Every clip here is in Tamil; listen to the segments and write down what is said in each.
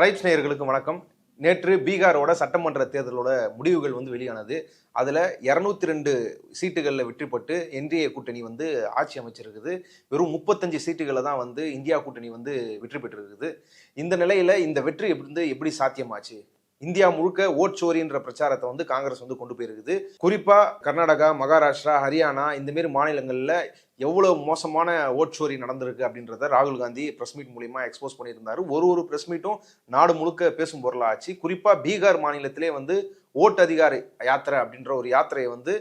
ரைப்ஸ் நேயர்களுக்கு வணக்கம். நேற்று பீகாரோட சட்டமன்ற தேர்தலோட முடிவுகள் வெளியானது. அதில் 202 சீட்டுகளில் வெற்றி பெற்று என்டிஏ கூட்டணி ஆட்சி அமைச்சிருக்குது. வெறும் 35 சீட்டுகளில் தான் இந்தியா கூட்டணி வெற்றி பெற்றிருக்குது. இந்த நிலையில் இந்த வெற்றி எப்படி சாத்தியமாச்சு? இந்தியா முழுக்க ஓட் சோரின்ற பிரச்சாரத்தை காங்கிரஸ் கொண்டு போயிருக்குது. குறிப்பா கர்நாடகா, மகாராஷ்டிரா, ஹரியானா இந்த மாதிரி மாநிலங்கள்ல எவ்வளவு மோசமான ஓட் சோரி நடந்திருக்கு அப்படின்றத ராகுல் காந்தி பிரஸ் மீட் மூலியமா எக்ஸ்போஸ் பண்ணியிருந்தாரு. ஒரு பிரஸ் மீட்டும் நாடு முழுக்க பேசும் பொருளாச்சு. குறிப்பா பீகார் மாநிலத்திலே ஓட்டு அதிகார யாத்திரை அப்படின்ற ஒரு யாத்திரையை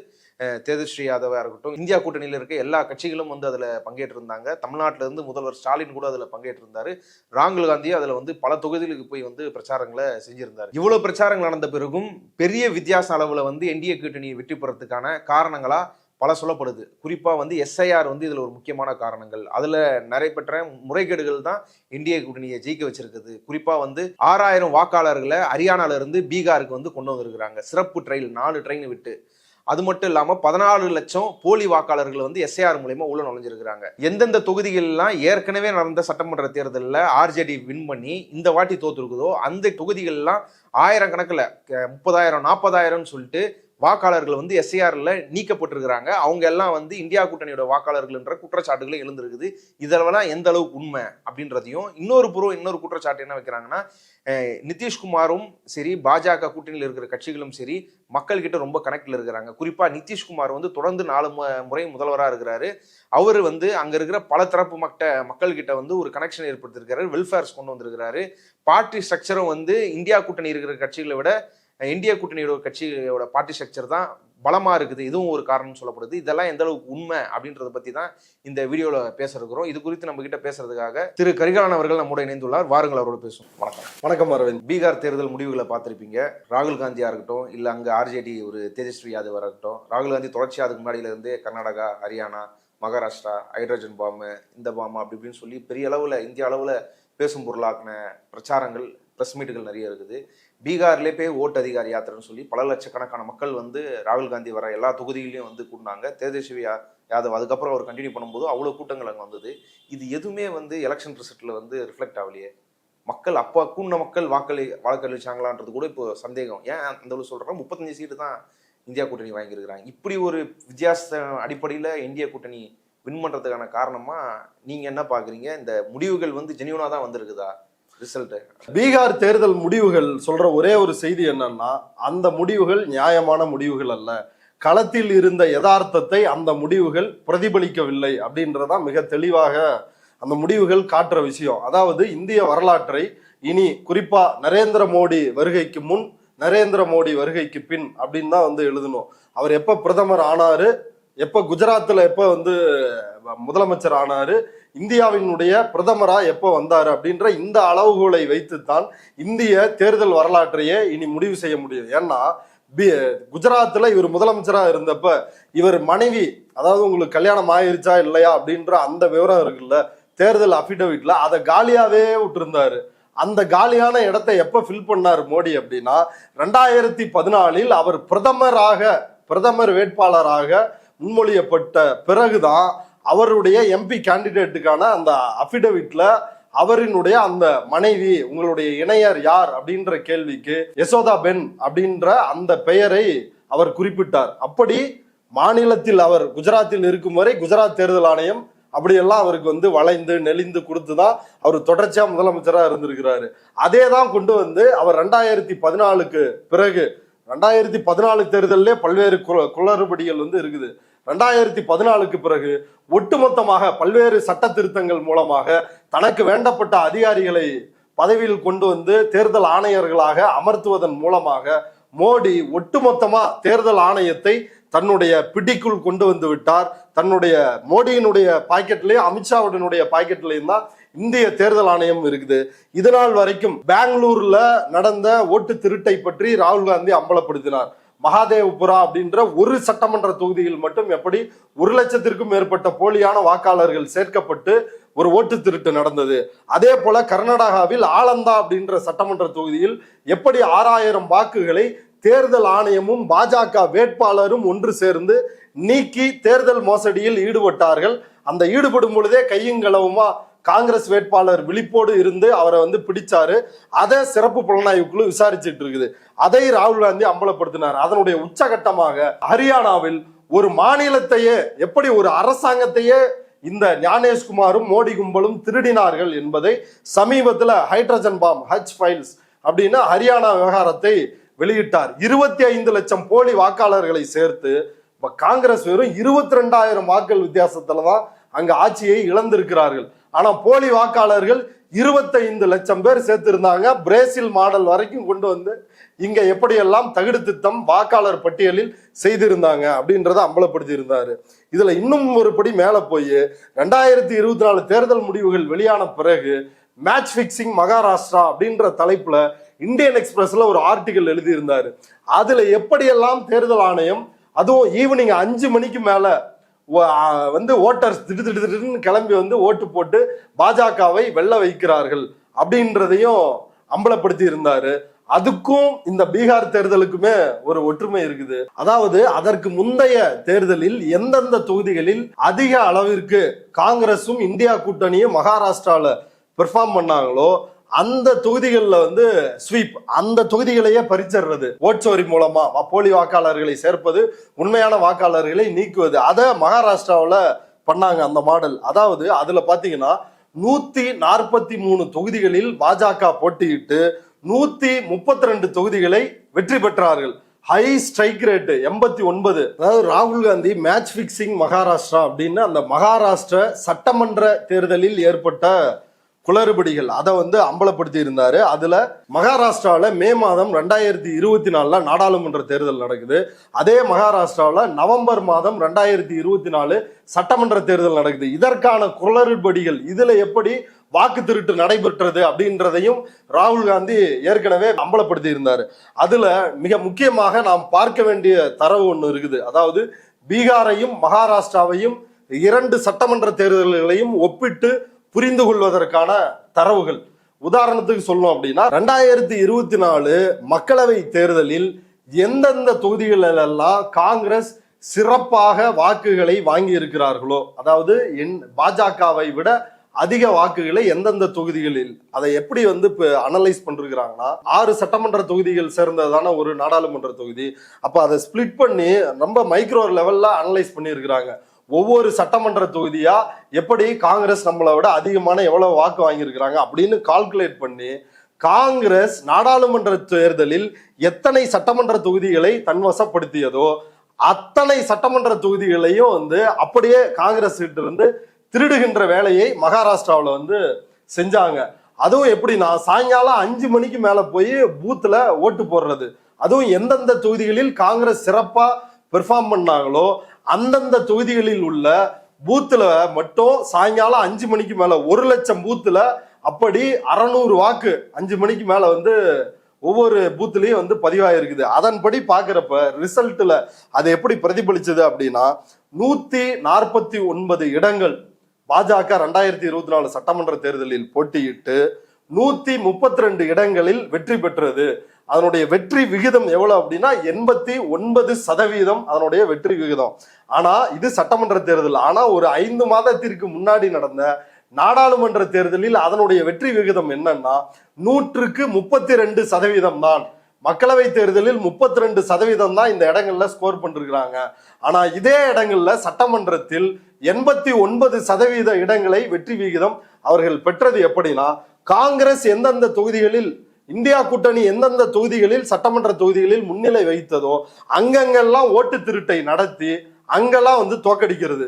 தேஜஸ்வி யாதவா இருக்கட்டும், இந்தியா கூட்டணியில் இருக்க எல்லா கட்சிகளும் அதில் பங்கேற்றிருந்தாங்க. தமிழ்நாட்டில இருந்து முதல்வர் ஸ்டாலின் கூட அதில் பங்கேற்றிருந்தாரு. ராகுல் காந்தியும் அதில் பல தொகுதிகளுக்கு போய் பிரச்சாரங்களை செஞ்சிருந்தாரு. இவ்வளவு பிரச்சாரங்கள் நடந்த பிறகும் பெரிய வித்தியாச அளவுல என்டிஏ கூட்டணியை வெற்றி பெறதுக்கான காரணங்களா பல சொல்லப்படுது. குறிப்பா எஸ்ஐஆர் இதுல ஒரு முக்கியமான காரணங்கள். அதுல நடைபெற்ற முறைகேடுகள் தான் என்டிஏ கூட்டணியை ஜெயிக்க வச்சிருக்குது. குறிப்பா 6000 வாக்காளர்களை ஹரியானால இருந்து பீகாருக்கு கொண்டு வந்திருக்கிறாங்க. சிறப்பு ட்ரெயின் 4 ட்ரெயின் விட்டு. அது மட்டும் இல்லாம 14 லட்சம் போலி வாக்காளர்கள் எஸ்ஐஆர் மூலமா உள்ள நுழைஞ்சிருக்கிறாங்க. எந்தெந்த தொகுதிகள்லாம் ஏற்கனவே நடந்த சட்டமன்ற தேர்தலில் ஆர்ஜேடி வின் பண்ணி இந்த வாட்டி தோத்துருக்குதோ அந்த தொகுதிகள்லாம் 1000 கணக்கில் 30,000 40,000 சொல்லிட்டு வாக்காளர்கள் எஸ்ஐஆர்ல நீக்கப்பட்டிருக்கிறாங்க. அவங்க எல்லாம் இந்தியா கூட்டணியோட வாக்காளர்கள்ன்ற குற்றச்சாட்டுகளை எழுந்திருக்குது. இதெல்லாம் எந்த அளவுக்கு உண்மை அப்படின்றதையும் இன்னொரு குற்றச்சாட்டு என்ன வைக்கிறாங்கன்னா, நிதிஷ்குமாரும் சரி, பாஜக கூட்டணியில் இருக்கிற கட்சிகளும் சரி, மக்கள் கிட்ட ரொம்ப கனெக்ட்ல இருக்கிறாங்க. குறிப்பா நிதிஷ்குமார் தொடர்ந்து 4 முறை முதல்வராக இருக்கிறாரு. அவர் அங்க இருக்கிற பல தரப்பு மக்கள் கிட்ட ஒரு கனெக்ஷன் ஏற்படுத்திருக்கிறாரு. வெல்ஃபேர்ஸ் கொண்டு வந்திருக்கிறாரு. பார்ட்டி ஸ்ட்ரக்சரும் இந்தியா கூட்டணி இருக்கிற கட்சிகளை விட இந்தியா கூட்டணியோட கட்சியோட பார்ட்டி ஸ்ட்ரக்சர் தான் பலமா இருக்குது. இதுவும் ஒரு காரணம் சொல்லப்படுது. இதெல்லாம் எந்த அளவுக்கு உண்மை அப்படின்றத பத்தி தான் இந்த வீடியோல பேச இருக்கிறோம். இது குறித்து நம்ம கிட்ட பேசுறதுக்காக திரு கரிகாலன் அவர்கள் நம்மோட இணைந்துள்ளார். வாருங்கள், அவரோட பேசுவோம். வணக்கம். வணக்கம் அரவிந்த். பீகார் தேர்தல் முடிவுகளை பார்த்திருப்பீங்க. ராகுல் காந்தியா இருக்கட்டும், இல்ல அங்க ஆர்ஜேடி ஒரு தேஜஸ்வி யாதவா இருக்கட்டும், ராகுல் காந்தி தொடர்ச்சியா அதுக்கு முன்னாடியில இருந்து கர்நாடகா, ஹரியானா, மகாராஷ்டிரா, ஹைட்ரஜன் பாம்பு, இந்த பாம்பு அப்படி இப்படின்னு சொல்லி பெரிய அளவுல இந்திய அளவுல பேசும் பொருளாக்கின பிரச்சாரங்கள், பிரஸ் மீட்டுகள் நிறைய இருக்குது. பீகார்லேயே போய் ஓட்டு அதிகார யாத்திரைன்னு சொல்லி பல லட்சக்கணக்கான மக்கள் ராகுல் காந்தி வர எல்லா தொகுதியிலையும் கூட்டினாங்க. தேஜஸ்வி யாதவ் அதுக்கப்புறம் அவர் கண்டினியூ பண்ணும்போது அவ்வளோ கூட்டங்கள் அங்கே வந்தது. இது எதுவுமே எலெக்ஷன் ரிசல்ட்ல ரிஃப்ளெக்ட் ஆகலையே. மக்கள் அப்போ கூண்ட மக்கள் வாக்களிச்சாங்களான்றது கூட இப்போ சந்தேகம். ஏன் அந்த அளவு சொல்கிறோம்? 35 சீட்டு தான் இந்தியா கூட்டணி வாங்கியிருக்கிறாங்க. இப்படி ஒரு வித்தியாச அடிப்படையில் இந்தியா கூட்டணி வின் பண்ணுறதுக்கான காரணமா நீங்கள் என்ன பார்க்குறீங்க? இந்த முடிவுகள் ஜெனியூனாக தான் வந்திருக்குதா? பீகார் தேர்தல் முடிவுகள் சொல்ற ஒரே ஒரு செய்தி என்னன்னா, அந்த முடிவுகள் நியாயமான முடிவுகள் அல்ல. களத்தில் இருந்த யதார்த்தத்தை அந்த முடிவுகள் பிரதிபலிக்கவில்லை அப்படின்றதா மிக தெளிவாக அந்த முடிவுகள் காட்டுற விஷயம். அதாவது இந்திய வரலாற்றை இனி குறிப்பா நரேந்திர மோடி வருகைக்கு முன், நரேந்திர மோடி வருகைக்கு பின் அப்படின்னு தான் எழுதணும். அவர் எப்ப பிரதமர் ஆனாரு, எப்ப குஜராத்ல எப்ப முதலமைச்சர் ஆனாரு, இந்தியாவினுடைய பிரதமரா எப்போ வந்தாரு அப்படின்ற இந்த அளவுகோலை வைத்துத்தான் இந்திய தேர்தல் வரலாற்றையே இனி முடிவு செய்ய முடியும். ஏன்னா குஜராத்ல இவர் முதலமைச்சரா இருந்தப்ப இவர் மனைவி, அதாவது உங்களுக்கு கல்யாணம் ஆயிருச்சா இல்லையா அப்படின்ற அந்த விவரம் இருக்குல்ல தேர்தல் அபிடவிட்ல, அதை காலியாவே விட்டுருந்தாரு. அந்த காலியான இடத்தை எப்ப ஃபில் பண்ணாரு மோடி அப்படின்னா 2014 அவர் பிரதமர் வேட்பாளராக முன்மொழியப்பட்ட பிறகுதான் அவருடைய எம்பி கேண்டிடேட்டுக்கான அந்த அபிடவிட்ல அவரினுடைய அந்த மனைவி, உங்களுடைய இணையர் யார் அப்படின்ற கேள்விக்கு யசோதா பென் அப்படின்ற அந்த பெயரை அவர் குறிப்பிட்டார். அப்படி மாநிலத்தில் அவர் குஜராத்தில் இருக்கும் வரை குஜராத் தேர்தல் ஆணையம் அப்படியெல்லாம் அவருக்கு வளைந்து நெளிந்து கொடுத்துதான் அவர் தொடர்ச்சியா முதலமைச்சராக இருந்திருக்கிறாரு. அதே தான் கொண்டு அவர் 2014க்கு பிறகு 2014 தேர்தலிலே பல்வேறு குளறுபடிகள் இருக்குது. 2014க்கு பிறகு ஒட்டுமொத்தமாக பல்வேறு சட்ட திருத்தங்கள் மூலமாக தனக்கு வேண்டப்பட்ட அதிகாரிகளை பதவியில் கொண்டு தேர்தல் ஆணையர்களாக அமர்த்துவதன் மூலமாக மோடி ஒட்டுமொத்தமா தேர்தல் ஆணையத்தை தன்னுடைய பிடிக்குள் கொண்டு விட்டார். தன்னுடைய மோடியினுடைய பாக்கெட்லயும் அமித்ஷாவுடைய பாக்கெட்லயும் தான் இந்திய தேர்தல் ஆணையம் இருக்குது. இதனால் வரைக்கும் பெங்களூர்ல நடந்த ஓட்டு திருட்டை பற்றி ராகுல் காந்தி அம்பலப்படுத்தினார். மகாதேவ்புரா அப்படின்ற ஒரு சட்டமன்ற தொகுதியில் மட்டும் எப்படி 1 லட்சத்திற்கும் மேற்பட்ட போலியான வாக்காளர்கள் சேர்க்கப்பட்டு ஒரு ஓட்டு திருட்டு நடந்தது. அதே போல கர்நாடகாவில் ஆலந்தா அப்படின்ற சட்டமன்ற தொகுதியில் எப்படி 6000 வாக்குகளை தேர்தல் ஆணையமும் பாஜக வேட்பாளரும் ஒன்று சேர்ந்து நீக்கி தேர்தல் மோசடியில் ஈடுபட்டார்கள். அந்த ஈடுபடும் பொழுதே கையுங்களவுமா காங்கிரஸ் வேட்பாளர் விழிப்போடு இருந்து அவரை வந்து பிடிச்சாரு. அதை சிறப்பு புலனாய்வு குழு விசாரிச்சுட்டு இருக்குது. அதை ராகுல் காந்தி அம்பலப்படுத்தினார். அதனுடைய உச்சகட்டமாக ஹரியானாவில் ஒரு மாநிலத்தையே, எப்படி ஒரு அரசாங்கத்தையே இந்த ஞானேஷ்குமாரும் மோடி கும்பலும் திருடினார்கள் என்பதை சமீபத்தில் ஹைட்ரஜன் பாம் ஹஜ் ஃபைல்ஸ் அப்படின்னு ஹரியானா விவகாரத்தை வெளியிட்டார். 25 லட்சம் போலி வாக்காளர்களை சேர்த்து காங்கிரஸ் வெறும் 22,000 வாக்குகள் வித்தியாசத்துல தான் அங்க ஆட்சியை இழந்திருக்கிறார்கள். ஆனா போலி வாக்காளர்கள் 25 லட்சம் பேர் சேர்த்திருந்தாங்க. பிரேசில் மாடல் வரைக்கும் கொண்டு வந்து இங்க எப்படியெல்லாம் தகுடு திட்டம் வாக்காளர் பட்டியலில் செய்திருந்தாங்க அப்படின்றத அம்பலப்படுத்தி இருந்தாரு. இதுல இன்னும் ஒரு படி மேல போய் 2024 தேர்தல் முடிவுகள் வெளியான பிறகு மேட்ச் பிக்சிங் மகாராஷ்டிரா அப்படின்ற தலைப்புல இந்தியன் எக்ஸ்பிரஸ்ல ஒரு ஆர்டிகல் எழுதியிருந்தாரு. அதுல எப்படியெல்லாம் தேர்தல் ஆணையம் அதுவும் ஈவினிங் 5 மணிக்கு மேல வந்து ஓட்டர்ஸ் திடீர்னு கிளம்பி வந்து ஓட்டு போட்டு பாஜகவை வெல்ல வைக்கிறார்கள் அப்படின்றதையும் அம்பலப்படுத்தி இருந்தாரு. அதுக்கும் இந்த பீகார் தேர்தலுக்குமே ஒரு ஒற்றுமை இருக்குது. அதாவது அதற்கு முந்தைய தேர்தலில் எந்தெந்த தொகுதிகளில் அதிக அளவிற்கு காங்கிரசும் இந்தியா கூட்டணியும் மகாராஷ்டிரால பெர்ஃபார்ம் பண்ணாங்களோ அந்த தொகுதிகளில் வந்து ஸ்வீப், அந்த தொகுதிகளையே பறிச்சறது, ஓட்சோரி மூலமா போலி வாக்காளர்களை சேர்ப்பது, உண்மையான வாக்காளர்களை நீக்குவது, அதை மகாராஷ்டிராவில் பண்ணாங்க அந்த மாடல். அதாவது அதுல பாத்தீங்கன்னா 143 தொகுதிகளில் பாஜக போட்டியிட்டு 132 தொகுதிகளை வெற்றி பெற்றார்கள். High strike rate 89. அதாவது ராகுல் காந்தி மேட்ச் பிக்சிங் மகாராஷ்டிரா அப்படின்னு அந்த மகாராஷ்டிர சட்டமன்ற தேர்தலில் ஏற்பட்ட குளறுபடிகள் அதை வந்து அம்பலப்படுத்தி இருந்தாரு. அதுல மகாராஷ்டிராவில மே மாதம் 2024 நாடாளுமன்ற தேர்தல் நடக்குது. அதே மகாராஷ்டிராவில நவம்பர் மாதம் 2024 சட்டமன்ற தேர்தல் நடக்குது. இதற்கான குளறுபடிகள், இதுல எப்படி வாக்கு திருட்டு நடைபெற்றது அப்படின்றதையும் ராகுல் காந்தி ஏற்கனவே அம்பலப்படுத்தி இருந்தாரு. அதுல மிக முக்கியமாக நாம் பார்க்க வேண்டிய தரவு ஒண்ணு இருக்குது. அதாவது பீகாரையும் மகாராஷ்டிராவையும் 2 சட்டமன்ற தேர்தல்களையும் ஒப்பிட்டு புரிந்து கொள்வதற்கான தரவுகள். உதாரணத்துக்கு சொல்லணும் அப்படின்னா 2024 மக்களவை தேர்தலில் எந்தெந்த தொகுதிகளெல்லாம் காங்கிரஸ் சிறப்பாக வாக்குகளை வாங்கி இருக்கிறார்களோ, அதாவது பாஜகவை விட அதிக வாக்குகளை எந்தெந்த தொகுதிகளில், அதை எப்படி வந்து அனலைஸ் பண்ணிருக்கிறாங்கன்னா 6 சட்டமன்ற தொகுதிகள் சேர்ந்ததான ஒரு நாடாளுமன்ற தொகுதி. அப்ப அதை ஸ்பிளிட் பண்ணி ரொம்ப மைக்ரோ லெவல்ல அனலைஸ் பண்ணியிருக்கிறாங்க. ஒவ்வொரு சட்டமன்ற தொகுதியா எப்படி காங்கிரஸ் நம்மளை விட அதிகமான எவ்வளவு வாக்கு வாங்கியிருக்கிறாங்க அப்படின்னு கால்குலேட் பண்ணி காங்கிரஸ் நாடாளுமன்ற தேர்தலில் எத்தனை சட்டமன்ற தொகுதிகளை தன்வசப்படுத்தியதோ அத்தனை சட்டமன்ற தொகுதிகளையும் வந்து அப்படியே காங்கிரஸ் கிட்ட இருந்து திருடுகின்ற வேலையை மகாராஷ்டிராவில் வந்து செஞ்சாங்க. அதுவும் எப்படின்னா சாயங்காலம் 5 மணிக்கு மேல போய் பூத்துல ஓட்டு போடுறது. அதுவும் எந்தெந்த தொகுதிகளில் காங்கிரஸ் சிறப்பா பெர்ஃபார்ம் பண்ணாங்களோ அந்தந்த தொகுதிகளில் உள்ள பூத்துல மட்டும் சாயங்காலம் 5 மணிக்கு மேல 1 லட்சம் பூத்துல அப்படி 600 வாக்கு 5 மணிக்கு மேல வந்து ஒவ்வொரு பூத்துலயும் வந்து பதிவாயிருக்குது. அதன்படி பாக்குறப்ப ரிசல்ட்ல அது எப்படி பிரதிபலிச்சது அப்படின்னா 149 இடங்கள் பாஜக 2024 சட்டமன்ற தேர்தலில் போட்டியிட்டு 132 இடங்களில் வெற்றி பெற்றது. அதனுடைய வெற்றி விகிதம் எவ்வளவு அப்படின்னா 89% அதனுடைய வெற்றி விகிதம். ஆனா இது சட்டமன்ற தேர்தல். ஆனா ஒரு 5 மாதத்திற்கு முன்னாடி நடந்த நாடாளுமன்ற தேர்தலில் அதனுடைய வெற்றி விகிதம் என்னன்னா 100க்கு 32% தான். மக்களவை தேர்தலில் 32% தான் இந்த இடங்கள்ல ஸ்கோர் பண்ணிருக்கிறாங்க. ஆனா இதே இடங்கள்ல சட்டமன்றத்தில் 89% இடங்களை வெற்றி விகிதம் அவர்கள் பெற்றது. எப்படின்னா காங்கிரஸ் எந்தெந்த தொகுதிகளில், இந்தியா கூட்டணி எந்தெந்த தொகுதிகளில் சட்டமன்ற தொகுதிகளில் முன்னிலை வைத்ததோ அங்கங்கெல்லாம் ஓட்டு திருட்டை நடத்தி அங்கெல்லாம் வந்து தோக்கடிக்கிறது.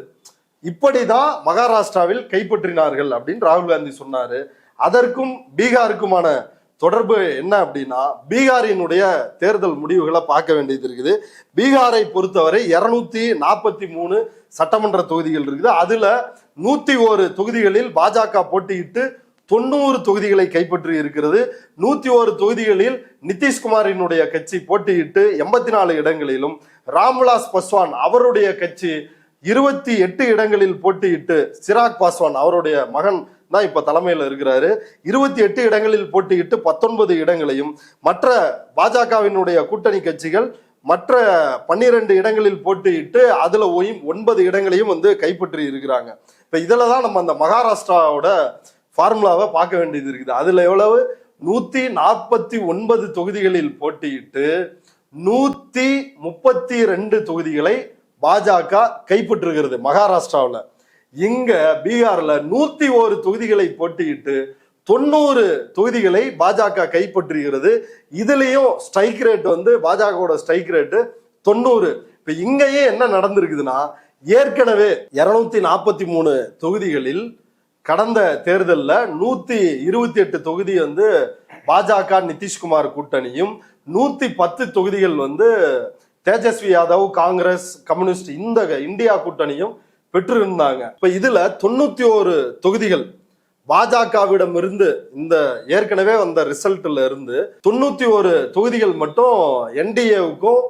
இப்படிதான் மகாராஷ்டிராவில் கைப்பற்றினார்கள் அப்படின்னு ராகுல் காந்தி சொன்னாரு. அதற்கும் பீகாருக்குமான தொடர்பு என்ன அப்படின்னா பீகாரினுடைய தேர்தல் முடிவுகளை பார்க்க வேண்டியது இருக்குது. பீகாரை பொறுத்தவரை 243 சட்டமன்ற தொகுதிகள் இருக்குது. அதுல 101 தொகுதிகளில் பாஜக போட்டியிட்டு 90 தொகுதிகளை கைப்பற்றி இருக்கிறது. 101 தொகுதிகளில் நிதிஷ்குமாரினுடைய கட்சி போட்டியிட்டு 84 இடங்களிலும், ராம்விலாஸ் பாஸ்வான் அவருடைய கட்சி 28 இடங்களில் போட்டியிட்டு, சிராக் பாஸ்வான் அவருடைய மகன் தான் இப்ப தலைமையில் இருக்கிறாரு, 28 இடங்களில் போட்டியிட்டு 19 இடங்களையும், மற்ற பாஜகவினுடைய கூட்டணி கட்சிகள் மற்ற 12 இடங்களில் போட்டியிட்டு அதுல 9 இடங்களையும் வந்து கைப்பற்றி இருக்கிறாங்க. இப்ப இதுலதான் நம்ம அந்த மகாராஷ்டிராவோட ஃபார்முலாவை பார்க்க வேண்டியது இருக்குது. அதுல எவ்வளவு 149 தொகுதிகளில் போட்டியிட்டு 132 தொகுதிகளை பாஜக கைப்பற்றுகிறது மகாராஷ்டிராவில். இங்க பீகார்ல 101 தொகுதிகளை போட்டியிட்டு 90 தொகுதிகளை பாஜக கைப்பற்றுகிறது. இதுலயும் ஸ்ட்ரைக் ரேட் வந்து பாஜகவோட ஸ்ட்ரைக் ரேட்டு 90. இப்ப இங்கேயே என்ன நடந்திருக்குதுன்னா, ஏற்கனவே 243 தொகுதிகளில் கடந்த தேர்தலில் 128 தொகுதி வந்து பாஜக நிதிஷ்குமார் கூட்டணியும் 110 தொகுதிகள் வந்து தேஜஸ்வி யாதவ் காங்கிரஸ் கம்யூனிஸ்ட் இந்த இந்தியா கூட்டணியும் பெற்றிருந்தாங்க. இப்ப இதுல 91 தொகுதிகள் பாஜகவிடம் இருந்து இந்த ஏற்கனவே வந்த ரிசல்ட்ல இருந்து 91 தொகுதிகள் மட்டும் என்டிஏவுக்கும்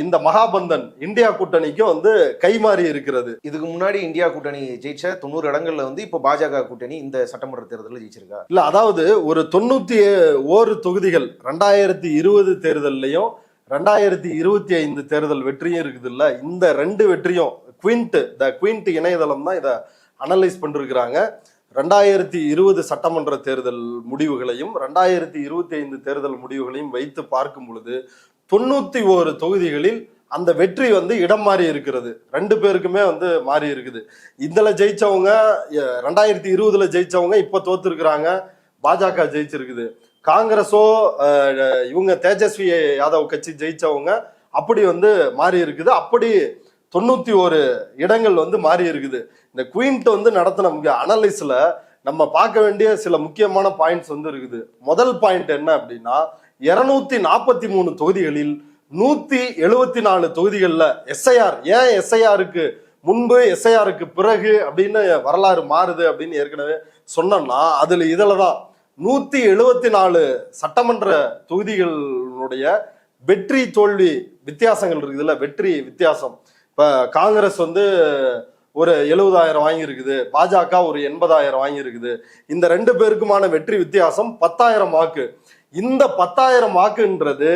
இந்த மகாபந்தன் இந்தியா கூட்டணிக்கும் வந்து கைமாறி இருக்கிறது. இதுக்கு முன்னாடி இந்தியா கூட்டணி ஜெயிச்ச 90 இடங்கள்ல வந்து இப்ப பாஜக கூட்டணி இந்த சட்டமன்ற தேர்தலில் ஜெயிச்சிருக்கா? இல்ல, அதாவது ஒரு 91 தொகுதிகள் 2020 தேர்தலையும் 2025 தேர்தல் வெற்றியும் இருக்குது இல்ல, இந்த 2 வெற்றியும் குவிண்ட் இணையதளம் தான் இதை அனலைஸ் பண்ணிருக்கிறாங்க. 2020 சட்டமன்ற தேர்தல் முடிவுகளையும் 2025 தேர்தல் முடிவுகளையும் வைத்து பார்க்கும் பொழுது 91 தொகுதிகளில் அந்த வெற்றி வந்து இடம் மாறி இருக்கிறது. 2 பேருக்குமே வந்து மாறி இருக்குது. இதுல ஜெயிச்சவங்க 2020 ஜெயிச்சவங்க இப்ப தோத்து இருக்கிறாங்க, பாஜக ஜெயிச்சிருக்குது. காங்கிரஸோ இவங்க தேஜஸ்வி யாதவ் கட்சி ஜெயிச்சவங்க அப்படி வந்து மாறி இருக்குது. அப்படி 91 இடங்கள் வந்து மாறி இருக்குது. இந்த குயின்ட் வந்து நடத்தின அனலிஸ்ல நம்ம பார்க்க வேண்டிய சில முக்கியமான பாயிண்ட்ஸ் வந்து இருக்குது. முதல் பாயிண்ட் என்ன அப்படின்னா, 243 தொகுதிகளில் 174 தொகுதிகள்ல எஸ்ஐஆர், ஏன் எஸ்ஐஆருக்கு முன்பு எஸ்ஐஆருக்கு பிறகு அப்படின்னு வரலாறு மாறுது அப்படின்னு ஏற்கனவே சொன்னோம்னா, இதுலதான் 174 சட்டமன்ற தொகுதிகளுடைய வெற்றி தோல்வி வித்தியாசங்கள் இருக்குதுல்ல, வெற்றி வித்தியாசம். இப்ப காங்கிரஸ் வந்து ஒரு 70,000 வாங்கி இருக்குது, பாஜக ஒரு 80,000 வாங்கி இருக்குது. இந்த 2 பேருக்குமான வெற்றி வித்தியாசம் 10,000 வாக்கு. இந்த 10,000 வாக்குன்றது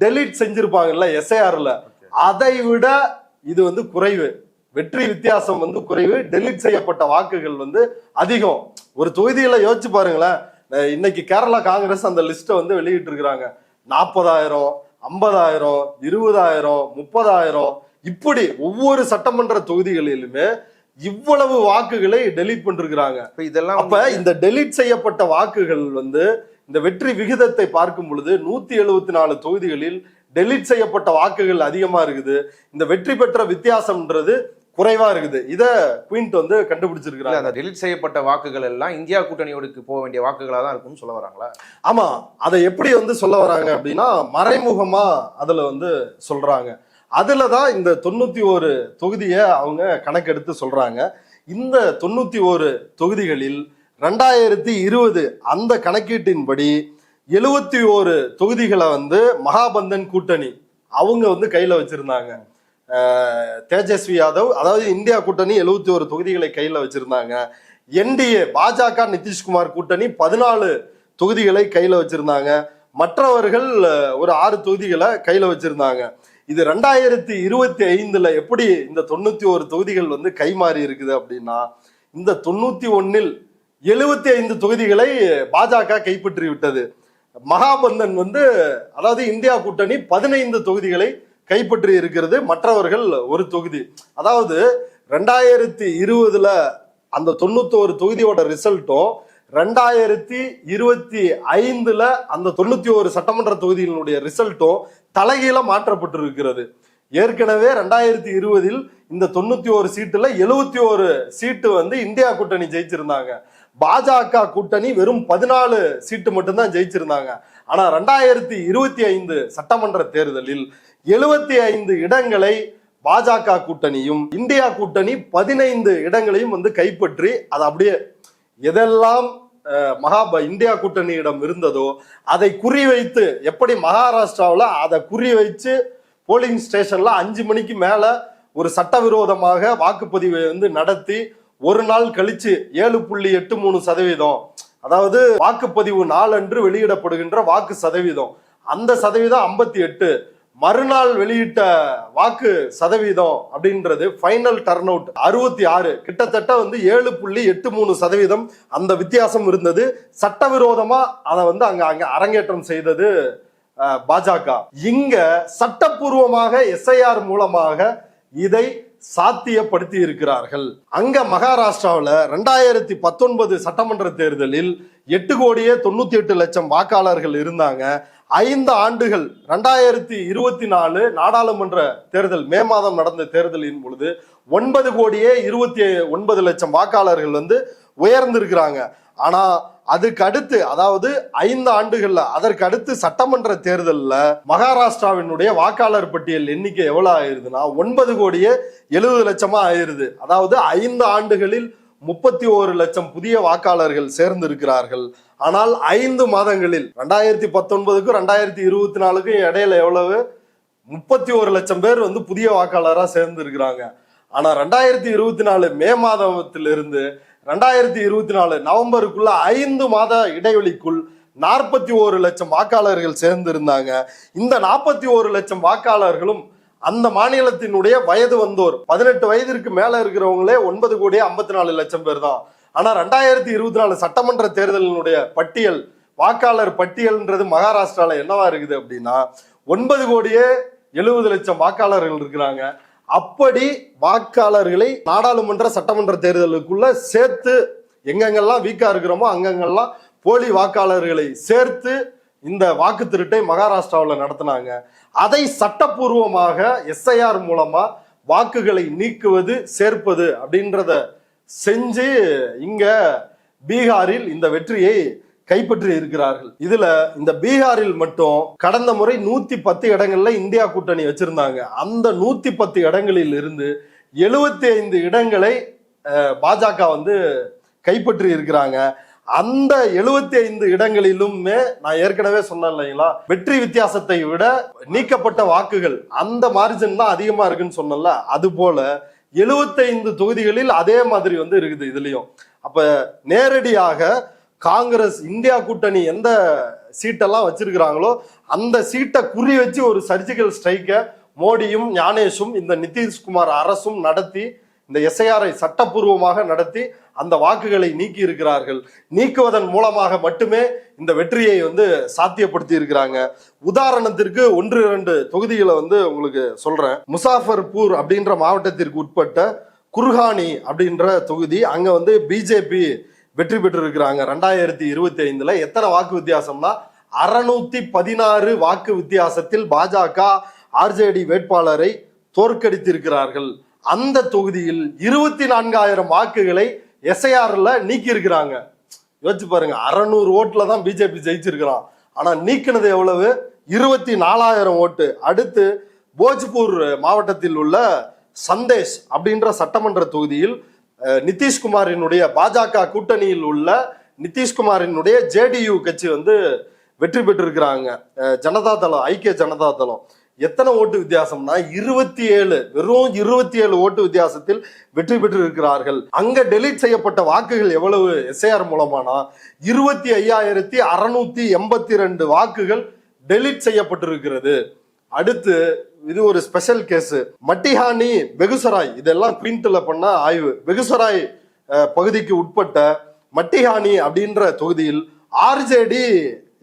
டெலீட் செஞ்சிருப்பாங்கல்ல எஸ்ஐஆர்ல, அதை விட இது வந்து குறைவு. வெற்றி வித்தியாசம் வந்து குறைவு, டெலீட் செய்யப்பட்ட வாக்குகள் வந்து அதிகம். ஒரு தொகுதியில யோசிச்சு பாருங்களேன். இன்னைக்கு கேரளா காங்கிரஸ் அந்த லிஸ்ட்டை வந்து வெளியிட்டு இருக்கிறாங்க. 40,000, 50,000, 20,000, 30,000 இப்படி ஒவ்வொரு சட்டமன்ற தொகுதிகளிலுமே இவ்வளவு வாக்குகளை டெலீட் பண்ணிருக்கிறாங்க. இதெல்லாம் அப்ப இந்த டெலீட் செய்யப்பட்ட வாக்குகள் வந்து இந்த வெற்றி விகிதத்தை பார்க்கும் பொழுது 174 தொகுதிகளில் டெலீட் செய்யப்பட்ட வாக்குகள் அதிகமா இருக்குது, இந்த வெற்றி பெற்ற வித்தியாசம்ன்றது குறைவா இருக்குது. இத குயின்ட் வந்து கண்டுபிடிச்சிருக்கிறாங்க. அந்த டெலீட் செய்யப்பட்ட வாக்குகள் எல்லாம் இந்தியா கூட்டணியோடுக்கு போக வேண்டிய வாக்குகளா தான் இருக்கும்னு சொல்ல வராங்களா? ஆமா, அதை எப்படி வந்து சொல்ல வராங்க அப்படின்னா, மறைமுகமா அதுல வந்து சொல்றாங்க. அதுலதான் இந்த 91 தொகுதியை அவங்க கணக்கெடுத்து சொல்றாங்க. இந்த 91 தொகுதிகளில் 2020 அந்த கணக்கீட்டின்படி 71 தொகுதிகளை வந்து மகாபந்தன் கூட்டணி அவங்க வந்து கையில வச்சிருந்தாங்க. தேஜஸ்வி யாதவ், அதாவது இந்தியா கூட்டணி 71 தொகுதிகளை கையில வச்சிருந்தாங்க. என்டிஏ பாஜக நிதிஷ்குமார் கூட்டணி 14 தொகுதிகளை கையில வச்சிருந்தாங்க. மற்றவர்கள் ஒரு 6 தொகுதிகளை கையில வச்சிருந்தாங்க. இது 2025 எப்படி இந்த 91 தொகுதிகள் வந்து கைமாறி இருக்குது அப்படின்னா, இந்த 91ல் 75 தொகுதிகளை பாஜக கைப்பற்றி விட்டது. மகாபந்தன் வந்து, அதாவது இந்தியா கூட்டணி 15 தொகுதிகளை கைப்பற்றி இருக்கிறது, மற்றவர்கள் ஒரு தொகுதி. அதாவது 2020 அந்த 91 தொகுதியோட ரிசல்ட்டும் 2025 அந்த 91 சட்டமன்ற தொகுதிகளுடைய ரிசல்ட்டும் தலைகீழ மாற்றப்பட்டிருக்கிறது. ஏற்கனவே 2020 இந்த 91 சீட்டுல 71 சீட்டு வந்து இந்தியா கூட்டணி ஜெயிச்சிருந்தாங்க. பாஜக கூட்டணி வெறும் 14 சீட்டு மட்டும்தான் ஜெயிச்சிருந்தாங்க. ஆனா 2025 சட்டமன்ற தேர்தலில் 75 இடங்களை பாஜக கூட்டணியும் இந்தியா கூட்டணி 15 இடங்களையும் வந்து கைப்பற்றி, அது அப்படியே எதெல்லாம் இந்தியா கூட்டணியிடம் இருந்ததோ அதை குறிவைத்து, எப்படி மகாராஷ்டிராவில் அதை குறிவைச்சு போலிங் ஸ்டேஷன்ல 5 மணிக்கு மேல ஒரு சட்டவிரோதமாக வாக்குப்பதிவை வந்து நடத்தி ஒரு நாள் கழிச்சு 7.83%, அதாவது வாக்குப்பதிவு நாள் அன்று வெளியிடப்படுகின்ற வாக்கு சதவீதம், அந்த சதவீதம் 58, மறுநாள் வெளியிட்ட வாக்கு சதவீதம் அப்படின்றது ஃபைனல் டர்ன் அவுட் 66, கிட்டத்தட்ட வந்து 7.83% அந்த வித்தியாசம் இருந்தது. சட்டவிரோதமா அதை வந்து அங்க அரங்கேற்றம் செய்தது பாஜக. இங்க சட்டப்பூர்வமாக எஸ்ஐஆர் மூலமாக இதை சாத்தியப்படுத்தி இருக்கிறார்கள். அங்க மகாராஷ்டிராவில் 2019 சட்டமன்ற தேர்தலில் 8,98,00,000 வாக்காளர்கள் இருந்தாங்க. 5 ஆண்டுகள் 2024 நாடாளுமன்ற தேர்தல் மே மாதம் நடந்த தேர்தலின் பொழுது 9,29,00,000 வாக்காளர்கள் வந்து உயர்ந்திருக்கிறாங்க. ஆனா அதுக்கு அடுத்து, அதாவது 5 ஆண்டுகள்ல அதற்கு அடுத்து சட்டமன்ற தேர்தலில் மகாராஷ்டிராவினுடைய வாக்காளர் பட்டியல் எண்ணிக்கை எவ்வளவு ஆயிருதுன்னா 9,70,00,000 ஆயிருது. அதாவது 5 ஆண்டுகளில் 31,00,000 புதிய வாக்காளர்கள் சேர்ந்து இருக்கிறார்கள். ஆனால் 5 மாதங்களில் 2019க்கும் 2024க்கும் இடையில எவ்வளவு 31,00,000 பேர் வந்து புதிய வாக்காளரா சேர்ந்து இருக்கிறாங்க. ஆனா 2024 மே மாதத்திலிருந்து 2024 நவம்பருக்குள்ள 5 மாத இடைவெளிக்குள் 41,00,000 வாக்காளர்கள் சேர்ந்து இருந்தாங்க. இந்த 41,00,000 வாக்காளர்களும் அந்த மாநிலத்தினுடைய வயது வந்தோர் 18 வயதிற்கு மேல இருக்கிறவங்களே 9,54,00,000 பேர் தான். ஆனா 2024 சட்டமன்ற தேர்தலினுடைய பட்டியல், வாக்காளர் பட்டியல்ன்றது மகாராஷ்டிரால என்னவா இருக்குது அப்படின்னா 9,70,00,000 வாக்காளர்கள் இருக்கிறாங்க. அப்படி வாக்காளர்களை நாடாளுமன்ற சட்டமன்ற தேர்தலுக்குள்ள சேர்த்து எங்கெங்கெல்லாம் வீக்கா இருக்கிறோமோ அங்கங்கெல்லாம் போலி வாக்காளர்களை சேர்த்து இந்த வாக்கு திருட்டை மகாராஷ்டிராவில் நடத்தினாங்க. அதை சட்டப்பூர்வமாக எஸ்ஐஆர் மூலமா வாக்குகளை நீக்குவது, சேர்ப்பது அப்படின்றத செஞ்சு இங்க பீகாரில் இந்த வெற்றியை கைப்பற்றி இருக்கிறார்கள். இதுல இந்த பீகாரில் மட்டும் கடந்த முறை 110 இடங்கள்ல இந்தியா கூட்டணி வச்சிருந்தாங்க. அந்த 110 இடங்களில் இருந்து 75 இடங்களை பாஜக வந்து கைப்பற்றி இருக்கிறாங்க. அந்த 75 இடங்களிலுமே நான் ஏற்கனவே சொன்னேன் இல்லைங்களா, வெற்றி வித்தியாசத்தை விட நீக்கப்பட்ட வாக்குகள் அந்த மார்ஜின் தான் அதிகமா இருக்குன்னு சொன்னல, அது போல 75 தொகுதிகளில் அதே மாதிரி வந்து இருக்குது இதுலயும். அப்ப நேரடியாக காங்கிரஸ் இந்தியா கூட்டணி எந்த சீட்டெல்லாம் வச்சிருக்கிறாங்களோ அந்த சீட்டை குறி வச்சு ஒரு சர்ஜிக்கல் ஸ்ட்ரைக்கை மோடியும் ஞானேஷும் இந்த நிதிஷ்குமார் அரசும் நடத்தி இந்த எஸ்ஐஆரை சட்டப்பூர்வமாக நடத்தி அந்த வாக்குகளை நீக்கி இருக்கிறார்கள். நீக்குவதன் மூலமாக மட்டுமே இந்த வெற்றியை வந்து சாத்தியப்படுத்தி இருக்கிறாங்க. உதாரணத்திற்கு 1-2 தொகுதிகளை வந்து உங்களுக்கு சொல்றேன். முசாஃபர்பூர் அப்படின்ற மாவட்டத்திற்கு உட்பட்ட குர்ஹானி அப்படின்ற தொகுதி, அங்க வந்து பிஜேபி வெற்றி பெற்று இருக்கிறாங்க. 2025ல எத்தனை வாக்கு வித்தியாசம்னா 616 வாக்கு வித்தியாசத்தில் பாஜக ஆர்ஜேடி வேட்பாளரை தோற்கடித்திருக்கிறார்கள். அந்த தொகுதியில் 24,000 வாக்குகளை எஸ்ஐஆர்ல நீக்கி இருக்கிறாங்க. யோசிச்சு பாருங்க, 600 ஓட்டுல தான் பிஜேபி ஜெயிச்சிருக்கிறான். ஆனா நீக்கினது எவ்வளவு? 24,000 ஓட்டு. அடுத்து போஜ்பூர் மாவட்டத்தில் உள்ள சந்தேஷ் அப்படின்ற சட்டமன்ற தொகுதியில் நிதிஷ்குமாரினுடைய பாஜக கூட்டணியில் உள்ள நிதிஷ்குமாரினுடைய ஜேடியு கட்சி வந்து வெற்றி பெற்றிருக்கிறாங்க. ஜனதா தளம், ஐக்கிய ஜனதா தளம். எத்தனை ஓட்டு வித்தியாசம்னா 27, வெறும் 27 ஓட்டு வித்தியாசத்தில் வெற்றி பெற்று இருக்கிறார்கள். அங்க டெலீட் செய்யப்பட்ட வாக்குகள் எவ்வளவு எஸ்ஐஆர் மூலமானா 25,682 வாக்குகள் டெலீட் செய்யப்பட்டிருக்கிறது. அடுத்து இது ஒரு ஸ்பெஷல் கேஸ், மட்டிஹானி பெகுசராய், இதெல்லாம் குவிண்டல பண்ண ஆய்வு. பெகுசராய் பகுதிக்கு உட்பட்ட மட்டிஹானி அப்படின்ற தொகுதியில் ஆர்ஜேடி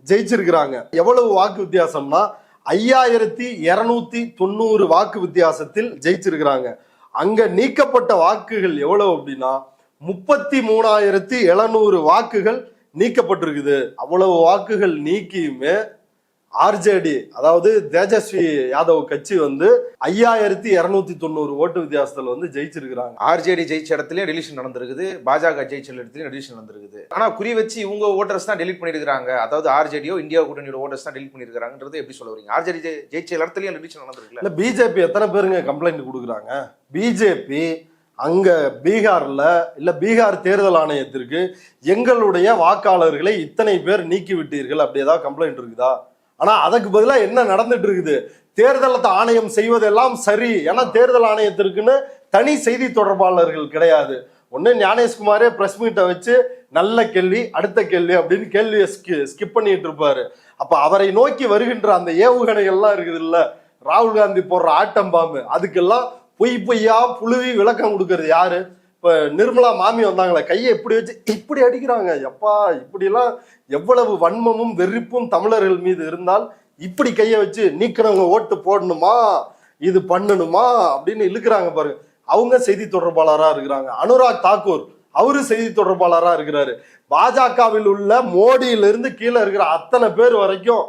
ஜெயிச்சிருக்கிறாங்க. எவ்வளவு வாக்கு வித்தியாசம்னா 5,290 வாக்கு வித்தியாசத்தில் ஜெயிச்சிருக்கிறாங்க. அங்க நீக்கப்பட்ட வாக்குகள் எவ்வளவு அப்படின்னா 33,700 வாக்குகள் நீக்கப்பட்டிருக்குது. அவ்வளவு வாக்குகள் நீக்கியுமே ஆர்ஜேடி, அதாவது தேஜஸ்வி யாதவ் கட்சி வந்து 5,290 ஓட்டு வித்தியாசத்துல வந்து ஜெயிச்சிருக்கிறாங்க. ஆர்ஜேடி ஜெயிச்ச இடத்துலயும் டெலிஷன் நடந்திருக்குது, பாஜக ஜெயிச்ச இடத்துலயும் டெலிஷன் நடந்திருக்குது. ஆனா குறி வச்சு இவங்க ஓட்டர்ஸ் தான் டெலிட் பண்ணிருக்காங்க. அதாவது ஆர்ஜேடியோ இந்தியா கூட்டணியோட ஓட்டர்ஸ் தான் டெலிட் பண்ணிருக்காங்கன்றது எப்படி சொல்ல வரீங்க? ஆர்ஜேடி ஜெயிச்ச இடத்துலயும் டெலிஷன் நடந்திருக்குல்ல. இல்ல, பிஜேபி எத்தனை பேருங்க கம்ப்ளைண்ட் கொடுக்குறாங்க? பிஜேபி அங்க பீகார்ல இல்ல பீகார் தேர்தல் ஆணையத்திற்கு எங்களுடைய வாக்காளர்களை இத்தனை பேர் நீக்கி விட்டீர்கள் அப்படி ஏதாவது கம்ப்ளைண்ட் இருக்குதா? ஆனா அதுக்கு பதிலாக என்ன நடந்துட்டு இருக்குது? தேர்தல் ஆணையம் செய்வதெல்லாம் சரி, ஏன்னா தேர்தல் ஆணையத்திற்குன்னு தனி செய்தி தொடர்பாளர்கள் கிடையாது. ஒன்னு ஞானேஷ்குமாரே பிரஸ் மீட்டை வச்சு நல்ல கேள்வி, அடுத்த கேள்வி அப்படின்னு கேள்வியை ஸ்கிப் பண்ணிட்டு இருப்பாரு. அப்ப அவரை நோக்கி வருகின்ற அந்த ஏவுகணைகள்லாம் இருக்குது இல்ல, ராகுல் காந்தி போடுற ஆட்டம் பாம்பு அதுக்கெல்லாம் பொய்யா புழுவி விளக்கம் கொடுக்கறது யாரு? இப்ப நிர்மலா மாமி வந்தாங்களே, கையை இப்படி வச்சு இப்படி அடிக்கிறாங்க. எப்பா, இப்படி எல்லாம் எவ்வளவு வன்மமும் வெறுப்பும் தமிழர்கள் மீது இருந்தால் இப்படி கையை வச்சு நீக்கிறவங்க ஓட்டு போடணுமா, இது பண்ணணுமா அப்படின்னு இழுக்கிறாங்க பாருங்க. அவங்க செய்தி தொடர்பாளரா இருக்கிறாங்க. அனுராக் தாக்கூர் அவரு செய்தி தொடர்பாளரா இருக்கிறாரு. பாஜகவில் உள்ள மோடியிலிருந்து கீழே இருக்கிற அத்தனை பேர் வரைக்கும்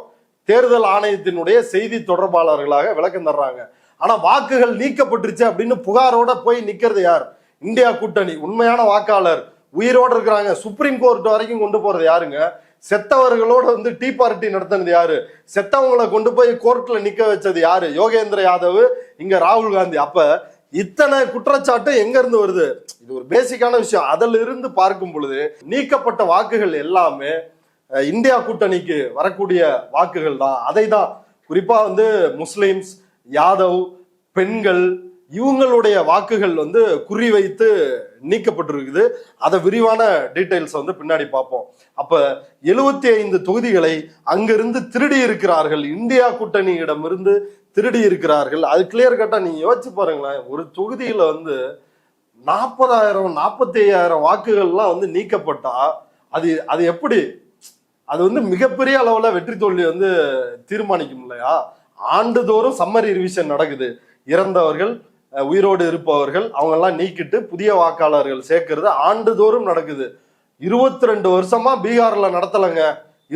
தேர்தல் ஆணையத்தினுடைய செய்தி தொடர்பாளர்களாக விளக்கம் தர்றாங்க. ஆனா வாக்குகள் நீக்கப்பட்டுருச்சு அப்படின்னு புகாரோட போய் நிக்கிறது யார்? இந்தியா கூட்டணி. உண்மையான வாக்காளர் உயிரோட இருக்கிறாங்க. சுப்ரீம் கோர்ட் வரைக்கும் கொண்டு போறது யாருங்க? செத்தவர்களோட வந்து டீ பார்ட்டி நடத்தினது யாரு? செத்தவங்களை கொண்டு போய் கோர்ட்ல நிக்க வச்சது யாரு? யோகேந்திர யாதவ், இங்க ராகுல் காந்தி. அப்ப இத்தனை குற்றச்சாட்டு எங்க இருந்து வருது? இது ஒரு பேசிக்கான விஷயம். அதில் இருந்து பார்க்கும் பொழுது நீக்கப்பட்ட வாக்குகள் எல்லாமே இந்தியா கூட்டணிக்கு வரக்கூடிய வாக்குகள் தான். அதை தான் குறிப்பா வந்து முஸ்லிம்ஸ், யாதவ், பெண்கள் இவங்களுடைய வாக்குகள் வந்து குறிவைத்து நீக்கப்பட்டிருக்குது. அதை விரிவான டீடைல்ஸ் வந்து பின்னாடி பார்ப்போம். அப்ப 75 தொகுதிகளை அங்கிருந்து திருடி இருக்கிறார்கள், இந்தியா கூட்டணியிடமிருந்து திருடி இருக்கிறார்கள். அது கிளியர் கட்டா நீங்க யோசிச்சு பாருங்களேன். ஒரு தொகுதியில வந்து 40,000 45,000 வாக்குகள்லாம் வந்து நீக்கப்பட்டா அது எப்படி? அது வந்து மிகப்பெரிய அளவுல வெற்றி தோல்வி வந்து தீர்மானிக்கும் இல்லையா? ஆண்டுதோறும் சம்மரி ரிவிஷன் நடக்குது. இறந்தவர்கள், உயிரோடு இருப்பவர்கள் அவங்க எல்லாம் நீக்கிட்டு புதிய வாக்காளர்கள் சேர்க்கிறது ஆண்டுதோறும் நடக்குது. 22 வருஷமா பீகார்ல நடத்தலைங்க.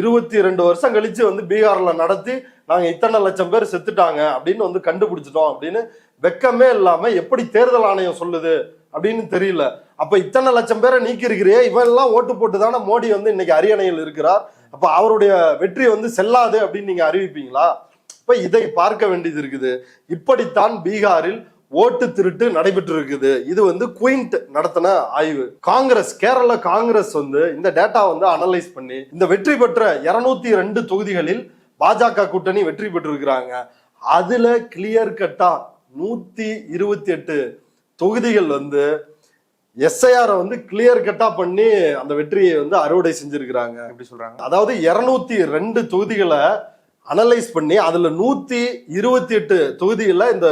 22 வருஷம் கழிச்சு வந்து பீகார்ல நடத்தி நாங்க இத்தனை லட்சம் பேர் செத்துட்டாங்க அப்படின்னு வந்து கண்டுபிடிச்சிட்டோம் அப்படின்னு வெக்கமே இல்லாம எப்படி தேர்தல் ஆணையம் சொல்லுது அப்படின்னு தெரியல. அப்ப இத்தனை லட்சம் பேரை நீக்கி இருக்கிறே, இவன் எல்லாம் ஓட்டு போட்டு தானே மோடி வந்து இன்னைக்கு அரியணையில் இருக்கிறார். அப்ப அவருடைய வெற்றி வந்து செல்லாது அப்படின்னு நீங்க அறிவிப்பீங்களா? இப்ப இதை பார்க்க வேண்டியது இருக்குது. இப்படித்தான் பீகாரில் ஓட்டு திருட்டு நடைபெற்று இருக்குது. இது வந்து குயின்ட் நடத்தின ஆய்வு. காங்கிரஸ், கேரள காங்கிரஸ் வந்து இந்த டேட்டா வந்து அனலைஸ் பண்ணி இந்த வெற்றி பெற்ற 202 தொகுதிகளில் பாஜக கூட்டணி வெற்றி பெற்றிருக்கிறாங்க. அதுல கிளியர் கட்டா 128 தொகுதிகள் வந்து எஸ்ஐஆர் வந்து கிளியர் கட்டா பண்ணி அந்த வெற்றியை வந்து அறுவடை செஞ்சிருக்கிறாங்க. எப்படி சொல்றாங்க? அதாவது 202 தொகுதிகளை அனலைஸ் பண்ணி அதுல 128 தொகுதிகளில் இந்த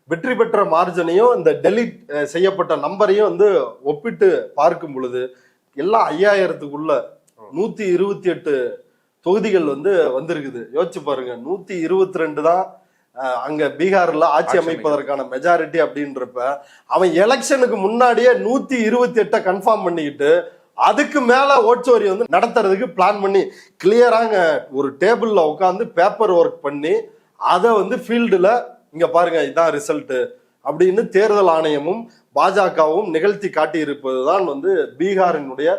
வெற்றி பெற்ற மார்ஜனையும் இந்த டெலிட் செய்யப்பட்ட நம்பரையும் வந்து ஒப்பிட்டு பார்க்கும் பொழுது எல்லாம் 5000த்துக்குள்ள 128 தொகுதிகள் வந்து வந்திருக்குது. யோசிச்சு பாருங்க. 122 தான் அங்க பீகார்ல ஆட்சி அமைப்பதற்கான மெஜாரிட்டி அப்படின்றப்ப அவன் எலெக்ஷனுக்கு முன்னாடியே 128 கன்ஃபார்ம் பண்ணிக்கிட்டு அதுக்கு மேல ஓட்சோரி வந்து நடத்துறதுக்கு பிளான் பண்ணி கிளியராங்க ஒரு டேபிள்ல உட்காந்து பேப்பர் ஒர்க் பண்ணி அதை வந்து ஃபீல்டுல இங்க பாருங்க இதான் ரிசல்ட் அப்படின்னு தேர்தல் ஆணையமும் பாஜகவும் நிகழ்த்தி காட்டி இருப்பதுதான் வந்து பீகாரினுடைய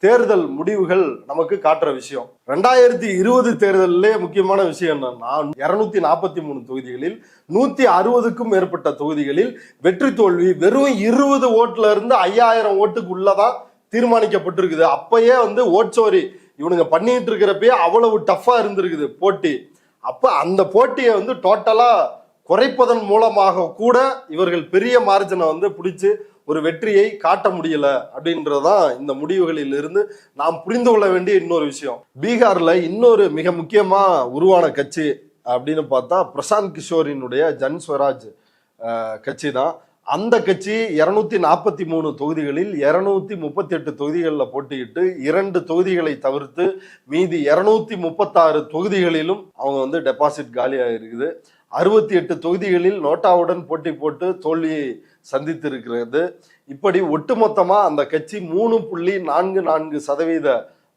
தேர்தல் முடிவுகள் நமக்கு காட்டுற விஷயம். 2020 தேர்தலிலே முக்கியமான விஷயம் என்னன்னா 243 தொகுதிகளில் 160க்கும் மேற்பட்ட தொகுதிகளில் வெற்றி தோல்வி வெறும் 20 ஓட்டுல இருந்து 5000 ஓட்டுக்கு உள்ளதான் தீர்மானிக்கப்பட்டிருக்குது. அப்பயே வந்து ஓட்சோரி இவனுங்க பண்ணிட்டு இருக்கிறப்பயே அவ்வளவு டஃபா இருந்திருக்குது போட்டி. அப்ப அந்த போட்டியை வந்து டோட்டலா குறைப்பதன் மூலமாக கூட இவர்கள் பெரிய மார்ஜனை வந்து பிடிச்சு ஒரு வெற்றியை காட்ட முடியல அப்படின்றதான் இந்த முடிவுகளில் இருந்து நாம் புரிந்து கொள்ள வேண்டிய இன்னொரு விஷயம். பீகார்ல இன்னொரு மிக முக்கியமா உருவான கட்சி அப்படின்னு பார்த்தா பிரசாந்த் கிஷோரினுடைய ஜன் ஸ்வராஜ் கட்சி தான். அந்த கட்சி 243 தொகுதிகளில் 238 தொகுதிகளில் போட்டியிட்டு 2 தொகுதிகளை தவிர்த்து மீதி 236 தொகுதிகளிலும் அவங்க வந்து டெபாசிட் காலியாக இருக்குது. 68 தொகுதிகளில் நோட்டாவுடன் போட்டி போட்டு தோல்வியை சந்தித்து இருக்கிறது. இப்படி ஒட்டுமொத்தமா அந்த கட்சி 3.44%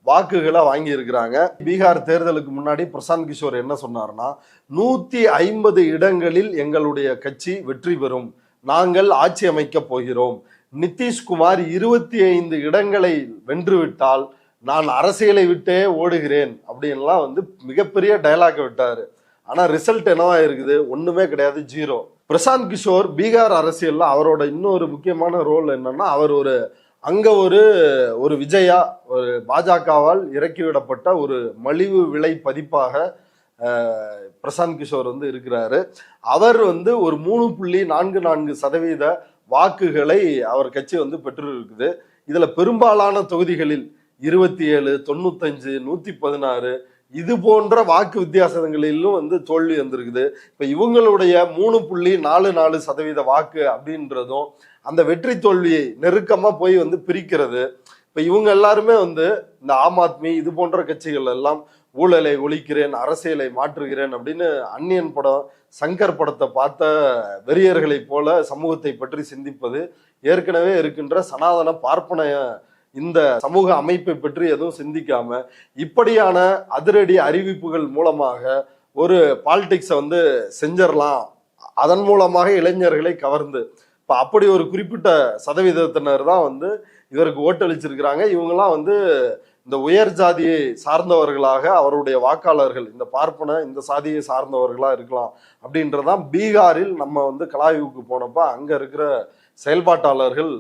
வாக்குகளை வாங்கி இருக்கிறாங்க. பீகார் தேர்தலுக்கு முன்னாடி பிரசாந்த் கிஷோர் என்ன சொன்னார்னா 150 இடங்களில் எங்களுடைய கட்சி வெற்றி பெறும், நாங்கள் ஆட்சி அமைக்க போகிறோம். நிதிஷ்குமார் 25 இடங்களை வென்றுவிட்டால் நான் அரசியலை விட்டே ஓடுகிறேன் அப்படின்லாம் வந்து மிகப்பெரிய டயலாக் விட்டாரு. ஆனா ரிசல்ட் என்னவா இருக்குது? ஒண்ணுமே கிடையாது, 0. பிரசாந்த் கிஷோர் பீகார் அரசியல்ல அவரோட இன்னொரு முக்கியமான ரோல் என்னன்னா அவர் ஒரு விஜயா ஒரு பாஜகவால் இறக்கிவிடப்பட்ட ஒரு மலிவு விலை பதிப்பாக பிரசாந்த் கிஷோர் வந்து இருக்கிறாரு. அவர் வந்து ஒரு 3.44% வாக்குகளை அவர் கட்சி வந்து பெற்று இருக்குது. இதுல பெரும்பாலான தொகுதிகளில் 27, 95, 116 இது போன்ற வாக்கு வித்தியாசங்களிலும் வந்து தோல்வி வந்திருக்குது. இப்ப இவங்களுடைய 3.44% வாக்கு அப்படின்றதும் அந்த வெற்றி தோல்வியை நெருக்கமா போய் வந்து பிரிக்கிறது. இப்ப இவங்க எல்லாருமே வந்து இந்த ஆம் ஆத்மி இது போன்ற கட்சிகள் எல்லாம் ஊழலை ஒழிக்கிறேன், அரசியலை மாற்றுகிறேன் அப்படின்னு அந்நியன் படம், சங்கர் படத்தை பார்த்த வெறியர்களை போல சமூகத்தை பற்றி சிந்திப்பது, ஏற்கனவே இருக்கின்ற சனாதன பார்ப்பன இந்த சமூக அமைப்பை பற்றி எதுவும் சிந்திக்காம இப்படியான அதிரடி அறிவிப்புகள் மூலமாக ஒரு பாலிடிக்ஸை வந்து செஞ்சிடலாம், அதன் மூலமாக இளைஞர்களை கவர்ந்து இப்ப அப்படி ஒரு குறிப்பிட்ட சதவீதத்தினர் தான் வந்து இவருக்கு ஓட்டளிச்சிருக்கிறாங்க. இவங்கெல்லாம் வந்து இந்த உயர் ஜாதியை சார்ந்தவர்களாக அவருடைய வாக்காளர்கள் இந்த பார்ப்பன இந்த சாதியை சார்ந்தவர்களா இருக்கலாம் அப்படின்றதான் பீகாரில் நம்ம வந்து கலாய்வுக்கு போனப்ப அங்க இருக்கிற செயல்பாட்டாளர்கள்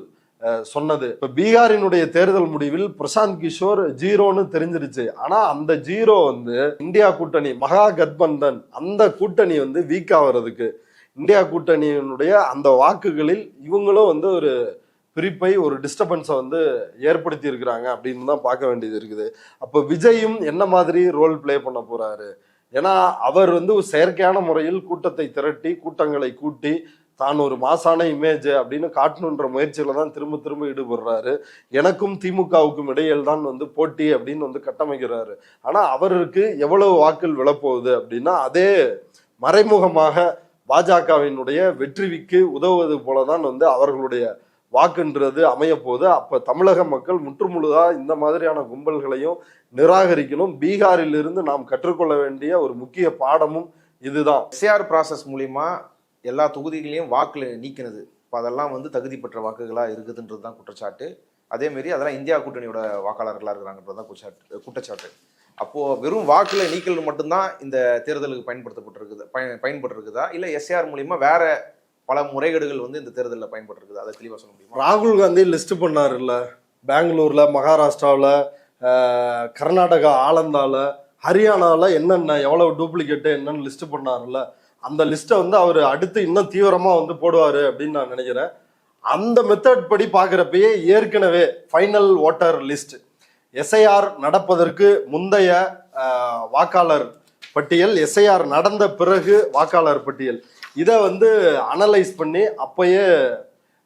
சொன்னது. இப்ப பீகாரினுடைய தேர்தல் முடிவில் பிரசாந்த் கிஷோர் 0ன்னு தெரிஞ்சிருச்சு. ஆனா அந்த 0 வந்து இந்தியா கூட்டணி மகா கத்பந்தன் அந்த கூட்டணி வந்து வீக் ஆகிறதுக்கு, இந்தியா கூட்டணியினுடைய அந்த வாக்குகளில் இவங்களும் வந்து ஒரு பிரிப்பை ஒரு டிஸ்டர்பன்ஸை வந்து ஏற்படுத்தி இருக்கிறாங்க அப்படின்னு தான் பார்க்க வேண்டியது இருக்குது. அப்போ விஜயும் என்ன மாதிரி ரோல் பிளே பண்ண போறாரு? ஏன்னா அவர் வந்து ஒரு செயற்கையான முறையில் கூட்டத்தை திரட்டி கூட்டங்களை கூட்டி தான் ஒரு மாசான இமேஜ் அப்படின்னு காட்டணுன்ற முயற்சியில தான் திரும்ப திரும்ப ஈடுபடுறாரு. எனக்கும் திமுகவுக்கும் இடையில் தான் வந்து போட்டி அப்படின்னு வந்து கட்டமைக்கிறாரு. ஆனா அவருக்கு எவ்வளவு வாக்குகள் விழப்போகுது அப்படின்னா அதே மறைமுகமாக பாஜகவினுடைய வெற்றிக்கு உதவுவது போலதான் வந்து அவர்களுடைய வாக்குன்றது அமைய போது. அப்ப தமிழக மக்கள் முற்றுமுழுதா இந்த மாதிரியான கும்பல்களையும் நிராகரிக்கணும். பீகாரில் இருந்து நாம் கற்றுக்கொள்ள வேண்டிய ஒரு முக்கிய பாடமும் இதுதான். எஸ்ஏஆர் ப்ராசஸ் மூலியமா எல்லா தொகுதிகளையும் வாக்குல நீக்கினது. இப்போ அதெல்லாம் வந்து தகுதி பெற்ற வாக்குகளா இருக்குதுன்றது தான் குற்றச்சாட்டு. அதே மாதிரி அதெல்லாம் இந்தியா கூட்டணியோட வாக்காளர்களா இருக்கிறாங்கன்றது தான் குற்றச்சாட்டு. அப்போ வெறும் வாக்குல நீக்கல் மட்டும்தான் இந்த தேர்தலுக்கு பயன்பட்டிருக்குதா இல்ல எஸ்ஏஆர் மூலியமா வேற பல முறைகேடுகள் வந்து இந்த தேர்தலில் பயன்பட்டிருக்குது? அதை தெளிவாக சொல்ல முடியுமா? ராகுல் காந்தி லிஸ்ட் பண்ணாருல்ல, பெங்களூர்ல, மகாராஷ்டிராவில், கர்நாடகா ஆலந்தால, ஹரியானாவில் என்னென்ன எவ்வளவு டூப்ளிகேட்டு என்னன்னு லிஸ்ட் பண்ணாருல்ல, அந்த லிஸ்ட்டை வந்து அவர் அடுத்து இன்னும் தீவிரமா வந்து போடுவாரு அப்படின்னு நான் நினைக்கிறேன். அந்த மெத்தட் படி பார்க்குறப்பயே ஏற்கனவே ஃபைனல் ஓட்டர் லிஸ்ட் எஸ்ஐஆர் நடப்பதற்கு முந்தைய வாக்காளர் பட்டியல், எஸ்ஐஆர் நடந்த பிறகு வாக்காளர் பட்டியல், இதை வந்து அனலைஸ் பண்ணி அப்பயே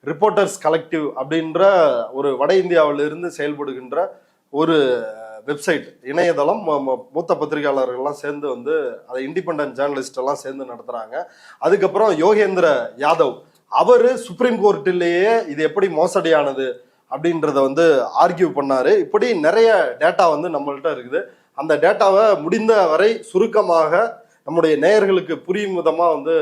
ரிப்போர்ட்டர்ஸ் கலெக்டிவ் அப்படின்ற ஒரு வட இந்தியாவிலிருந்து செயல்படுகின்ற ஒரு வெப்சைட் இணையதளம் மூத்த பத்திரிகையாளர்கள்லாம் சேர்ந்து வந்து அதை இண்டிபெண்டன்ட் ஜேர்னலிஸ்ட் எல்லாம் சேர்ந்து நடத்துறாங்க. அதுக்கப்புறம் யோகேந்திர யாதவ் அவரு சுப்ரீம் கோர்ட்டிலேயே இது எப்படி மோசடியானது அப்படின்றத வந்து ஆர்கியூ பண்ணாரு. இப்படி நிறைய டேட்டா வந்து நம்மள்கிட்ட இருக்குது. அந்த டேட்டாவை முடிந்த வரை சுருக்கமாக நம்முடைய நேயர்களுக்கு புரியும் விதமா வந்து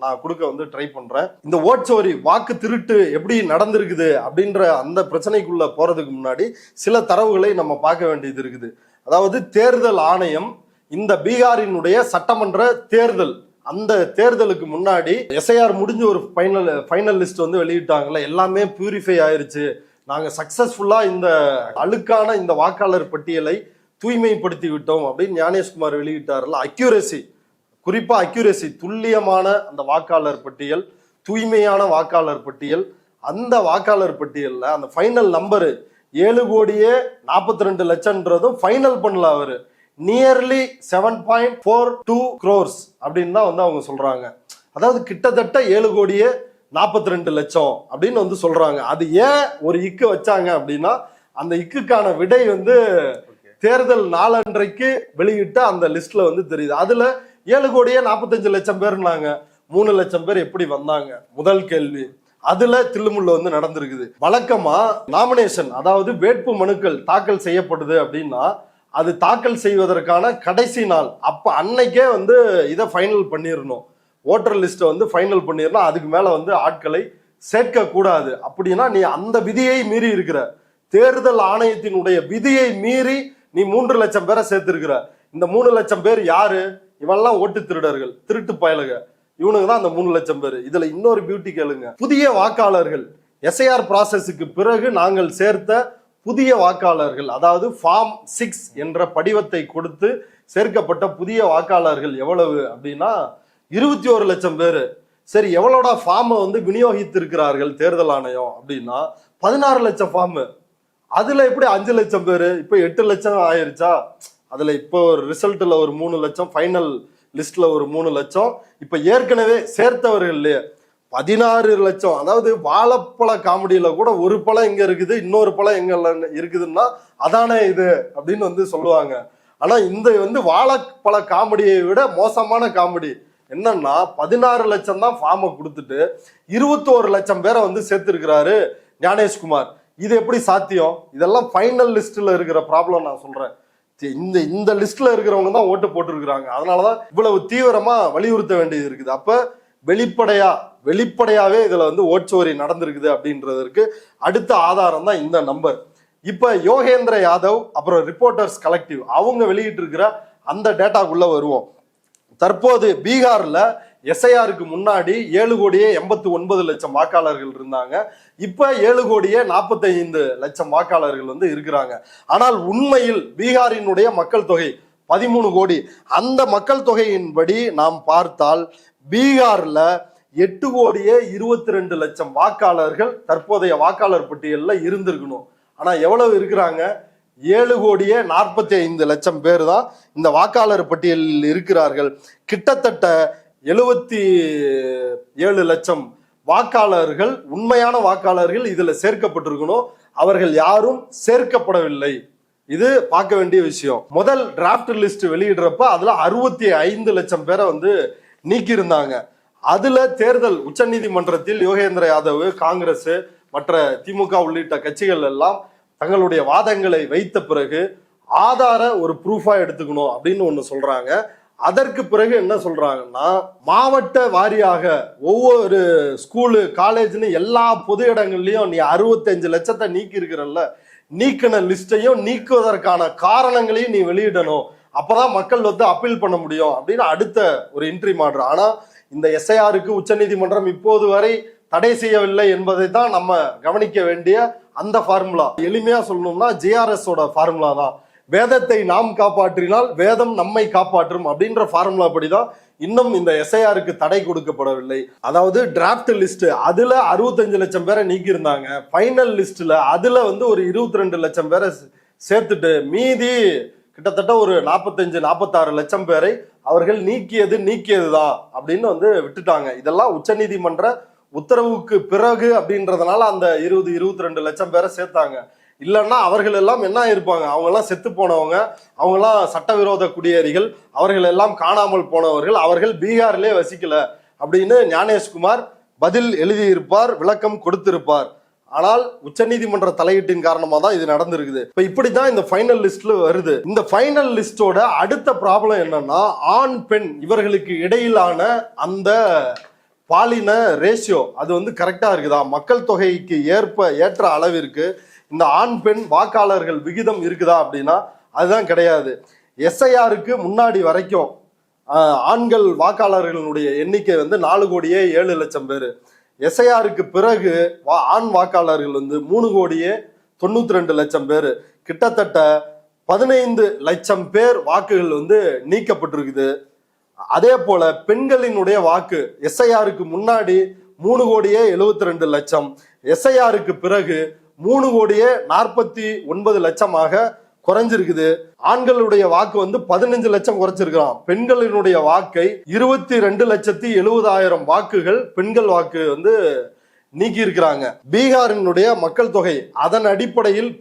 நான் கொடுக்க வந்து ட்ரை பண்றேன். இந்த ஓட்சோரி வாக்கு திருட்டு எப்படி நடந்திருக்குது அப்படின்ற அந்த பிரச்சனைக்குள்ள போறதுக்கு முன்னாடி சில தரவுகளை நம்ம பார்க்க வேண்டியது இருக்குது. அதாவது தேர்தல் ஆணையம் இந்த பீகாரினுடைய சட்டமன்ற தேர்தல், அந்த தேர்தலுக்கு முன்னாடி எஸ்ஐஆர் முடிஞ்சு ஒரு ஃபைனல் லிஸ்ட் வந்து வெளியிட்டாங்கல்ல, எல்லாமே பியூரிஃபை ஆயிருச்சு, நாங்க சக்சஸ்ஃபுல்லா இந்த அழுக்கான இந்த வாக்காளர் பட்டியலை தூய்மைப்படுத்தி விட்டோம் அப்படின்னு ஞானேஷ்குமார் வெளியிட்டார்ல. அக்யூரசி, குறிப்பா அக்யூரசி, துல்லியமான அந்த வாக்காளர் பட்டியல், தூய்மையான வாக்காளர் பட்டியல், அந்த வாக்காளர் பட்டியல்ல அந்த ஃபைனல் நம்பரு 7,42,00,000ன்றதும் ஃபைனல் பண்ணல அவரு. நியர்லி 7.42 crores அப்படின்னு தான் வந்து அவங்க சொல்றாங்க. அதாவது கிட்டத்தட்ட 7,42,00,000 அப்படின்னு வந்து சொல்றாங்க. அது ஏன் ஒரு இக்கு வச்சாங்க அப்படின்னா அந்த இக்குக்கான விடை வந்து தேர்தல் நாளன்றைக்கு வெளியிட்ட அந்த லிஸ்ட்ல வந்து தெரியுது. அதுல 7,45,00,000 பேர்னாங்க. 3 லட்சம் பேர் எப்படி வந்தாங்க? முதல் கேள்வி. அதுல தில்லுமுள்ள வந்து நடந்திருக்குது. வழக்கமா நாமினேஷன், அதாவது வேட்பு மனுக்கள் தாக்கல் செய்யப்படுது அப்படின்னா அது தாக்கல் செய்வதற்கான கடைசி நாள், அப்ப அன்னைக்கே வந்து இதை ஃபைனல் பண்ணிடணும், ஓட்டர் லிஸ்ட்டை வந்து ஃபைனல் பண்ணிடணும். அதுக்கு மேல வந்து ஆட்களை சேர்க்க கூடாது. அப்படின்னா நீ அந்த விதியை மீறி இருக்கிற, தேர்தல் ஆணையத்தினுடைய விதியை மீறி நீ 3 லட்சம் பேரை சேர்த்திருக்கிற. இந்த 3 லட்சம் பேர் யாரு? இவெல்லாம் ஓட்டு திருடர்கள், திருட்டு பயலுக, இவனுக்கு தான் அந்த 3 லட்சம் பேர். இதுல இன்னொரு பியூட்டி கேளுங்க, புதிய வாக்காளர்கள் எஸ்ஐஆர் ப்ராசஸுக்கு பிறகு நாங்கள் சேர்த்த புதிய வாக்காளர்கள், அதாவது ஃபார்ம் 6 என்ற படிவத்தை கொடுத்து சேர்க்கப்பட்ட புதிய வாக்காளர்கள் எவ்வளவு அப்படின்னா 21 லட்சம் பேர். சரி, எவ்வளோட ஃபார்மை வந்து விநியோகித்திருக்கிறார்கள் தேர்தல் ஆணையம் அப்படின்னா 16 லட்சம் ஃபார்ம். அதுல எப்படி 5 லட்சம் பேரு, இப்ப 8 லட்சம் ஆயிருச்சா? அதுல இப்போ ஒரு ரிசல்ட்ல ஒரு 3 லட்சம், ஃபைனல் லிஸ்ட்ல ஒரு 3 லட்சம், இப்ப ஏற்கனவே சேர்த்தவர்கள் 16 லட்சம். அதாவது வாழைப்பழ காமெடியில கூட ஒரு பழம் எங்க இருக்குது, இன்னொரு பழம் எங்க இருக்குதுன்னா அதானே இது அப்படின்னு வந்து சொல்லுவாங்க. ஆனா இந்த வாழைப்பழ காமெடியை விட மோசமான காமெடி என்னன்னா 16 லட்சம் தான் ஃபார்மை கொடுத்துட்டு 21 லட்சம் பேரை வந்து சேர்த்திருக்கிறாரு ஞானேஷ்குமார். இது எப்படி சாத்தியம்? இதெல்லாம் ஃபைனல் லிஸ்ட்ல இருக்கிற ப்ராப்ளம் நான் சொல்றேன். இந்த லிஸ்ட்ல இருக்கிறவங்க தான் ஓட்டு போட்டுருக்காங்க. அதனாலதான் இவ்வளவு தீவிரமா வலியுறுத்த வேண்டியது இருக்குது. அப்ப வெளிப்படையாவே இதுல வந்து ஓட்சோரி நடந்திருக்குது அப்படின்றதற்கு அடுத்த ஆதாரம் தான் இந்த நம்பர். இப்ப யோகேந்திர யாதவ் அப்புறம் ரிப்போர்ட்டர்ஸ் கலெக்டிவ் அவங்க வெளியிட்டு இருக்கிற அந்த டேட்டாக்குள்ள வருவோம். தற்போது பீகார்ல எஸ்ஐஆருக்கு முன்னாடி 7,89,00,000 வாக்காளர்கள் இருந்தாங்க. இப்ப 7,45,00,000 வாக்காளர்கள் வந்து இருக்கிறாங்க. ஆனால் உண்மையில் பீகாரினுடைய மக்கள் தொகை 13 கோடி. அந்த மக்கள் தொகையின்படி நாம் பார்த்தால் பீகார்ல 8,22,00,000 வாக்காளர்கள் தற்போதைய வாக்காளர் பட்டியல்ல இருந்திருக்கணும். ஆனா எவ்வளவு இருக்கிறாங்க? 7,45,00,000 பேர் தான் இந்த வாக்காளர் பட்டியலில் இருக்கிறார்கள். கிட்டத்தட்ட 77 லட்சம் வாக்காளர்கள், உண்மையான வாக்காளர்கள் இதுல சேர்க்கப்பட்டிருக்கணும். அவர்கள் யாரும் சேர்க்கப்படவில்லை. இது பார்க்க வேண்டிய விஷயம். முதல் டிராப்ட் லிஸ்ட் வெளியிடுறப்ப அதுல 65 லட்சம் பேரை வந்து நீக்கி இருந்தாங்க. அதுல தேர்தல் உச்சநீதிமன்றத்தில் யோகேந்திர யாதவ், காங்கிரஸ், மற்ற திமுக உள்ளிட்ட கட்சிகள் எல்லாம் தங்களுடைய வாதங்களை வைத்த பிறகு ஆதார ஒரு ப்ரூஃபா எடுத்துக்கணும் அப்படின்னு ஒண்ணு சொல்றாங்க. அதற்கு பிறகு என்ன சொல்றாங்கன்னா, மாவட்ட வாரியாக ஒவ்வொரு ஸ்கூலு, காலேஜ்னு எல்லா பொது இடங்கள்லயும் நீ 65 லட்சத்தை நீக்கி இருக்கிறல்ல, நீக்கின லிஸ்டையும் நீக்குவதற்கான காரணங்களையும் நீ வெளியிடணும். அப்பதான் மக்கள் வந்து அப்பீல் பண்ண முடியும் அப்படின்னு அடுத்த ஒரு என்ட்ரி மாற்று. ஆனா இந்த எஸ்ஐஆருக்கு உச்சநீதிமன்றம் இப்போது வரை தடை செய்யவில்லை என்பதை தான் நம்ம கவனிக்க வேண்டிய அந்த ஃபார்முலா. எளிமையா சொல்லணும்னா ஜிஆர்எஸ் ஓட ஃபார்முலா தான். வேதத்தை நாம் காப்பாற்றினால் வேதம் நம்மை காப்பாற்றும் அப்படின்ற ஃபார்முலா படிதான் இன்னும் இந்த எஸ்ஐஆருக்கு தடை கொடுக்கப்படவில்லை. அதாவது டிராப்ட் லிஸ்ட் அதுல 65 லட்சம் பேரை நீக்கி இருந்தாங்க. ஃபைனல் லிஸ்ட்ல அதுல வந்து ஒரு 22 லட்சம் பேரை சேர்த்துட்டு மீதி கிட்டத்தட்ட ஒரு 45-46 லட்சம் பேரை அவர்கள் நீக்கியதுதான் அப்படின்னு வந்து விட்டுட்டாங்க. இதெல்லாம் உச்சநீதிமன்ற உத்தரவுக்கு பிறகு அப்படின்றதுனால அந்த 20-22 லட்சம் பேரை சேர்த்தாங்க. இல்லைன்னா அவர்கள் எல்லாம் என்ன இருப்பாங்க? அவங்க எல்லாம் செத்து போனவங்க, அவங்க எல்லாம் சட்டவிரோத குடியேறிகள், அவர்கள் எல்லாம் காணாமல் போனவர்கள், அவர்கள் பீகாரிலே வசிக்கல அப்படின்னு ஞானேஷ்குமார் பதில் எழுதியிருப்பார், விளக்கம் கொடுத்திருப்பார். ஆனால் உச்சநீதிமன்ற தலையீட்டின் காரணமா தான் இது நடந்திருக்குது. இப்ப இப்படிதான் இந்த ஃபைனல் லிஸ்ட்ல வருது. இந்த ஃபைனல் லிஸ்டோட அடுத்த ப்ராப்ளம் என்னன்னா, ஆண் பெண் இவர்களுக்கு இடையிலான அந்த பாலின ரேஷியோ அது வந்து கரெக்டா இருக்குதா? மக்கள் தொகைக்கு ஏற்ற அளவிற்கு இந்த ஆண் பெண் வாக்காளர்கள் விகிதம் இருக்குதா அப்படின்னா அதுதான் கிடையாது. எஸ்ஐஆருக்கு முன்னாடி வரைக்கும் ஆண்கள் வாக்காளர்களுடைய எண்ணிக்கை வந்து 4,07,00,000 பேர். எஸ்ஐஆருக்கு பிறகு ஆண் வாக்காளர்கள் வந்து 3,92,00,000 பேர். கிட்டத்தட்ட 15 லட்சம் பேர் வாக்குகள் வந்து நீக்கப்பட்டிருக்குது. அதே போல பெண்களினுடைய வாக்கு எஸ்ஐஆருக்கு முன்னாடி 3,72,00,000, எஸ்ஐஆருக்கு பிறகு 3,49,00,000 குறைஞ்சிருக்குது. ஆண்களுடைய வாக்கு வந்து 15 லட்சம் குறைச்சிருக்கிறான். பெண்களினுடைய வாக்கை 22,70,000 வாக்குகள் பெண்கள் வாக்கு வந்து நீக்கி இருக்கிறாங்க. பீகாரினுடைய மக்கள் தொகை அதன் அடிப்படையில்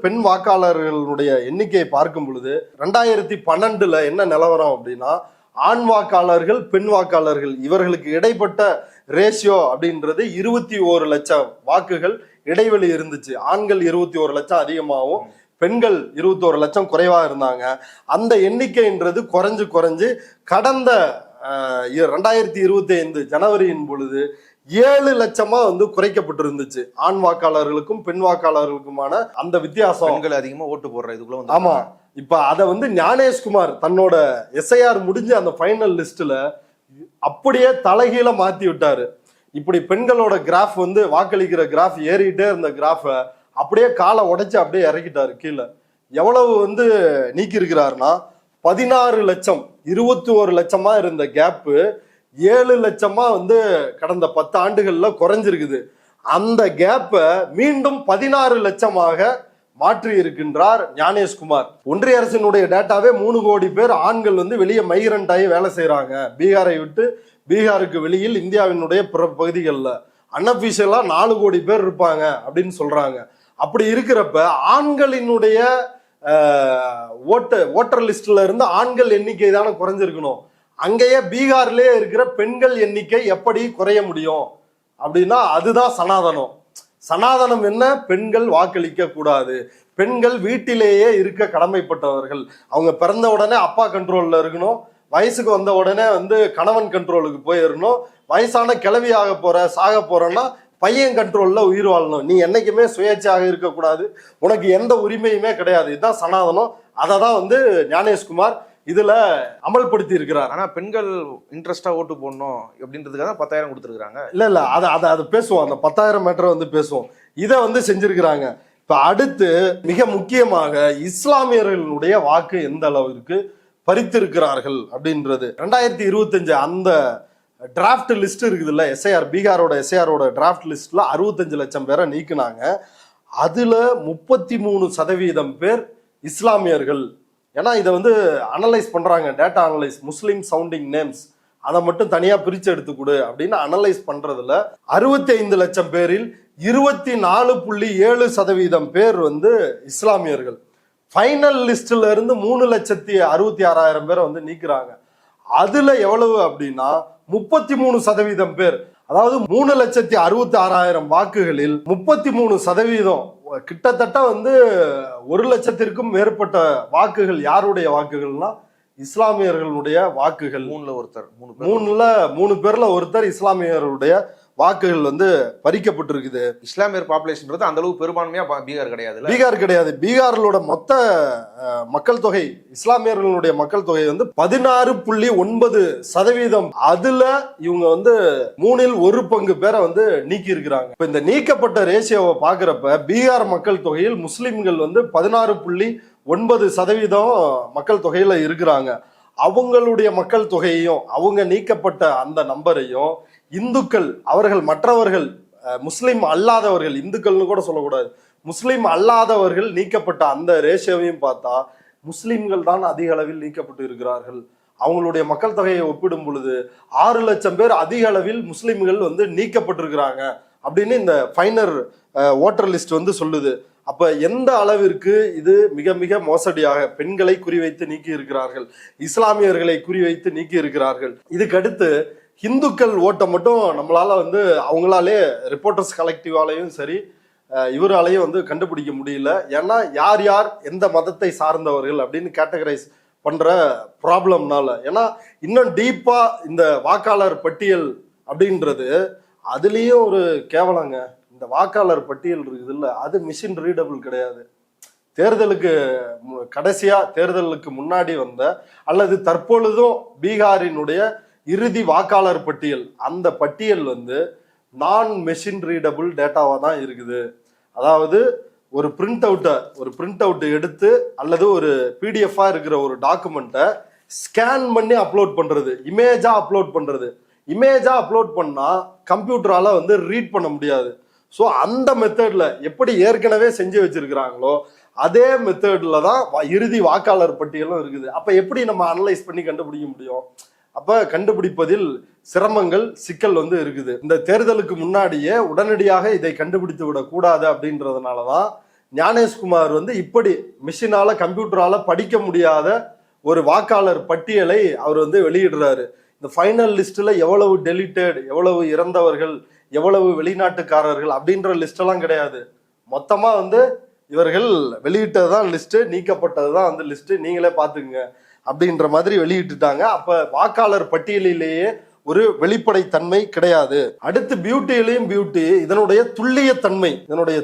பெண் வாக்காளர்களுடைய எண்ணிக்கையை பார்க்கும் பொழுது 2012 என்ன நிலவரம் அப்படின்னா, ஆண் வாக்காளர்கள் பெண் வாக்காளர்கள் இவர்களுக்கு இடைப்பட்ட ரேஷியோ அப்படின்றது 21 லட்சம் வாக்குகள் இடைவெளி இருந்துச்சு. ஆண்கள் 21 லட்சம் அதிகமாகவும் பெண்கள் 21 லட்சம் குறைவா இருந்தாங்க. அந்த எண்ணிக்கைன்றது குறைஞ்சு கடந்த 2025 ஜனவரியின் பொழுது 7 லட்சமா வந்து குறைக்கப்பட்டிருந்துச்சு. ஆண் வாக்காளர்களுக்கும் பெண் வாக்காளர்களுக்குமான அந்த வித்தியாசம். பெண்கள் அதிகமா ஓட்டு போடுற இதுக்குள்ள வந்து ஆமா. இப்ப அதை வந்து ஞானேஷ்குமார் தன்னோட எஸ்ஐஆர் முடிஞ்ச அந்த ஃபைனல் லிஸ்ட்ல அப்படியே தலைகீழ மாத்தி விட்டாரு. இப்படி பெண்களோட கிராஃப் வந்து வாக்களிக்கிற கிராஃப் ஏறிட்டே இருந்த கிராஃப அப்படியே காலை உடைச்சு அப்படியே இறக்கிட்டாரு கீழே. எவ்வளவு வந்து நீக்கி இருக்கிறாருன்னா 16 லட்சம், 21 லட்சமா இருந்த கேப்பு 7 லட்சமா வந்து கடந்த 10 ஆண்டுகள்ல குறைஞ்சிருக்குது. அந்த கேப்ப மீண்டும் 16 லட்சமாக மாற்றி இருக்கின்றார் ஞானேஷ்குமார். ஒன்றிய அரசினுடைய டேட்டாவே 3 கோடி பேர் ஆண்கள் வந்து வெளியே மைக்ரண்ட் ஆகி வேலை செய்யறாங்க. பீகாரை விட்டு பீகாருக்கு வெளியில் இந்தியாவினுடைய பிற பகுதிகளில் அன்அபிஷியலா 4 கோடி பேர் இருப்பாங்க அப்படின்னு சொல்றாங்க. அப்படி இருக்கிறப்ப ஆண்களினுடைய ஓட்டர் லிஸ்ட்ல இருந்து ஆண்கள் எண்ணிக்கை தானே குறைஞ்சிருக்கணும். அங்கேயே பீகார்லயே இருக்கிற பெண்கள் எண்ணிக்கை எப்படி குறைய முடியும் அப்படின்னா அதுதான் சனாதனம். சனாதனம் என்ன? பெண்கள் வாக்களிக்க கூடாது, பெண்கள் வீட்டிலேயே இருக்க கடமைப்பட்டவர்கள். அவங்க பிறந்த உடனே அப்பா கண்ட்ரோல்ல இருக்கணும், வயசுக்கு வந்த உடனே வந்து கணவன் கண்ட்ரோலுக்கு போயிடணும், வயசான கிளவியாக போற சாக போறோன்னா பையன் கண்ட்ரோல்ல உயிர் வாழணும். நீ என்னைக்குமே சுயேட்சையாக இருக்கக்கூடாது, உனக்கு எந்த உரிமையுமே கிடையாது. இதுதான் சனாதனம். அதை தான் வந்து ஞானேஷ்குமார் இதுல அமல்படுத்தி இருக்கிறார். ஆனா பெண்கள் இன்ட்ரெஸ்டா ஓட்டு போடணும் அப்படின்றதுக்காக 10,000 கொடுத்துருக்காங்க. இல்ல அதை பேசுவோம், அந்த 10,000 மீட்டரை வந்து பேசுவோம். இதை வந்து செஞ்சிருக்கிறாங்க. இப்ப அடுத்து மிக முக்கியமாக இஸ்லாமியர்களுடைய வாக்கு எந்த அளவிற்கு பறித்திருக்கிறார்கள் அப்படின்றது 2025 அந்த டிராஃப்ட் லிஸ்ட் இருக்குதுல்ல, எஸ்ஐஆர் பீகாரோட எஸ்ஐஆரோட டிராஃப்ட் லிஸ்ட்ல 65 லட்சம் பேரை நீக்கினாங்க. அதுல 33% பேர் இஸ்லாமியர்கள். ஏன்னா இதை வந்து அனலைஸ் பண்றாங்க, டேட்டா அனலைஸ், முஸ்லிம் சவுண்டிங் நேம்ஸ் அதை மட்டும் தனியா பிரிச்சு எடுத்து கொடு அப்படின்னு அனலைஸ் பண்றதுல 65 லட்சம் பேரில் 24.7% பேர் வந்து இஸ்லாமியர்கள். ஃபைனல் லிஸ்ட்ல இருந்து 3,66,000 பேரை வந்து நீக்குறாங்க. அதுல எவ்வளவு அப்படின்னா 33% பேர், அதாவது 3,66,000 வாக்குகளில் 33%, கிட்டத்தட்ட வந்து 1,00,000க்கும் மேற்பட்ட வாக்குகள் யாருடைய வாக்குகள்னா இஸ்லாமியர்களுடைய வாக்குகள். மூணு பேர்ல ஒருத்தர் இஸ்லாமியர்களுடைய வாக்குகள் வந்து பறிக்கப்பட்டிருக்குது. இஸ்லாமியர் பாப்புலேஷன் அந்த அளவுக்கு பெரும்பான்மையா பீகார் கிடையாது. பீகாரோட மொத்த மக்கள் தொகை, இஸ்லாமியர்களுடைய மக்கள் தொகை வந்து 16.9%. அதுல இவங்க வந்து 1/3 பேரை வந்து நீக்கி இருக்கிறாங்க. இப்ப இந்த நீக்கப்பட்ட ரேஷியோவை பாக்குறப்ப பீகார் மக்கள் தொகையில் முஸ்லிம்கள் வந்து 16.9% மக்கள் தொகையில இருக்கிறாங்க. அவங்களுடைய மக்கள் தொகையையும் அவங்க நீக்கப்பட்ட அந்த நம்பரையும் இந்துக்கள், அவர்கள் மற்றவர்கள் முஸ்லிம் அல்லாதவர்கள், இந்துக்கள்னு கூட சொல்லக்கூடாது, முஸ்லிம் அல்லாதவர்கள் நீக்கப்பட்ட அந்த ரேஷியோவையும் பார்த்தா முஸ்லிம்கள் தான் அதிக அளவில் நீக்கப்பட்டு இருக்கிறார்கள். அவங்களுடைய மக்கள் தொகையை ஒப்பிடும் பொழுது 6 லட்சம் பேர் அதிக அளவில் முஸ்லிம்கள் வந்து நீக்கப்பட்டிருக்கிறாங்க அப்படின்னு இந்த ஃபைனல் ஓட்டர் லிஸ்ட் வந்து சொல்லுது. அப்ப எந்த அளவிற்கு இது மிக மிக மோசடியாக பெண்களை குறிவைத்து நீக்கி இருக்கிறார்கள், இஸ்லாமியர்களை குறிவைத்து நீக்கி இருக்கிறார்கள். இதுக்கு அடுத்து இந்துக்கள் ஓட்டை மட்டும் நம்மளால வந்து அவங்களாலே ரிப்போர்ட்டர்ஸ் கலெக்டிவாலையும் சரி இவராலையும் வந்து கண்டுபிடிக்க முடியல. ஏன்னா யார் யார் எந்த மதத்தை சார்ந்தவர்கள் அப்படின்னு கேட்டகரைஸ் பண்ற ப்ராப்ளம்னால. ஏன்னா இன்னும் டீப்பா இந்த வாக்காளர் பட்டியல் அப்படின்றது அதுலயும் ஒரு கேவலங்க. இந்த வாக்காளர் பட்டியல் இருக்குது இல்ல, அது மிஷின் ரீடபிள் கிடையாது. தேர்தலுக்கு முன்னாடி வந்த அல்லது தற்பொழுதும் பீகாரினுடைய இறுதி வாக்காளர் பட்டியல், அந்த பட்டியல் வந்து நான் மெஷின் ரீடபிள் டேட்டாவா தான் இருக்குது. அதாவது ஒரு பிரிண்ட் அவுட் எடுத்து அல்லது ஒரு பிடிஎஃபா இருக்கிற ஒரு டாக்குமெண்ட்டை ஸ்கேன் பண்ணி அப்லோட் பண்றது, இமேஜா அப்லோட் பண்ணா கம்ப்யூட்டரால வந்து ரீட் பண்ண முடியாது. ஸோ அந்த மெத்தட்ல எப்படி ஏற்கனவே செஞ்சு வச்சிருக்கிறாங்களோ அதே மெத்தட்ல தான் இறுதி வாக்காளர் பட்டியலும் இருக்குது. அப்ப எப்படி நம்ம அனலைஸ் பண்ணி கண்டுபிடிக்க முடியும்? அப்ப கண்டுபிடிப்பதில் சிரமங்கள், சிக்கல் வந்து இருக்குது. இந்த தேர்தலுக்கு முன்னாடியே உடனடியாக இதை கண்டுபிடித்து விடக்கூடாது அப்படின்றதுனாலதான் ஞானேஷ்குமார் வந்து இப்படி மிஷினால கம்ப்யூட்டரால படிக்க முடியாத ஒரு வாக்காளர் பட்டியலை அவர் வந்து வெளியிடுறாரு. இந்த ஃபைனல் லிஸ்ட்ல எவ்வளவு டெலிட்டட், எவ்வளவு இறந்தவர்கள், எவ்வளவு வெளிநாட்டுக்காரர்கள் அப்படின்ற லிஸ்ட் எல்லாம் கிடையாது. மொத்தமா வந்து இவர்கள் வெளியிட்டதுதான் லிஸ்ட், நீக்கப்பட்டதுதான் வந்து லிஸ்ட், நீங்களே பாத்துக்குங்க அப்படின்ற மாதிரி வெளியிட்டுட்டாங்க. அப்ப வாக்காளர் பட்டியலிலேயே ஒரு வெளிப்படைத்தன்மை கிடையாது. அடுத்து பியூட்டியிலையும் பியூட்டி, இதனுடைய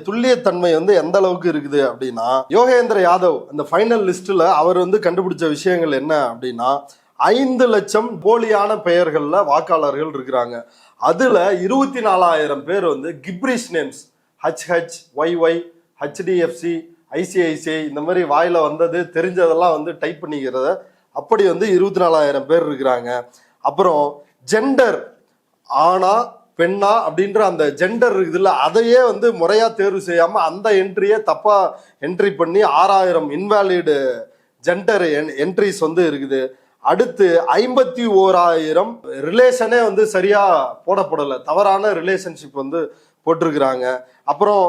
துல்லியத்தன்மை வந்து எந்த அளவுக்கு இருக்குது அப்படின்னா, யோகேந்திர யாதவ் அந்த ஃபைனல் லிஸ்ட்ல அவர் வந்து கண்டுபிடிச்ச விஷயங்கள் என்ன அப்படின்னா 5 லட்சம் போலியான பெயர்கள்ல வாக்காளர்கள் இருக்கிறாங்க. அதுல 24,000 பேர் வந்து கிப்ரிஷ் நேம்ஸ், HHYY, HDFC, ICICI இந்த மாதிரி வாயில வந்தது தெரிஞ்சதெல்லாம் வந்து டைப் பண்ணிக்கிறத அப்படி வந்து 24,000 பேர் இருக்கிறாங்க. அப்புறம் ஜெண்டர், ஆணா பெண்ணா அப்படின்ற அந்த ஜெண்டர் இருக்குதுல்ல, அதையே வந்து முறையா தேர்வு செய்யாம அந்த என்ட்ரியை தப்பா என்ட்ரி பண்ணி 6000 இன்வாலிடு ஜெண்டர் என்ட்ரிஸ் வந்து இருக்குது. அடுத்து 51,000 ரிலேஷனே வந்து சரியா போடப்படலை, தவறான ரிலேஷன்ஷிப் வந்து போட்டிருக்கிறாங்க. அப்புறம்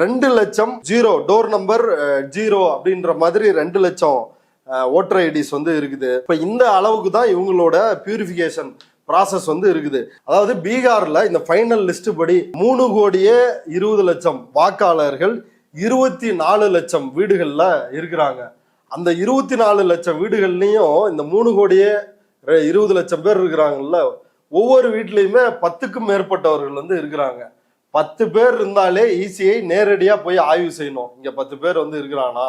2 லட்சம் 0 டோர் நம்பர் 0 அப்படின்ற மாதிரி 2 லட்சம் ஓட்டர் ஐடிஸ் வந்து இருக்குது. இப்ப இந்த அளவுக்கு தான் இவங்களோட பியூரிஃபிகேஷன் ப்ராசஸ் வந்து இருக்குது. அதாவது பீகார்ல இந்த ஃபைனல் லிஸ்ட் படி 3,20,00,000 வாக்காளர்கள் 24 லட்சம் வீடுகள்ல இருக்கிறாங்க. அந்த 24 லட்சம் வீடுகள்லயும் இந்த 3,20,00,000 பேர் இருக்கிறாங்கல்ல, ஒவ்வொரு வீட்லயுமே 10க்கும் மேற்பட்டவர்கள் வந்து இருக்கிறாங்க. 10 பேர் இருந்தாலே ஈஸியை நேரடியா போய் ஆய்வு செய்யணும். இங்க 10 பேர் வந்து இருக்கிறானா,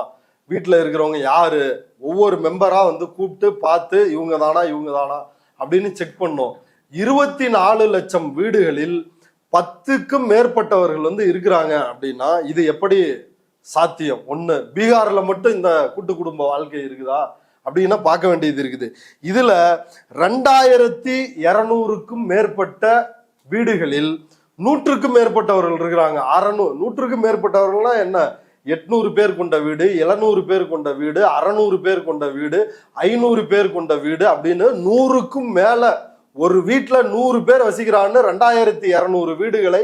வீட்டுல இருக்கிறவங்க யாரு, ஒவ்வொரு மெம்பரா வந்து கூப்பிட்டு பார்த்து இவங்க தானா அப்படின்னு செக் பண்ணோம். 24 லட்சம் வீடுகளில் 10க்கும் மேற்பட்டவர்கள் வந்து இருக்கிறாங்க அப்படின்னா இது எப்படி சாத்தியம்? ஒண்ணு, பீகார்ல மட்டும் இந்த கூட்டு குடும்ப வாழ்க்கை இருக்குதா அப்படின்னா பார்க்க வேண்டியது இருக்குது. இதுல 2200க்கும் மேற்பட்ட வீடுகளில் 100க்கும் மேற்பட்டவர்கள் இருக்கிறாங்க. 100க்கும் மேற்பட்டவர்கள்னா என்ன? 800 பேர் கொண்ட வீடு, 700 பேர் கொண்ட வீடு, 600 பேர் கொண்ட வீடு, 500 பேர் கொண்ட வீடு அப்படின்னு 100க்கும் மேல ஒரு வீட்டுல 100 பேர் வசிக்கிறான்னு 2200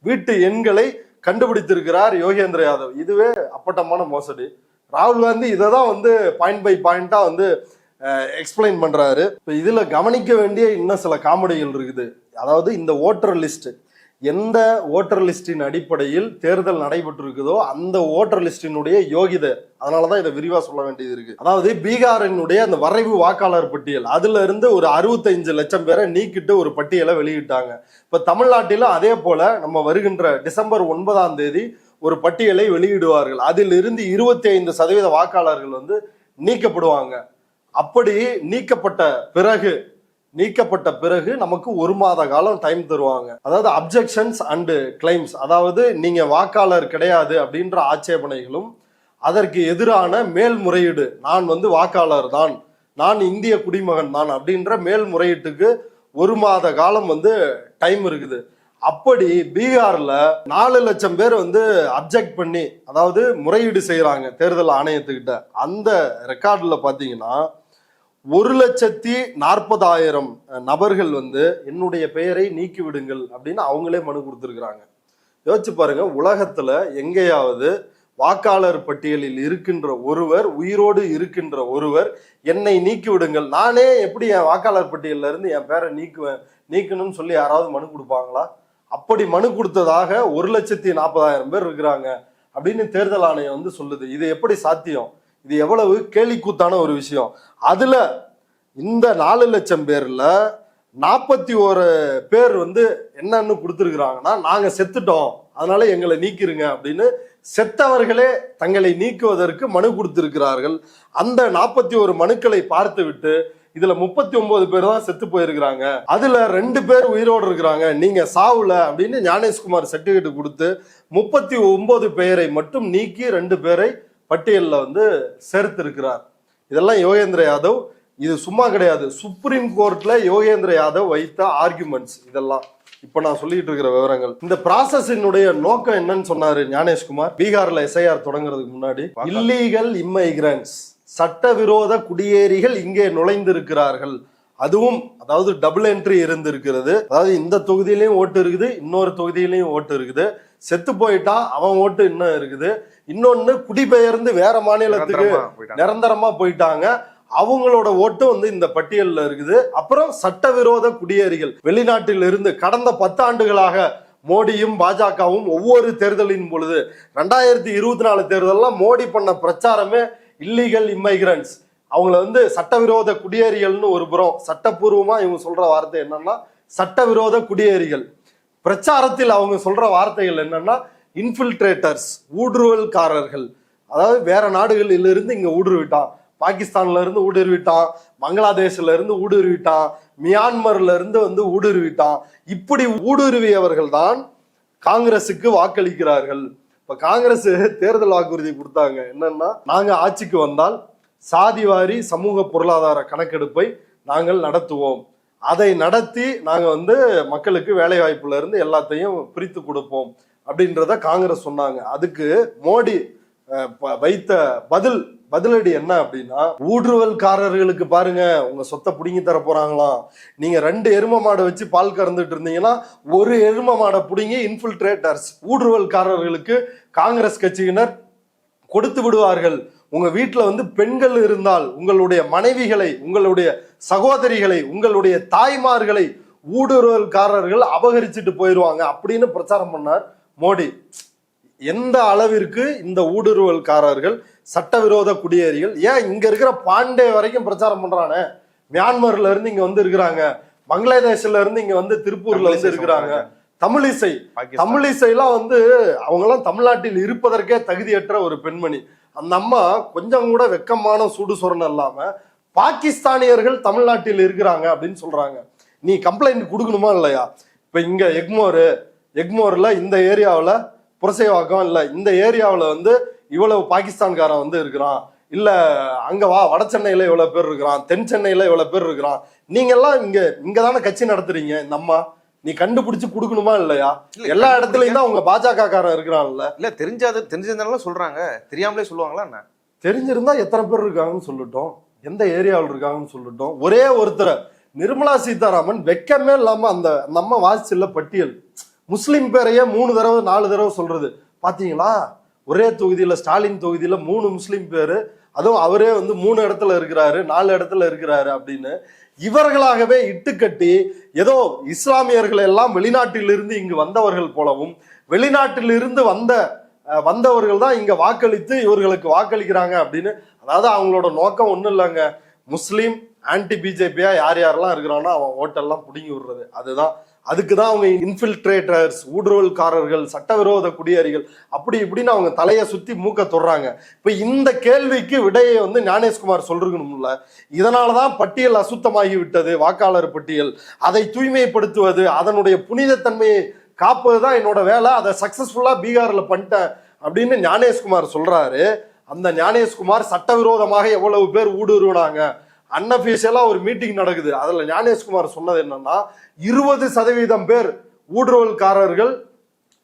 வீட்டு எண்களை கண்டுபிடித்திருக்கிறார் யோகேந்திர யாதவ். இதுவே அப்பட்டமான மோசடி. ராகுல் காந்தி இதை தான் வந்து பாயிண்ட் பை பாயிண்டா வந்து எக்ஸ்பிளைன் பண்றாரு. இப்போ இதுல கவனிக்க வேண்டிய இன்னும் சில காமெடிகள் இருக்குது. அதாவது இந்த ஓட்டர் லிஸ்ட் எந்த ஓட்டர் லிஸ்டின் அடிப்படையில் தேர்தல் நடைபெற்றிருக்குதோ அந்த ஓட்டர் லிஸ்டினுடைய யோகிதை, அதனாலதான் இதை விரிவா சொல்ல வேண்டியது இருக்கு. அதாவது பீகாரினுடைய அந்த வரைவு வாக்காளர் பட்டியல், அதுல இருந்து ஒரு 65 லட்சம் பேரை நீக்கிட்டு ஒரு பட்டியலை வெளியிட்டாங்க. இப்ப தமிழ்நாட்டிலும் அதே போல நம்ம வருகின்ற டிசம்பர் 9ஆம் தேதி ஒரு பட்டியலை வெளியிடுவார்கள். அதில் இருந்து 25% வாக்காளர்கள் வந்து நீக்கப்படுவாங்க. அப்படி நீக்கப்பட்ட பிறகு நமக்கு 1 மாத காலம் டைம் தருவாங்க. அதாவது அப்ஜெக்ஷன்ஸ் அண்ட் கிளைம்ஸ், அதாவது நீங்க வாக்காளர் கிடையாது அப்படின்ற ஆட்சேபனைகளும் அதற்கு எதிரான மேல்முறையீடு, நான் வந்து வாக்காளர் தான், நான் இந்திய குடிமகன் தான் அப்படின்ற மேல்முறையீட்டுக்கு 1 மாத காலம் வந்து டைம் இருக்குது. அப்படி பீகார்ல 4 லட்சம் பேர் வந்து அப்ஜெக்ட் பண்ணி, அதாவது முறையீடு செய்யறாங்க தேர்தல் ஆணையத்துக்கிட்ட. அந்த ரெக்கார்டுல பாத்தீங்கன்னா 1,40,000 நபர்கள் வந்து என்னுடைய பெயரை நீக்கி விடுங்கள் அப்படின்னு அவங்களே மனு கொடுத்துருக்குறாங்க. யோசிச்சு பாருங்க, உலகத்துல எங்கேயாவது வாக்காளர் பட்டியலில் இருக்கின்ற ஒருவர், உயிரோடு இருக்கின்ற ஒருவர் என்னை நீக்கி விடுங்கள், நானே எப்படி என் வாக்காளர் பட்டியல்ல இருந்து என் பேரை நீக்கணும்னு சொல்லி யாராவது மனு கொடுப்பாங்களா? அப்படி மனு கொடுத்ததாக 1,40,000 பேர் இருக்கிறாங்க அப்படின்னு தேர்தல் ஆணையம் வந்து சொல்லுது. இது எப்படி சாத்தியம்? இது எவ்வளவு கேலிக்கூத்தான ஒரு விஷயம். அதுல இந்த 4 லட்சம் பேர்ல 41 பேர் வந்து என்னன்னு கொடுத்துருக்குறாங்கன்னா, நாங்க செத்துட்டோம் அதனால எங்களை நீக்கிருங்க அப்படின்னு செத்தவர்களே தங்களை நீக்குவதற்கு மனு கொடுத்திருக்கிறார்கள். அந்த 41 மனுக்களை பார்த்து விட்டு இதுல 39 பேர் தான் செத்து போயிருக்கிறாங்க, அதுல 2 பேர் உயிரோடு இருக்கிறாங்க, நீங்க சாவுல அப்படின்னு ஞானேஷ்குமார் சர்டிபிகேட் கொடுத்து 39 பேரை மட்டும் நீக்கி 2 பேரை பட்டியல்ல வந்து சேர்த்து இருக்கிறார். இதெல்லாம் யோகேந்திர யாதவ், இது சும்மா கிடையாது, சுப்ரீம் கோர்ட்ல யோகேந்திர யாதவ் வைத்த ஆர்குமெண்ட்ஸ் இதெல்லாம். இப்ப நான் சொல்லிட்டு இருக்கிற விவரங்கள். இந்த ப்ராசஸினுடைய நோக்கம் என்னன்னு சொன்னாரு ஞானேஷ்குமார். பீகார்ல எஸ்ஐஆர் தொடங்குறதுக்கு முன்னாடி, இல்லீகல் இம்மைகிரன்ட்ஸ், சட்டவிரோத குடியேறிகள் இங்கே நுழைந்திருக்கிறார்கள், அதுவும் அதாவது டபுள் என்ட்ரி இருந்திருக்கிறது. அதாவது இந்த தொகுதியிலையும் ஓட்டு இருக்குது, இன்னொரு தொகுதியிலையும் ஓட்டு இருக்குது, செத்து போயிட்டான் அவன் ஓட்டு இன்னும் இருக்குது, இன்னொன்னு குடிபெயர்ந்து வேற மாநிலத்துக்கு நிரந்தரமா போயிட்டாங்க, அவங்களோட ஓட்டு வந்து இந்த பட்டியல்ல இருக்குது. அப்புறம் சட்டவிரோத குடியேறிகள் வெளிநாட்டில் இருந்து கடந்த 10 ஆண்டுகளாக மோடியும் பாஜகவும் ஒவ்வொரு தேர்தலின் பொழுது 2024 தேர்தல்லாம் மோடி பண்ண பிரச்சாரமே இல்லீகல் இம்மைகிரன்ட்ஸ், அவங்கள வந்து சட்டவிரோத குடியேறிகள்னு ஒரு புறம், சட்டப்பூர்வமா இவங்க சொல்ற வார்த்தை என்னன்னா சட்டவிரோத குடியேறிகள். பிரச்சாரத்தில் அவங்க சொல்ற வார்த்தைகள் என்னன்னா இன்ஃபில்ட்ரேட்டர்ஸ், ஊடுருவல்காரர்கள், அதாவது வேற நாடுகளில் இருந்து இங்க ஊடுருவிட்டான், பாகிஸ்தான்ல இருந்து ஊடுருவிட்டான், பங்களாதேஷ்ல இருந்து ஊடுருவிட்டான், மியான்மர்ல இருந்து வந்து ஊடுருவிட்டான். இப்படி ஊடுருவியவர்கள் தான் காங்கிரசுக்கு வாக்களிக்கிறார்கள். இப்ப காங்கிரஸ் தேர்தல் வாக்குறுதி கொடுத்தாங்க என்னன்னா, நாங்க ஆட்சிக்கு வந்தால் சாதிவாரி சமூக பொருளாதார கணக்கெடுப்பை நாங்கள் நடத்துவோம், அதை நடத்தி நாங்க வந்து மக்களுக்கு வேலை வாய்ப்புல இருந்து எல்லாத்தையும் பிரித்து கொடுப்போம் அப்படின்றத காங்கிரஸ் சொன்னாங்க. அதுக்கு மோடி வைத்த பதிலடி என்ன அப்படின்னா, ஊடுருவல்காரர்களுக்கு பாருங்க உங்க சொத்தை புடுங்கி தர போறாங்களாம். நீங்க 2 எரும மாடை வச்சு பால் கறந்துட்டு இருந்தீங்கன்னா ஒரு எரும மாடை புடுங்கி இன்ஃபில்ட்ரேட்டர்ஸ் ஊடுருவல்காரர்களுக்கு காங்கிரஸ் கட்சியினர் கொடுத்து விடுவார்கள். உங்க வீட்டுல வந்து பெண்கள் இருந்தால் உங்களுடைய மனைவிகளை, உங்களுடைய சகோதரிகளை, உங்களுடைய தாய்மார்களை ஊடுருவல்காரர்கள் அபகரிச்சுட்டு போயிடுவாங்க அப்படின்னு பிரச்சாரம் பண்ணார் மோடி. எந்த அளவிற்கு இந்த ஊடுருவல்காரர்கள், சட்டவிரோத குடியேறிகள், ஏன் இங்க இருக்கிற பாண்டே வரைக்கும் பிரச்சாரம் பண்றானே, மியான்மர்ல இருந்து இங்க வந்து இருக்கிறாங்க, பங்களாதேஷ்ல இருந்து இங்க வந்து திருப்பூர்ல வந்து இருக்கிறாங்க, தமிழிசைலாம் வந்து அவங்க எல்லாம் தமிழ்நாட்டில் இருப்பதற்கே தகுதியற்ற ஒரு பெண்மணி. அந்த அம்மா கொஞ்சம் கூட வெக்கமான சூடு சொரணம் இல்லாம பாகிஸ்தானியர்கள் தமிழ்நாட்டில் இருக்கிறாங்க அப்படின்னு சொல்றாங்க. நீ கம்ப்ளைண்ட் கொடுக்கணுமா இல்லையா? இப்ப இங்க எக்மோர்ல இந்த ஏரியாவில் புரசைவாக்கம் இல்ல, இந்த ஏரியாவில் வந்து இவ்வளவு பாகிஸ்தான்காரன் வந்து இருக்கிறான், இல்ல அங்க வட சென்னையில இவ்வளவு பேர் இருக்கிறான், தென் சென்னையில இவ்வளவு பேர் இருக்கிறான், நீங்க எல்லாம் இங்கதானே கட்சி நடத்துறீங்க, இந்த அம்மா நீ கண்டுபிடிச்சு கொடுக்கணுமா இல்லையா? எல்லா இடத்துலயும் தான் உங்க பாஜக காரன் இருக்கிறான்ல. இல்ல தெரிஞ்சிருந்தாலும் சொல்றாங்க, தெரியாமலே சொல்லுவாங்களா என்ன? தெரிஞ்சிருந்தா எத்தனை பேர் இருக்காங்கன்னு சொல்லட்டும், எந்த ஏரியாவில் இருக்காங்கன்னு சொல்லட்டும். ஒரே ஒருத்தரை நிர்மலா சீதாராமன் வெக்கமே இல்லாம அந்த நம்ம வாசிச்சுள்ள பட்டியல் முஸ்லிம் பேரையே 3 தடவை 4 தடவை சொல்றது பாத்தீங்களா? ஒரே தொகுதியில ஸ்டாலின் தொகுதியில 3 முஸ்லிம் பேரு, அதுவும் அவரே வந்து 3 இடத்துல இருக்கிறாரு, 4 இடத்துல இருக்கிறாரு அப்படின்னு இவர்களாகவே இட்டுக்கட்டி ஏதோ இஸ்லாமியர்கள் எல்லாம் வெளிநாட்டிலிருந்து இங்கு வந்தவர்கள் போலவும், வெளிநாட்டிலிருந்து வந்தவர்கள் தான் இங்க வாக்களித்து இவர்களுக்கு வாக்களிக்கிறாங்க அப்படின்னு. அதாவது அவங்களோட நோக்கம் ஒண்ணும் இல்லைங்க, முஸ்லீம் ஆன்டி பிஜேபியா யாரெல்லாம் இருக்கிறானோ அவன் ஓட்டெல்லாம் பிடுங்கி விடுறது. அதுதான், அதுக்குதான் அவங்க இன்ஃபில்ட்ரேட்டர்ஸ், ஊடுருவல்காரர்கள், சட்டவிரோத குடியேறிகள் அப்படி இப்படின்னு அவங்க தலையை சுத்தி மூக்க தொடுறாங்க. இப்ப இந்த கேள்விக்கு விடையை வந்து ஞானேஷ்குமார் சொல்லிருக்கணும்ல. இதனாலதான் பட்டியல் அசுத்தமாகி விட்டது, வாக்காளர் பட்டியல். அதை தூய்மைப்படுத்துவது, அதனுடைய புனிதத்தன்மையை காப்பதுதான் என்னோட வேலை, அதை சக்சஸ்ஃபுல்லா பீகார்ல பண்ணிட்டேன் அப்படின்னு ஞானேஷ்குமார் சொல்றாரு. அந்த ஞானேஷ்குமார் சட்டவிரோதமாக எவ்வளவு பேர் ஊடுருவினாங்க, அன்அபிஷியலா ஒரு மீட்டிங் நடக்குது, அதுல ஞானேஷ்குமார் சொன்னது என்னன்னா 20% பேர் ஊடுருவல்காரர்கள்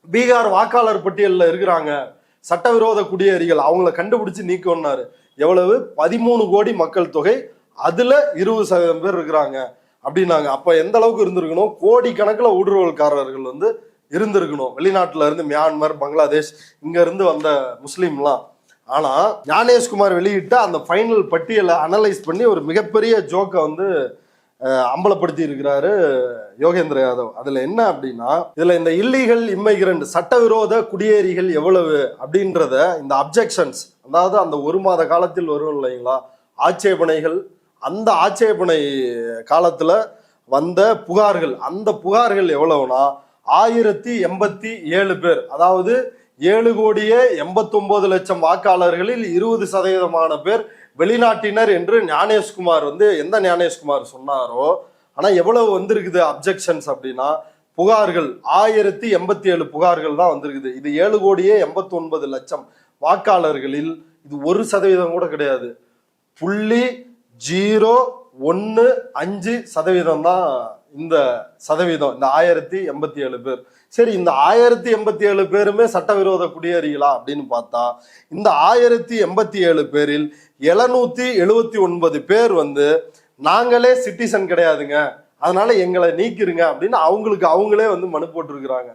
பீகார் வாக்காளர் பட்டியலில் இருக்கிறாங்க, சட்டவிரோத குடியேறிகள், அவங்கள கண்டுபிடிச்சு நீக்கணும்னாரு. எவ்வளவு? 13 கோடி மக்கள் தொகை, அதுல 20% பேர் இருக்கிறாங்க அப்படின்னாங்க. அப்ப எந்த அளவுக்கு இருந்திருக்கணும்? கோடி கணக்குல ஊடுருவல்காரர்கள் வந்து இருந்திருக்கணும், வெளிநாட்டுல இருந்து, மியான்மர், பங்களாதேஷ், இங்க இருந்து வந்த முஸ்லீம்லாம். ஆனா ஞானேஷ்குமார் வெளியிட்ட அந்த ஃபைனல் பட்டியலை அனலைஸ் பண்ணி ஒரு மிகப்பெரிய ஜோக்கை வந்து அம்பலப்படுத்தி இருக்கிறாரு யோகேந்திர யாதவ். அதுல என்ன அப்படின்னா, இதுல இந்த இல்லீகல் இம்மைகிரண்ட், சட்டவிரோத குடியேறிகள் எவ்வளவு அப்படின்றத இந்த அப்ஜெக்ஷன்ஸ், அதாவது அந்த 1 மாத காலத்தில் வரும் இல்லைங்களா ஆட்சேபனைகள், அந்த ஆட்சேபனை காலத்துல வந்த புகார்கள், அந்த புகார்கள் எவ்வளவுனா 1087 பேர், அதாவது 7,89,00,000 வாக்காளர்களில் 20% பேர் வெளிநாட்டினர் என்று ஞானேஷ்குமார் வந்து, எந்த ஞானேஷ்குமார் சொன்னாரோ. ஆனா எவ்வளவு வந்திருக்குது அப்ஜெக்ஷன்ஸ் அப்படின்னா, புகார்கள் 1087 புகார்கள் தான் வந்திருக்குது. இது 7,89,00,000 வாக்காளர்களில் இது 1% கூட கிடையாது, 0.015% தான் இந்த சதவீதம், இந்த 1087 பேர். சரி, இந்த 1087 பேருமே சட்டவிரோத குடியேறிகளா அப்படின்னு பார்த்தா, இந்த 1087 பேரில் 779 பேர் வந்து நாங்களே சிட்டிசன் கிடையாதுங்க, அதனால எங்களை நீக்கிருங்க அப்படின்னு அவங்களே வந்து மனு போட்டிருக்கிறாங்க.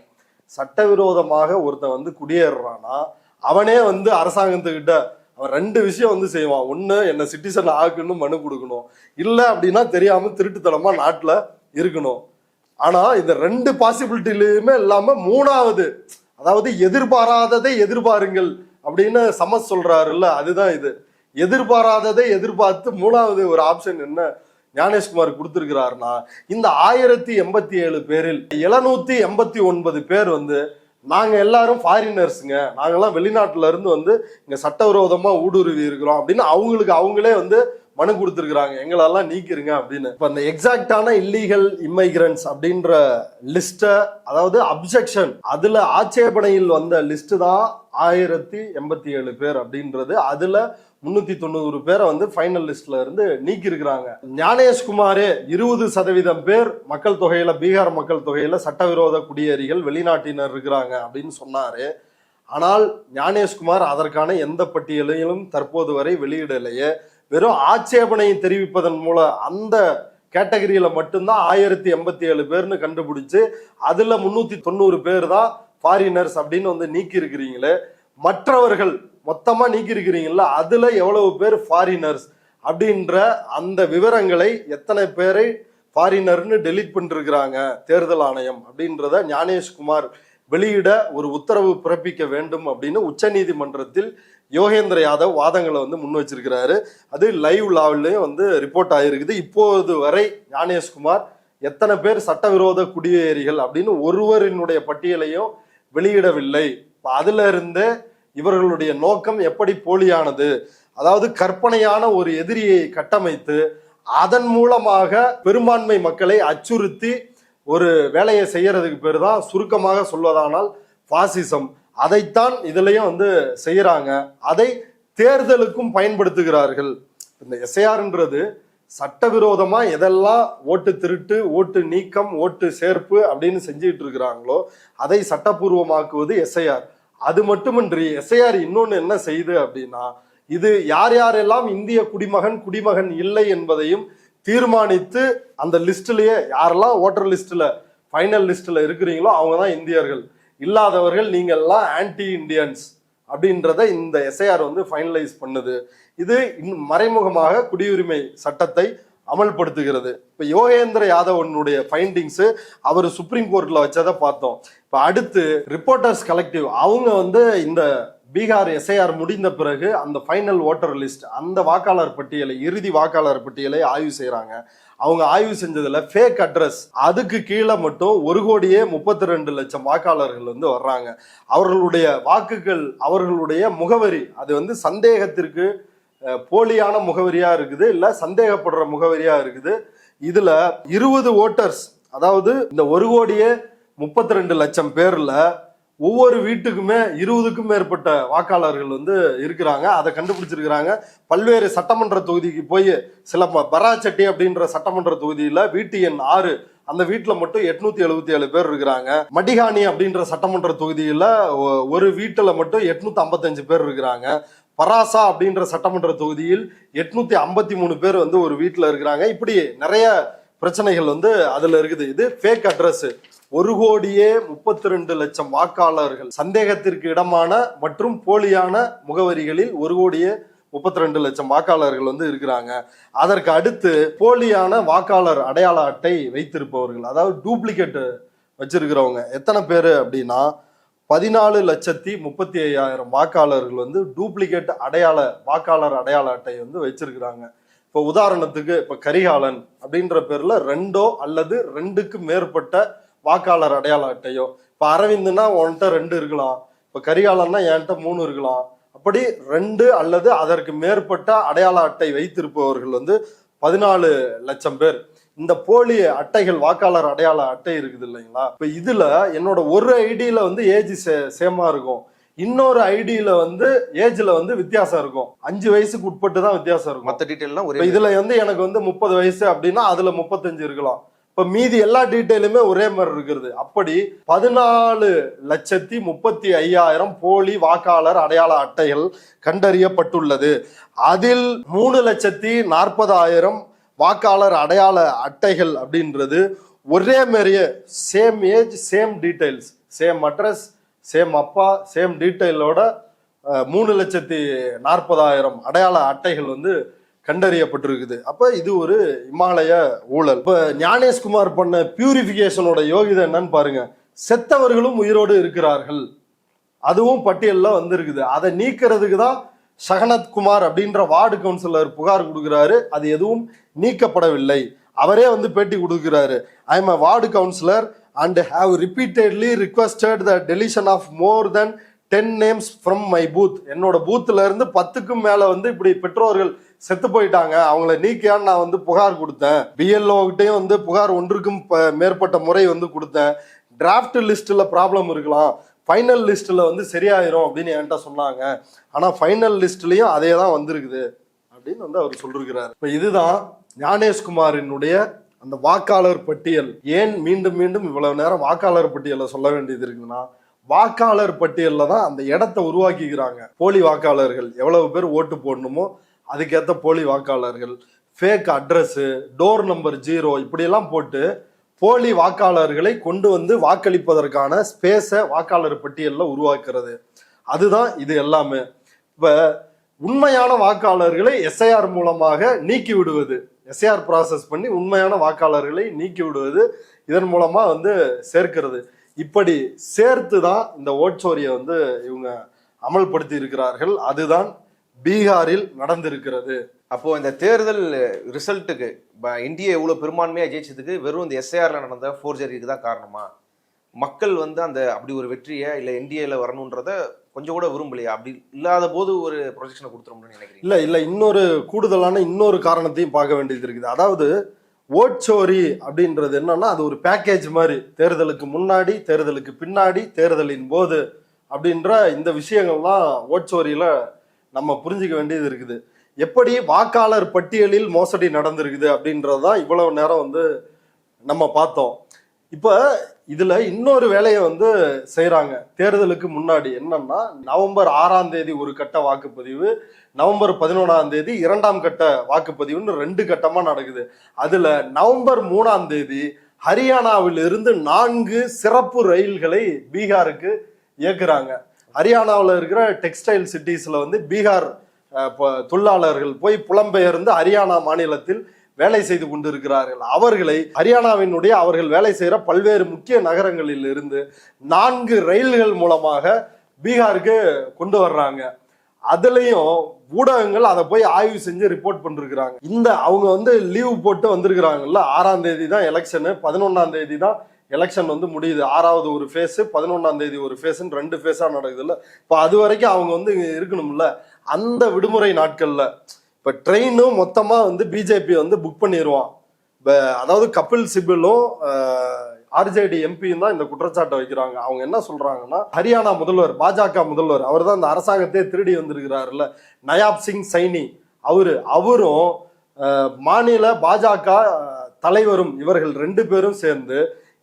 சட்டவிரோதமாக ஒருத்தன் வந்து குடியேறானா அவனே வந்து அரசாங்கத்துக்கிட்ட அவன் 2 விஷயம் வந்து செய்வான். ஒண்ணு, என்ன சிட்டிசன் ஆக்குன்னு மனு கொடுக்கணும், இல்லை அப்படின்னா தெரியாம திருட்டுத்தனமா நாட்டுல இருக்கணும். ஆனா இந்த 2 பாசிபிலிட்டிலுமே இல்லாம 3வது, அதாவது எதிர்பாராததை எதிர்பாருங்கள் அப்படின்னு சமஸ் சொல்றாருல்ல, அதுதான் இது. எதிர்பாராததை எதிர்பார்த்து 3வது ஒரு ஆப்ஷன் என்ன ஞானேஷ்குமார் கொடுத்திருக்கிறாருன்னா, இந்த 1087 பேரில் 789 பேர் வந்து நாங்க எல்லாரும் ஃபாரினர்ஸுங்க, நாங்கெல்லாம் வெளிநாட்டுல இருந்து வந்து இங்க சட்டவிரோதமா ஊடுருவி இருக்கிறோம் அப்படின்னு அவங்களே வந்து மனு கொடுத்துருக்காங்க, எங்களெல்லாம் நீக்கிருங்க அப்படின்னு. இப்ப அந்த எக்ஸாக்டான இல்லீகல் இம்மைகிரன்ட்ஸ் அப்படின்ற லிஸ்ட, அதாவது அப்ஜெக்ஷன், அதுல ஆட்சேபனையில் வந்த லிஸ்ட் தான் 1087 பேர் அப்படின்றது. அதுல 390 பேரை வந்து ஃபைனல் லிஸ்ட்ல இருந்து நீக்கி இருக்கிறாங்க. ஞானேஷ்குமாரே 20% பேர் மக்கள் தொகையில, பீகார் மக்கள் தொகையில சட்டவிரோத குடியேறிகள் வெளிநாட்டினர் இருக்கிறாங்க அப்படின்னு சொன்னாரு. ஆனால் ஞானேஷ்குமார் அதற்கான எந்த பட்டியலையும் தற்போது வரை வெளியிடலையே. வெறும் ஆட்சேபனை தெரிவிப்பதன் மூலம் அந்த கேட்டகரியில மட்டும்தான் 1087 பேர்னு கண்டுபிடிச்சு அதுல 390 பேர் தான் ஃபாரினர்ஸ் அப்படின்னு வந்து நீக்கி இருக்கிறீங்களே. மற்றவர்கள் மொத்தமா நீக்கி இருக்கிறீங்களா, அதுல எவ்வளவு பேர் ஃபாரினர்ஸ் அப்படின்ற அந்த விவரங்களை, எத்தனை பேரை ஃபாரினர்னு டெலீட் பண்ணிருக்கிறாங்க தேர்தல் ஆணையம் அப்படின்றத ஞானேஷ்குமார் வெளியிட ஒரு உத்தரவு பிறப்பிக்க வேண்டும் அப்படின்னு உச்ச நீதிமன்றத்தில் யோகேந்திர யாதவ் வாதங்களை வந்து முன் வச்சிருக்கிறாரு. அது லைவ் லாவிலையும் வந்து ரிப்போர்ட் ஆகிருக்குது. இப்போது வரை ஞானேஷ்குமார் எத்தனை பேர் சட்டவிரோத குடியேறிகள் அப்படின்னு ஒருவரினுடைய பட்டியலையும் வெளியிடவில்லை. அதுல இருந்து இவர்களுடைய நோக்கம் எப்படி போலியானது, அதாவது கற்பனையான ஒரு எதிரியை கட்டமைத்து அதன் மூலமாக பெரும்பான்மை மக்களை அச்சுறுத்தி ஒரு வேலையை செய்யறதுக்கு பேர் தான் சுருக்கமாக சொல்வதானால் பாசிசம். அதைத்தான் இதுலயும் வந்து செய்யறாங்க. அதை தேர்தலுக்கும் பயன்படுத்துகிறார்கள். இந்த எஸ்ஐஆர்ன்றது சட்டவிரோதமா எதெல்லாம் ஓட்டு திருட்டு, ஓட்டு நீக்கம், ஓட்டு சேர்ப்பு அப்படின்னு செஞ்சுட்டு இருக்கிறாங்களோ அதை சட்டப்பூர்வமாக்குவது எஸ்ஐஆர். அது மட்டுமின்றி எஸ்ஐஆர் இன்னொன்னு என்ன செய்யுது அப்படின்னா, இது யார் யாரெல்லாம் இந்திய குடிமகன் இல்லை என்பதையும் தீர்மானித்து அந்த லிஸ்ட்லயே யாரெல்லாம் ஓட்டர் லிஸ்ட்ல ஃபைனல் லிஸ்ட்ல இருக்கிறீங்களோ அவங்க தான் இந்தியர்கள், இல்லாதவர்கள் நீங்க எல்லாம் ஆன்டி இண்டியன்ஸ் அப்படின்றத இந்த எஸ்ஐஆர் வந்து ஃபைனலைஸ் பண்ணுது. இது மறைமுகமாக குடியுரிமை சட்டத்தை அமல்படுத்துகிறது. இப்ப யோகேந்திர யாதவனுடைய ஃபைண்டிங்ஸ் அவர் சுப்ரீம் கோர்ட்ல வச்சதை பார்த்தோம். இப்ப அடுத்து ரிப்போர்ட்டர்ஸ் கலெக்டிவ் அவங்க வந்து இந்த பீகார் எஸ்ஐஆர் முடிந்த பிறகு அந்த ஃபைனல் ஓட்டர் லிஸ்ட், அந்த வாக்காளர் பட்டியலை, இறுதி வாக்காளர் பட்டியலை ஆய்வு செய்யறாங்க. அவங்க ஆய்வு செஞ்சதுல ஃபேக் அட்ரஸ், அதுக்கு கீழே மட்டும் 1,32,00,000 வாக்காளர்கள் வந்து வர்றாங்க. அவர்களுடைய வாக்குகள், அவர்களுடைய முகவரி அது வந்து சந்தேகத்திற்கு போலியான முகவரியா இருக்குது, இல்ல சந்தேகப்படுற முகவரியா இருக்குது. இதுல 20 ஓட்டர்ஸ், அதாவது இந்த 1,32,00,000 பேர்ல ஒவ்வொரு வீட்டுக்குமே 20க்கும் மேற்பட்ட வாக்காளர்கள் வந்து இருக்கிறாங்க. அதை கண்டுபிடிச்சிருக்கிறாங்க. பல்வேறு சட்டமன்ற தொகுதிக்கு போய் சில பராச்சட்டி அப்படின்ற சட்டமன்ற தொகுதியில வீட்டு எண் 6, அந்த வீட்டுல மட்டும் 877 பேர் இருக்கிறாங்க. மடிகானி அப்படின்ற சட்டமன்ற தொகுதியில ஒரு வீட்டுல மட்டும் 855 பேர் இருக்கிறாங்க. பராசா அப்படின்ற சட்டமன்ற தொகுதியில் 853 பேர் வந்து ஒரு வீட்டுல இருக்கிறாங்க. இப்படி நிறைய பிரச்சனைகள் வந்து அதுல இருக்குது. இது ஃபேக் அட்ரஸ். 1,32,00,000 வாக்காளர்கள் சந்தேகத்திற்கு இடமான மற்றும் போலியான முகவரிகளில் 1,32,00,000 வாக்காளர்கள் வந்து இருக்கிறாங்க. அதற்கு அடுத்து போலியான வாக்காளர் அடையாள அட்டை வைத்திருப்பவர்கள், அதாவது டூப்ளிகேட் வச்சிருக்கிறவங்க எத்தனை பேரு அப்படின்னா 14,35,000 வாக்காளர்கள் வந்து டூப்ளிகேட் வாக்காளர் அடையாள அட்டை வந்து வச்சிருக்கிறாங்க. இப்போ உதாரணத்துக்கு இப்ப கரிகாலன் அப்படின்ற பேர்ல 2 அல்லது 2க்கு மேற்பட்ட வாக்காளர் அடையாள அட்டையோ, இப்ப அரவிந்த்னா உன்கிட்ட 2 இருக்கலாம், இப்ப கரிகாலன்னா என்கிட்ட 3 இருக்கலாம். அப்படி 2 அல்லது அதற்கு மேற்பட்ட அடையாள அட்டை வைத்திருப்பவர்கள் வந்து 14,00,000 பேர். இந்த போலி அட்டைகள், வாக்காளர் அடையாள அட்டை இருக்குது இல்லைங்களா, இப்ப இதுல என்னோட ஒரு ஐடியில வந்து ஏஜ் சேமா இருக்கும், இன்னொரு ஐடியில வந்து ஏஜ்ல வந்து வித்தியாசம் இருக்கும். 5 வயசுக்கு உட்பட்டு தான் வித்தியாசம் இருக்கும். மற்ற டீடைல்லாம் இதுல வந்து எனக்கு வந்து 30 வயசு அப்படின்னா அதுல 35 இருக்கலாம். இப்ப மீதி எல்லா டீட்டெயிலுமே ஒரே மாதிரி இருக்கிறது. அப்படி 14,35,000 போலி வாக்காளர் அடையாள அட்டைகள் கண்டறியப்பட்டுள்ளது. அதில் 3,40,000 வாக்காளர் அடையாள அட்டைகள் அப்படின்றது ஒரே மாதிரியே same age, same details, same address, same அப்பா, சேம் டீடைலோட 3,40,000 அடையாள அட்டைகள் வந்து கண்டறியப்பட்டிருக்குது. அப்ப இது ஒரு இமாலய ஊழல். இப்ப ஞானேஷ்குமார் பண்ண பியூரிபிகேஷனோட யோகிதை என்னன்னு பாருங்க. செத்தவர்களும் உயிரோடு இருக்கிறார்கள், அதுவும் பட்டியல்ல வந்திருக்குது. அதை நீக்கிறதுக்கு தான் ஷகனத் குமார் அப்படின்ற வார்டு கவுன்சிலர் புகார் கொடுக்கிறாரு. அது எதுவும் நீக்கப்படவில்லை. அவரே வந்து பேட்டி கொடுக்கிறாரு. I am a ward councillor and have repeatedly requested the deletion of more than 10 names from my booth. என்னோட பூத்துல இருந்து 10க்கும் மேல வந்து இப்படி பெற்றோர்கள் செத்து போயிட்டாங்க, அவங்கள நீக்கியான்னு நான் வந்து புகார் கொடுத்தேன். பிஎல்ஓ கிட்டையும் வந்து புகார் 1க்கும் மேற்பட்ட முறை வந்து கொடுத்தேன். டிராஃப்ட் லிஸ்ட்ல ப்ராப்ளம் இருக்கலாம், ஃபைனல் லிஸ்ட்ல வந்து சரியாயிரும் அப்படின்னு என்கிட்ட சொன்னாங்க. ஆனா ஃபைனல் லிஸ்ட்லயும் அதே தான் வந்திருக்குது அப்படின்னு வந்து அவர் சொல்லிருக்கிறார். இப்ப இதுதான் ஞானேஷ்குமாரினுடைய அந்த வாக்காளர் பட்டியல். ஏன் மீண்டும் மீண்டும் இவ்வளவு நேரம் வாக்காளர் பட்டியலை சொல்ல வேண்டியது இருக்குன்னா, வாக்காளர் பட்டியல்ல தான் அந்த இடத்தை உருவாக்கிக்கிறாங்க. போலி வாக்காளர்கள் எவ்வளவு பேர் ஓட்டு போடணுமோ அதுக்கேற்ற போலி வாக்காளர்கள், ஃபேக் அட்ரஸ், டோர் நம்பர் 0 இப்படியெல்லாம் போட்டு போலி வாக்காளர்களை கொண்டு வந்து வாக்களிப்பதற்கான ஸ்பேஸை வாக்காளர் பட்டியல்ல உருவாக்குறது. அதுதான் இது எல்லாமே. இப்ப உண்மையான வாக்காளர்களை எஸ்ஐஆர் மூலமாக நீக்கி விடுவது, எஸ்ஐஆர் ப்ராசஸ் பண்ணி உண்மையான வாக்காளர்களை நீக்கி விடுவது, இதன் மூலமா வந்து சேர்க்கிறது. இப்படி சேர்த்து தான் இந்த ஓட்சோரியை வந்து இவங்க அமல்படுத்தி இருக்கிறார்கள். அதுதான் பீகாரில் நடந்திருக்கிறது. அப்போ இந்த தேர்தல் ரிசல்ட்டுக்கு இந்தியா இவ்வளவு பெரும்பான்மையா ஜெயிச்சதுக்கு வெறும் இந்த எஸ்ஐஆர்ல நடந்த ஃபோர்ஜரிக்கு தான் காரணமா? மக்கள் வந்து அந்த அப்படி ஒரு வெற்றியை இல்ல என்டிஏல வரணும்ன்றத கொஞ்சம் கூட விரும்பலையா? அப்படி இல்லாத போது ஒரு ப்ரொஜெக்ஷனை கொடுத்துரும்னு நினைக்கிறீங்க? இல்ல இன்னொரு கூடுதலான காரணத்தையும் பார்க்க வேண்டியது இருக்குது. அதாவது ஓட்சோரி அப்படின்றது என்னன்னா, அது ஒரு பேக்கேஜ் மாதிரி. தேர்தலுக்கு முன்னாடி, தேர்தலுக்கு பின்னாடி, தேர்தலின் போது அப்படின்ற இந்த விஷயங்கள்லாம் ஓட்சோரியில நம்ம புரிஞ்சுக்க வேண்டியது இருக்குது. எப்படி வாக்காளர் பட்டியலில் மோசடி நடந்திருக்குது அப்படின்றதுதான் இவ்வளவு நேரம் வந்து நம்ம பார்த்தோம். இப்ப இதுல இன்னொரு வேலையை வந்து செய்யறாங்க. தேர்தலுக்கு முன்னாடி என்னன்னா, நவம்பர் 6ஆம் தேதி ஒரு கட்ட வாக்குப்பதிவு, நவம்பர் 11ஆம் தேதி 2ஆம் கட்ட வாக்குப்பதிவுன்னு 2 கட்டமா நடக்குது. அதுல நவம்பர் 3ஆம் தேதி ஹரியானாவில் இருந்து 4 சிறப்பு ரயில்களை பீகாருக்கு இயக்குறாங்க. ஹரியானாவில் இருக்கிற டெக்ஸ்டைல் சிட்டிஸ்ல வந்து பீகார் தொழிலாளர்கள் போய் புலம்பெயர்ந்து ஹரியானா மாநிலத்தில் வேலை செய்து கொண்டிருக்கிறார்கள். அவர்களை ஹரியானாவினுடைய அவர்கள் வேலை செய்கிற பல்வேறு முக்கிய நகரங்களில் இருந்து 4 ரயில்கள் மூலமாக பீகாருக்கு கொண்டு வர்றாங்க. அதுலயும் ஊடகங்கள் அதை போய் ஆய்வு செஞ்சு ரிப்போர்ட் பண்ணிருக்கிறாங்க. இந்த அவங்க வந்து லீவ் போட்டு வந்திருக்கிறாங்கல்ல, 6ஆம் தேதி தான் எலெக்ஷனு, 11ஆம் தேதி தான் எலெக்ஷன் வந்து முடியுது. 6வது ஒரு ஃபேஸ், 11ஆம் தேதி ஒரு ஃபேஸ்ன்னு 2 ஃபேஸா நடக்குதுல்ல. இப்போ அது வரைக்கும் அவங்க வந்து இருக்கணும்ல. அந்த விடுமுறை நாட்கள்ல இப்ப ட்ரெயினும் மொத்தமா வந்து பிஜேபி வந்து புக் பண்ணிடுவான். அதாவது கபில் சிபிலும் ஆர்ஜேடி எம்பியும் தான் இந்த குற்றச்சாட்டை வைக்கிறாங்க. அவங்க என்ன சொல்றாங்கன்னா, ஹரியானா முதல்வர், பாஜக முதல்வர், அவர் தான் இந்த அரசாங்கத்தையே திருடி வந்திருக்கிறாருல்ல, நயாப் சிங் சைனி, அவரும் மாநில பாஜக தலைவரும், இவர்கள் 2 பேரும் சேர்ந்து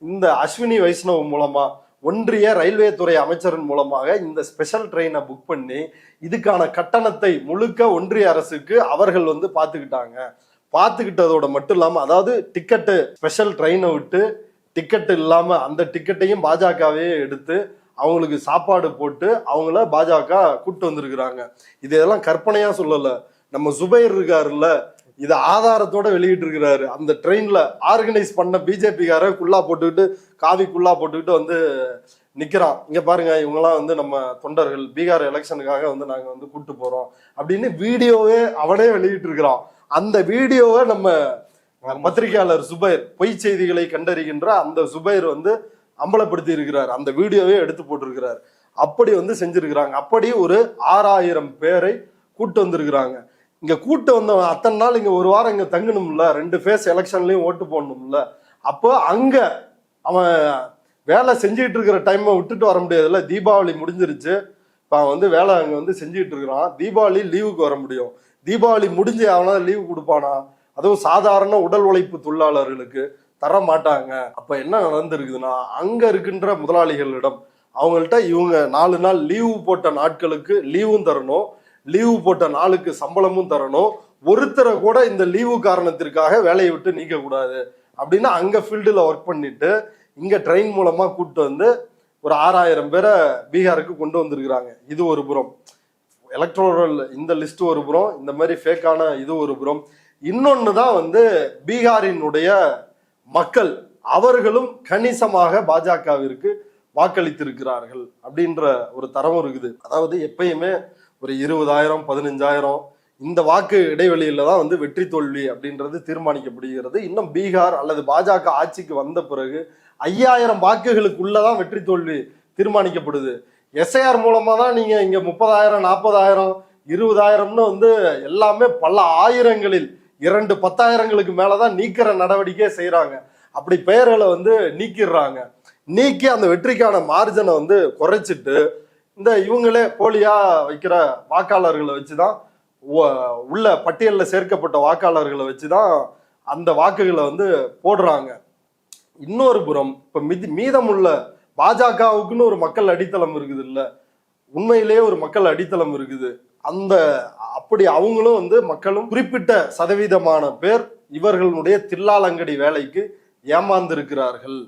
இந்த அஸ்வினி வைஷ்ணவ் மூலமா, ஒன்றிய ரயில்வே துறை அமைச்சரின் மூலமாக இந்த ஸ்பெஷல் ட்ரெயினை புக் பண்ணி இதுக்கான கட்டணத்தை முழுக்க ஒன்றிய அரசுக்கு அவர்கள் வந்து பார்த்துக்கிட்டதோட மட்டும் இல்லாம, அதாவது டிக்கெட்டு, ஸ்பெஷல் ட்ரெயினை விட்டு டிக்கெட் இல்லாம அந்த டிக்கெட்டையும் பாஜகவே எடுத்து அவங்களுக்கு சாப்பாடு போட்டு அவங்கள பாஜக கூப்பிட்டு வந்திருக்கிறாங்க. இதெல்லாம் கற்பனையா சொல்லல, நம்ம சுபைர் இருக்காருல்ல, இதை ஆதாரத்தோட வெளியிட்டு இருக்கிறாரு. அந்த ட்ரெயின்ல ஆர்கனைஸ் பண்ண பிஜேபிக்கார குல்லா போட்டுக்கிட்டு, காவி குல்லா போட்டுக்கிட்டு வந்து நிக்கிறான். இங்க பாருங்க, இவங்கெல்லாம் வந்து நம்ம தொண்டர்கள், பீகார் எலெக்ஷனுக்காக வந்து நாங்க வந்து கூட்டு போறோம் அப்படின்னு வீடியோவே அவனே வெளியிட்டு இருக்கிறான். அந்த வீடியோவை நம்ம பத்திரிகையாளர் சுபைர், பொய் செய்திகளை கண்டறிகின்ற அந்த சுபைர் வந்து அம்பலப்படுத்தி இருக்கிறார். அந்த வீடியோவே எடுத்து போட்டிருக்கிறார். அப்படி வந்து செஞ்சிருக்கிறாங்க. அப்படி ஒரு 6000 பேரை கூட்டு வந்திருக்கிறாங்க. இங்க கூட்டு வந்த அத்தனை நாள் இங்க ஒரு வாரம் இங்க தங்கணும்ல, 2 ஃபேஸ் எலெக்ஷன்லயும் ஓட்டு போடணும்ல. அப்போ அங்க அவன் வேலை செஞ்சுட்டு இருக்கிற டைமை விட்டுட்டு வர முடியாதுல்ல. தீபாவளி முடிஞ்சிருச்சு, இப்ப அவன் வந்து வேலை அங்க வந்து செஞ்சுட்டு இருக்கிறான். தீபாவளி லீவுக்கு வர முடியும். தீபாவளி முடிஞ்சு அவனா லீவு கொடுப்பானா? அதுவும் சாதாரண உடல் உழைப்பு தொழிலாளர்களுக்கு தர மாட்டாங்க. அப்ப என்ன நடந்திருக்குதுன்னா, அங்க இருக்கின்ற முதலாளிகளிடம் அவங்கள்ட்ட இவங்க 4 நாள் லீவு போட்ட நாட்களுக்கு லீவும் தரணும், லீவு போட்ட நாளுக்கு சம்பளமும் தரணும், ஒருத்தரை கூட இந்த லீவு காரணத்திற்காக வேலையை விட்டு நீக்க கூடாது அப்படின்னு அங்க ஃபீல்டுல ஒர்க் பண்ணிட்டு இங்க ட்ரெயின் மூலமா கூப்பிட்டு வந்து ஒரு 6000 பேரை பீகாருக்கு கொண்டு வந்திருக்கிறாங்க. இது ஒரு புறம். எலக்ட்ரோரல் இந்த லிஸ்ட் ஒரு புறம், இந்த மாதிரி ஃபேக்கான இது ஒரு புறம். இன்னொன்னு தான் வந்து பீகாரினுடைய மக்கள், அவர்களும் கணிசமாக பாஜகவிற்கு வாக்களித்திருக்கிறார்கள் அப்படின்ற ஒரு தரமும் இருக்குது. அதாவது எப்பயுமே ஒரு 20,000 15,000 இந்த வாக்கு இடைவெளியில தான் வந்து வெற்றி தோல்வி அப்படின்றது தீர்மானிக்கப்படுகிறது. இன்னும் பீகார் அல்லது பாஜக ஆட்சிக்கு வந்த பிறகு 5000 வாக்குகளுக்குள்ளதான் வெற்றி தோல்வி தீர்மானிக்கப்படுது. எஸ்ஐஆர் மூலமா தான் நீங்க இங்க 30,000 40,000 20,000ன்னு வந்து எல்லாமே பல ஆயிரங்களில் 2 10,000ங்களுக்கு மேலதான் நீக்கிற நடவடிக்கையே செய்யறாங்க. அப்படி பெயர்களை வந்து நீக்கிடுறாங்க. நீக்கி அந்த வெற்றிக்கான மார்ஜனை வந்து குறைச்சிட்டு இந்த இவங்களே போலியா வைக்கிற வாக்காளர்களை வச்சுதான் உள்ள பட்டியலில் சேர்க்கப்பட்ட வாக்காளர்களை வச்சுதான் அந்த வாக்குகளை வந்து போடுறாங்க. இன்னொரு புறம் இப்ப மீதமுள்ள பாஜகவுக்குன்னு ஒரு மக்கள் அடித்தளம் இருக்குது இல்ல, உண்மையிலேயே ஒரு மக்கள் அடித்தளம் இருக்குது. அப்படி அவங்களும் வந்து மக்களும் குறிப்பிட்ட சதவீதமான பேர் இவர்களுடைய தில்லாலங்கடி வேலைக்கு ஏமாந்திருக்கிறார்கள்.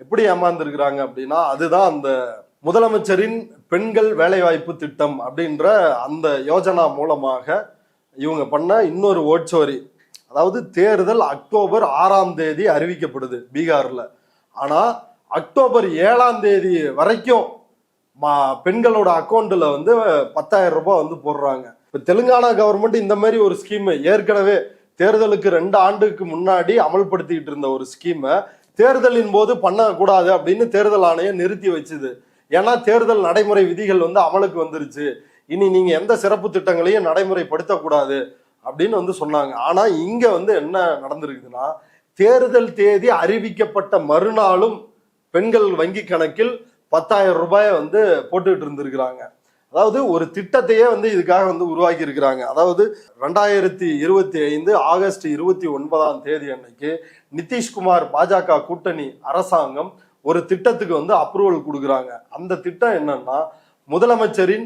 எப்படி ஏமாந்திருக்கிறாங்க அப்படின்னா, அதுதான் அந்த முதலமைச்சரின் பெண்கள் வேலைவாய்ப்பு திட்டம் அப்படின்ற அந்த யோஜனா மூலமாக இவங்க பண்ண இன்னொரு ஓட்சோரி. அதாவது தேர்தல் அக்டோபர் 6ஆம் தேதி அறிவிக்கப்படுது பீகார்ல. ஆனா அக்டோபர் 7ஆம் தேதி வரைக்கும் பெண்களோட அக்கௌண்ட்ல வந்து 10,000 ரூபாய் வந்து போடுறாங்க. இப்ப தெலுங்கானா கவர்மெண்ட் இந்த மாதிரி ஒரு ஸ்கீம் ஏற்கனவே தேர்தலுக்கு 2 ஆண்டுக்கு முன்னாடி அமல்படுத்திக்கிட்டு இருந்த ஒரு ஸ்கீமை தேர்தலின் போது பண்ணக்கூடாது அப்படின்னு தேர்தல் ஆணையம் நிறுத்தி வச்சுது. ஏன்னா தேர்தல் நடைமுறை விதிகள் வந்து அமலுக்கு வந்துருச்சு, இனி நீங்க எந்த சிறப்பு திட்டங்களையும் நடைமுறைப்படுத்தக்கூடாது அப்படின்னு வந்து சொன்னாங்க. ஆனா இங்க வந்து என்ன நடந்திருக்குதுன்னா, தேர்தல் தேதி அறிவிக்கப்பட்ட மறுநாளும் பெண்கள் வங்கி கணக்கில் 10,000 ரூபாயை வந்து போட்டுக்கிட்டு இருந்திருக்கிறாங்க. அதாவது ஒரு திட்டத்தையே வந்து இதுக்காக வந்து உருவாக்கி இருக்கிறாங்க. அதாவது 2025 ஆகஸ்ட் 29ஆம் தேதி அன்னைக்கு நிதிஷ்குமார் பாஜக கூட்டணி அரசாங்கம் ஒரு திட்டத்துக்கு வந்து அப்ரூவல் கொடுக்குறாங்க. அந்த திட்டம் என்னன்னா, முதலமைச்சரின்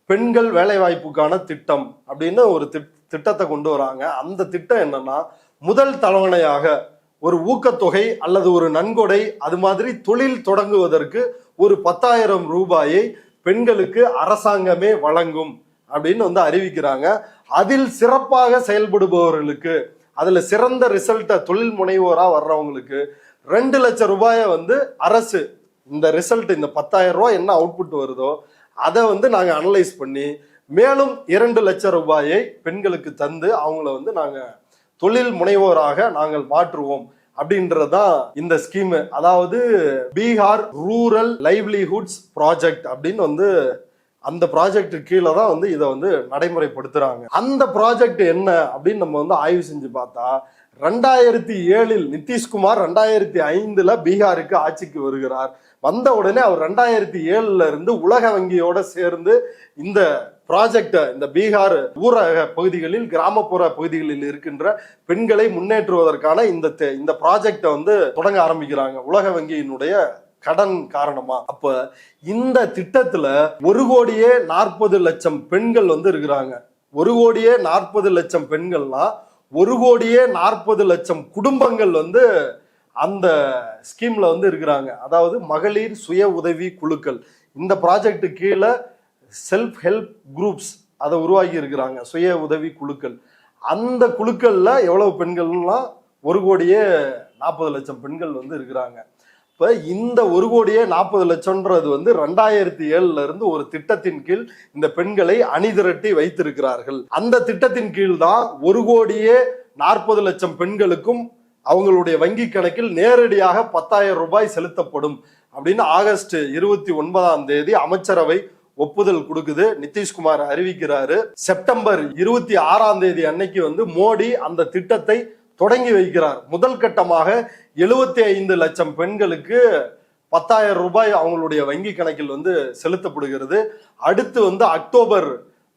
பெண்கள் வேலைவாய்ப்புக்கான திட்டம் அப்படின்னு ஒரு திட்டத்தை கொண்டு வராங்க. அந்த திட்டம் என்னன்னா, முதல் தவணையாக ஒரு ஊக்கத்தொகை அல்லது ஒரு நன்கொடை, அது மாதிரி தொழில் தொடங்குவதற்கு ஒரு 10,000 ரூபாயை பெண்களுக்கு அரசாங்கமே வழங்கும் அப்படின்னு வந்து அறிவிக்கிறாங்க. அதில் சிறப்பாக செயல்படுபவர்களுக்கு, அதுல சிறந்த ரிசல்ட்டை தொழில் முனைவோரா வர்றவங்களுக்கு 2 லட்சம் ரூபாயை வந்து அரசு இந்த ரிசல்ட், இந்த 10,000 ரூபாய் என்ன அவுட்புட் வருதோ அதை வந்து நாங்க அனலைஸ் பண்ணி மேலும் 2 லட்சம் ரூபாயை பெண்களுக்கு தந்து அவங்கள வந்து நாங்க தொழில் முனைவோராக நாங்கள் மாற்றுவோம் அப்படின்றதுதான் இந்த ஸ்கீம். அதாவது பீகார் ரூரல் லைவ்லிஹுட்ஸ் ப்ராஜெக்ட் அப்படின்னு வந்து அந்த ப்ராஜெக்ட் கீழே தான் வந்து இதை வந்து நடைமுறைப்படுத்துறாங்க. அந்த ப்ராஜெக்ட் என்ன அப்படின்னு நம்ம வந்து ஆய்வு செஞ்சு பார்த்தா, 2007 நிதிஷ்குமார் 2005 பீகாருக்கு ஆட்சிக்கு வருகிறார். வந்த உடனே அவர் 2007 இருந்து உலக வங்கியோட சேர்ந்து இந்த ப்ராஜெக்ட, இந்த பீகார் ஊரக பகுதிகளில் கிராமப்புற பகுதிகளில் இருக்கின்ற பெண்களை முன்னேற்றுவதற்கான இந்த ப்ராஜெக்ட வந்து தொடங்க ஆரம்பிக்கிறாங்க உலக வங்கியினுடைய கடன் காரணமா. அப்ப இந்த திட்டத்துல 1,40,00,000 பெண்கள் வந்து இருக்கிறாங்க. 1,40,00,000 பெண்கள்னா 1,40,00,000 குடும்பங்கள் வந்து அந்த ஸ்கீம்ல வந்து இருக்கிறாங்க. அதாவது மகளிர் சுய உதவி குழுக்கள், இந்த ப்ராஜெக்ட் கீழே செல்ஃப் ஹெல்ப் குரூப்ஸ் அதை உருவாக்கி இருக்கிறாங்க, சுய உதவி குழுக்கள். அந்த குழுக்கள்ல எவ்வளவு பெண்கள்னா 1,40,00,000 பெண்கள் வந்து இருக்கிறாங்க. இப்ப இந்த 1,40,00,000ன்றது வந்து 2007 இருந்து ஒரு திட்டத்தின் கீழ் இந்த பெண்களை அணிதிரட்டி வைத்திருக்கிறார்கள். அந்த திட்டத்தின் கீழ் தான் 1,40,00,000 பெண்களுக்கும் அவங்களுடைய வங்கி கணக்கில் நேரடியாக 10,000 ரூபாய் செலுத்தப்படும் அப்படின்னு ஆகஸ்ட் 29ஆம் தேதி அமைச்சரவை ஒப்புதல் கொடுக்குது. நிதிஷ்குமார் அறிவிக்கிறாரு. செப்டம்பர் 26ஆம் தேதி அன்னைக்கு வந்து மோடி அந்த திட்டத்தை தொடங்கி வைக்கிறார். முதல் கட்டமாக 75 லட்சம் பெண்களுக்கு 10,000 ரூபாய் அவங்களுடைய வங்கி கணக்கில் வந்து செலுத்தப்படுகிறது. அடுத்து வந்து அக்டோபர்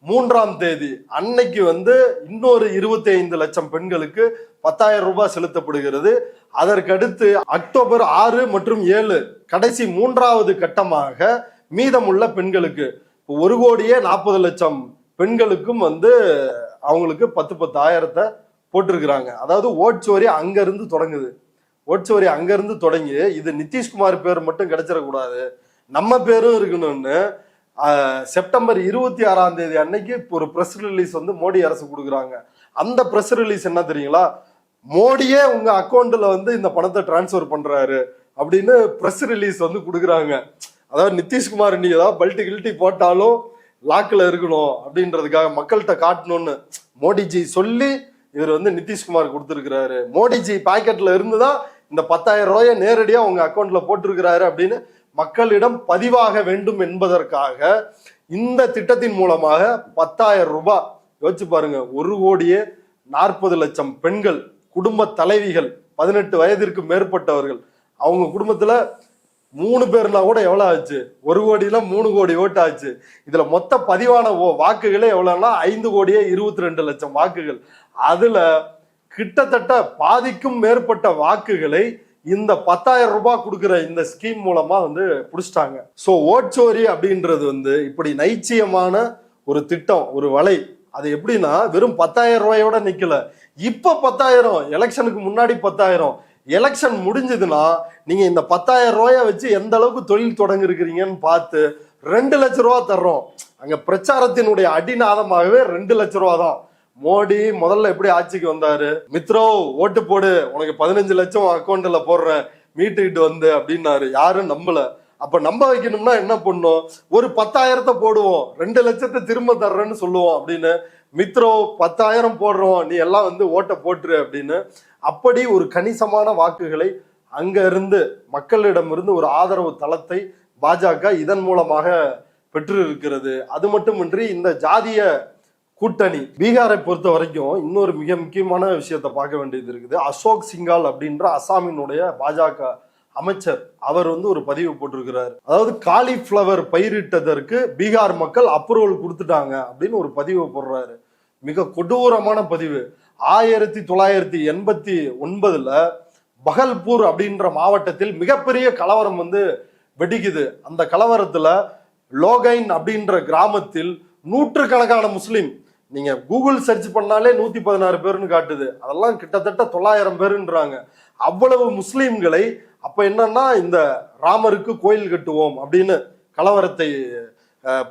3ஆம் தேதி அன்னைக்கு வந்து இன்னொரு 25 லட்சம் பெண்களுக்கு 10,000 ரூபாய் செலுத்தப்படுகிறது. அதற்கடுத்து அக்டோபர் 6 மற்றும் 7 கடைசி 3வது கட்டமாக மீதமுள்ள பெண்களுக்கு 1,40,00,000 பெண்களுக்கும் வந்து அவங்களுக்கு 10,000 போட்டிருக்கிறாங்க. அதாவது ஓட்சோரி அங்கிருந்து தொடங்குது. ஓட்சோரி அங்கிருந்து தொடங்கி இது நிதிஷ்குமார் பேர் மட்டும் கிடைச்சிடக்கூடாது, நம்ம பேரும் இருக்கணும்னு செப்டம்பர் 26ஆம் தேதி அன்னைக்கு ஒரு பிரஸ் ரிலீஸ் வந்து மோடி அரசு கொடுக்குறாங்க. அந்த பிரஸ் ரிலீஸ் என்ன தெரியுங்களா? மோடியே உங்க அக்கௌண்ட்ல வந்து இந்த பணத்தை டிரான்ஸ்பர் பண்றாரு அப்படின்னு பிரஸ் ரிலீஸ் வந்து கொடுக்குறாங்க. அதாவது நிதிஷ்குமார் நீ ஏதாவது பல்ட்டி கில்ட்டி போட்டாலும் லாக்கில் இருக்கணும் அப்படின்றதுக்காக மக்கள்கிட்ட காட்டணும்னு மோடிஜி சொல்லி இவர் வந்து நிதிஷ்குமார் கொடுத்துருக்கிறாரு. மோடிஜி பாக்கெட்ல இருந்துதான் இந்த 10,000 ரூபாயை நேரடியா உங்க அக்கௌண்ட்ல போட்டிருக்கிறாரு அப்படின்னு மக்களிடம் பதிவாக வேண்டும் என்பதற்காக இந்த திட்டத்தின் மூலமாக 10,000 ரூபாய், யோசிச்சு பாருங்க, 1,40,00,000 பெண்கள், குடும்ப தலைவிகள், 18 வயதிற்கு மேற்பட்டவர்கள், அவங்க குடும்பத்துல 3 பேர்னா கூட எவ்வளவு ஆச்சு? 1 கோடியில 3 கோடி ஓட்டு ஆச்சு. இதுல மொத்த பதிவான வாக்குகளே எவ்வளவுன்னா 5 கோடியே 22 லட்சம் வாக்குகள். அதுல கிட்டத்தட்ட பாதிக்கும் மேற்பட்ட வாக்குகளை இந்த 10,000 ரூபாய் கொடுக்குற இந்த ஸ்கீம் மூலமா வந்து புடிச்சிட்டாங்க. சோ ஓட்சோரி அப்படின்றது வந்து இப்படி நைச்சியமான ஒரு திட்டம், ஒரு வலை. அது எப்படின்னா வெறும் 10,000 ரூபாயோட நிக்கல. இப்ப 10,000, எலெக்ஷனுக்கு முன்னாடி 10,000, எலெக்ஷன் முடிஞ்சதுன்னா நீங்க இந்த 10,000 ரூபாய வச்சு எந்த அளவுக்கு தொழில் தொடங்க இருக்கிறீங்கன்னு பார்த்து 2 லட்சம் ரூபாய் தர்றோம். அங்க பிரச்சாரத்தினுடைய அடிநாதமாகவே 2 லட்சம் ரூபாய் தான். மோடி முதல்ல எப்படி ஆட்சிக்கு வந்தாரு, மித்ரோ ஓட்டு போடு, உனக்கு 15 லட்சம் அக்கௌண்ட்ல போடுறேன், மீட்டுக்கிட்டு வந்து அப்படின்னாரு. யாரும் நம்பல. அப்ப நம்ப வைக்கணும்னா என்ன பண்ணும்? ஒரு 10,000 போடுவோம், 2 லட்சத்தை திரும்ப தர்றேன்னு சொல்லுவோம் அப்படின்னு. மித்ரோ 10,000 போடுறோம், நீ எல்லாம் வந்து ஓட்ட போட்டுரு அப்படின்னு. அப்படி ஒரு கணிசமான வாக்குகளை அங்க இருந்து மக்களிடமிருந்து ஒரு ஆதரவு தளத்தை பாஜக இதன் மூலமாக பெற்று இருக்கிறது. அது மட்டுமின்றி இந்த ஜாதிய கூட்டணி பீகாரை பொறுத்த வரைக்கும் இன்னொரு மிக முக்கியமான விஷயத்தை பார்க்க வேண்டியது இருக்குது. அசோக் சிங்கால் அப்படின்ற அசாமினுடைய பாஜக அமைச்சர், அவர் வந்து ஒரு பதிவு போட்டிருக்கிறார். அதாவது காலிஃபிளவர் பயிரிட்டதற்கு பீகார் மக்கள் அப்ரூவல் கொடுத்துட்டாங்க அப்படின்னு ஒரு பதிவு போடுறாரு. மிக கொடூரமான பதிவு. 1989 பகல்பூர் அப்படின்ற மாவட்டத்தில் மிகப்பெரிய கலவரம் வந்து வெடிக்குது. அந்த கலவரத்துல லோகைன் அப்படின்ற கிராமத்தில் நூற்றுக்கணக்கான முஸ்லிம், நீங்க கூகுள் சர்ச் பண்ணாலே 116 பேர்னு காட்டுது, அதெல்லாம் கிட்டத்தட்ட 900 பேருன்றாங்க. அவ்வளவு முஸ்லிம்களை அப்ப என்னன்னா இந்த ராமருக்கு கோயில் கட்டுவோம் அப்படின்னு கலவரத்தை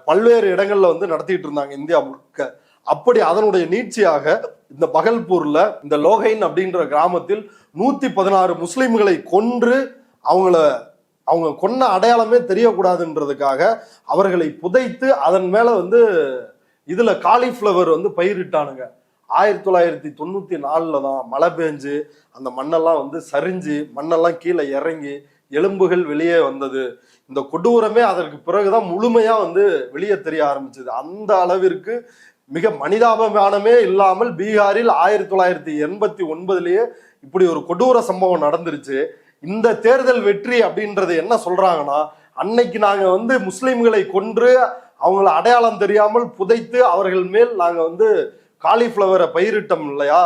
பல்வேறு இடங்கள்ல வந்து நடத்திட்டு இருந்தாங்க இந்தியா முழுக்க. அப்படி அதனுடைய நீட்சியாக இந்த பகல்பூர்ல இந்த லோகைன் அப்படின்ற கிராமத்தில் 116 முஸ்லிம்களை கொன்று அவங்க கொன்ன அடையாளமே தெரியக்கூடாதுன்றதுக்காக அவர்களை புதைத்து அதன் மேல வந்து இதுல காலிஃபிளவர் வந்து பயிரிட்டானுங்க. 1994 தான் மழை பெஞ்சு அந்த மண்ணெல்லாம் வந்து சரிஞ்சு மண்ணெல்லாம் கீழே இறங்கி எலும்புகள் வெளியே வந்தது. இந்த கொடூரமே அதற்கு பிறகுதான் முழுமையா வந்து வெளியே தெரிய ஆரம்பிச்சது. அந்த அளவிற்கு மிக மனிதாபிமானமே இல்லாமல் பீகாரில் 1989 இப்படி ஒரு கொடூர சம்பவம் நடந்துருச்சு. இந்த தேர்தல் வெற்றி அப்படின்றது என்ன சொல்றாங்கன்னா, அன்னைக்கு நாங்க வந்து முஸ்லிம்களை கொன்று அவங்கள அடையாளம் தெரியாமல் புதைத்து அவர்கள் மேல் நாங்க வந்து காலிஃபிளவரை பயிரிட்டோம் இல்லையா,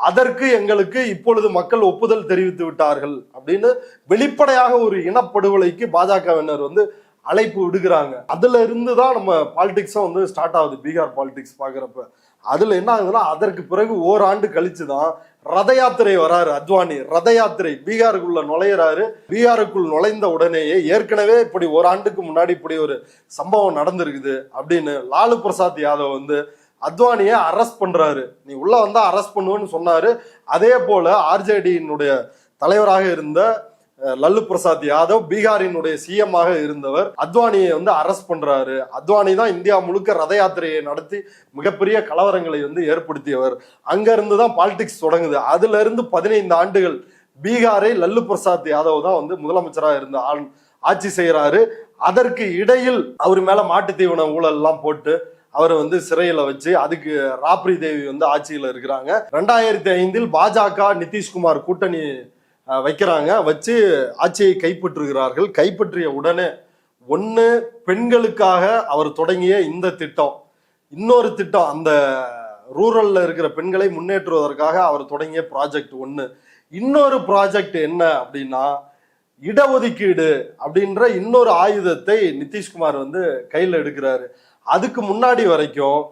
அதற்கு எங்களுக்கு இப்பொழுது மக்கள் ஒப்புதல் தெரிவித்து விட்டார்கள் அப்படின்னு வெளிப்படையாக ஒரு இனப்படுகொலைக்கு பாஜகவினர் வந்து அழைப்பு விடுகிறாங்க. அதுல இருந்துதான் நம்ம பாலிடிக்ஸும் வந்து ஸ்டார்ட் ஆகுது. பீகார் பாலிடிக்ஸ் பாக்குறப்ப அதுல என்ன ஆகுதுன்னா, அதற்கு பிறகு ஓராண்டு கழிச்சுதான் ரத யாத்திரை வராரு அத்வானி. ரத யாத்திரை பீகாருக்குள்ள நுழையிறாரு. பீகாருக்குள் நுழைந்த உடனேயே ஏற்கனவே இப்படி ஓராண்டுக்கு முன்னாடி இப்படி ஒரு சம்பவம் நடந்திருக்குது அப்படின்னு லாலு பிரசாத் யாதவ் வந்து அத்வானியை அரெஸ்ட் பண்றாரு. நீ உள்ள வந்தா அரெஸ்ட் பண்ணுவேன்னு சொன்னாரு. அதே போல ஆர்ஜேடியினுடைய தலைவராக இருந்த லல்லு பிரசாத் யாதவ், பீகாரினுடைய சிஎம்மாக இருந்தவர், அத்வானியை வந்து அரெஸ்ட் பண்றாரு. அத்வானி தான் இந்தியா முழுக்க ரத யாத்திரையை நடத்தி மிகப்பெரிய கலவரங்களை வந்து ஏற்படுத்தியவர். அங்க இருந்துதான் பாலிடிக்ஸ் தொடங்குது. அதுல இருந்து 15 ஆண்டுகள் பீகாரை லல்லு பிரசாத் யாதவ் தான் வந்து முதலமைச்சராக இருந்த ஆட்சி செய்யறாரு. அதற்கு இடையில் அவர் மேல மாட்டு தீவன ஊழல் எல்லாம் போட்டு அவரை வந்து சிறையில வச்சு அதுக்கு ராப்ரி தேவி வந்து ஆட்சியில இருக்கிறாங்க. 2005 பாஜக நிதிஷ்குமார் கூட்டணி வைக்கிறாங்க. வச்சு ஆட்சியை கைப்பற்றுகிறார்கள். கைப்பற்றிய உடனே ஒண்ணு பெண்களுக்காக அவர் தொடங்கிய இந்த திட்டம், இன்னொரு திட்டம் அந்த ரூரல்ல இருக்கிற பெண்களை முன்னேற்றுவதற்காக அவர் தொடங்கிய ப்ராஜெக்ட் ஒண்ணு. இன்னொரு ப்ராஜெக்ட் என்ன அப்படின்னா, இடஒதுக்கீடு அப்படின்ற இன்னொரு ஆயுதத்தை நிதிஷ்குமார் வந்து கையில எடுக்கிறாரு. அதுக்கு முன்னாடி வரைக்கும்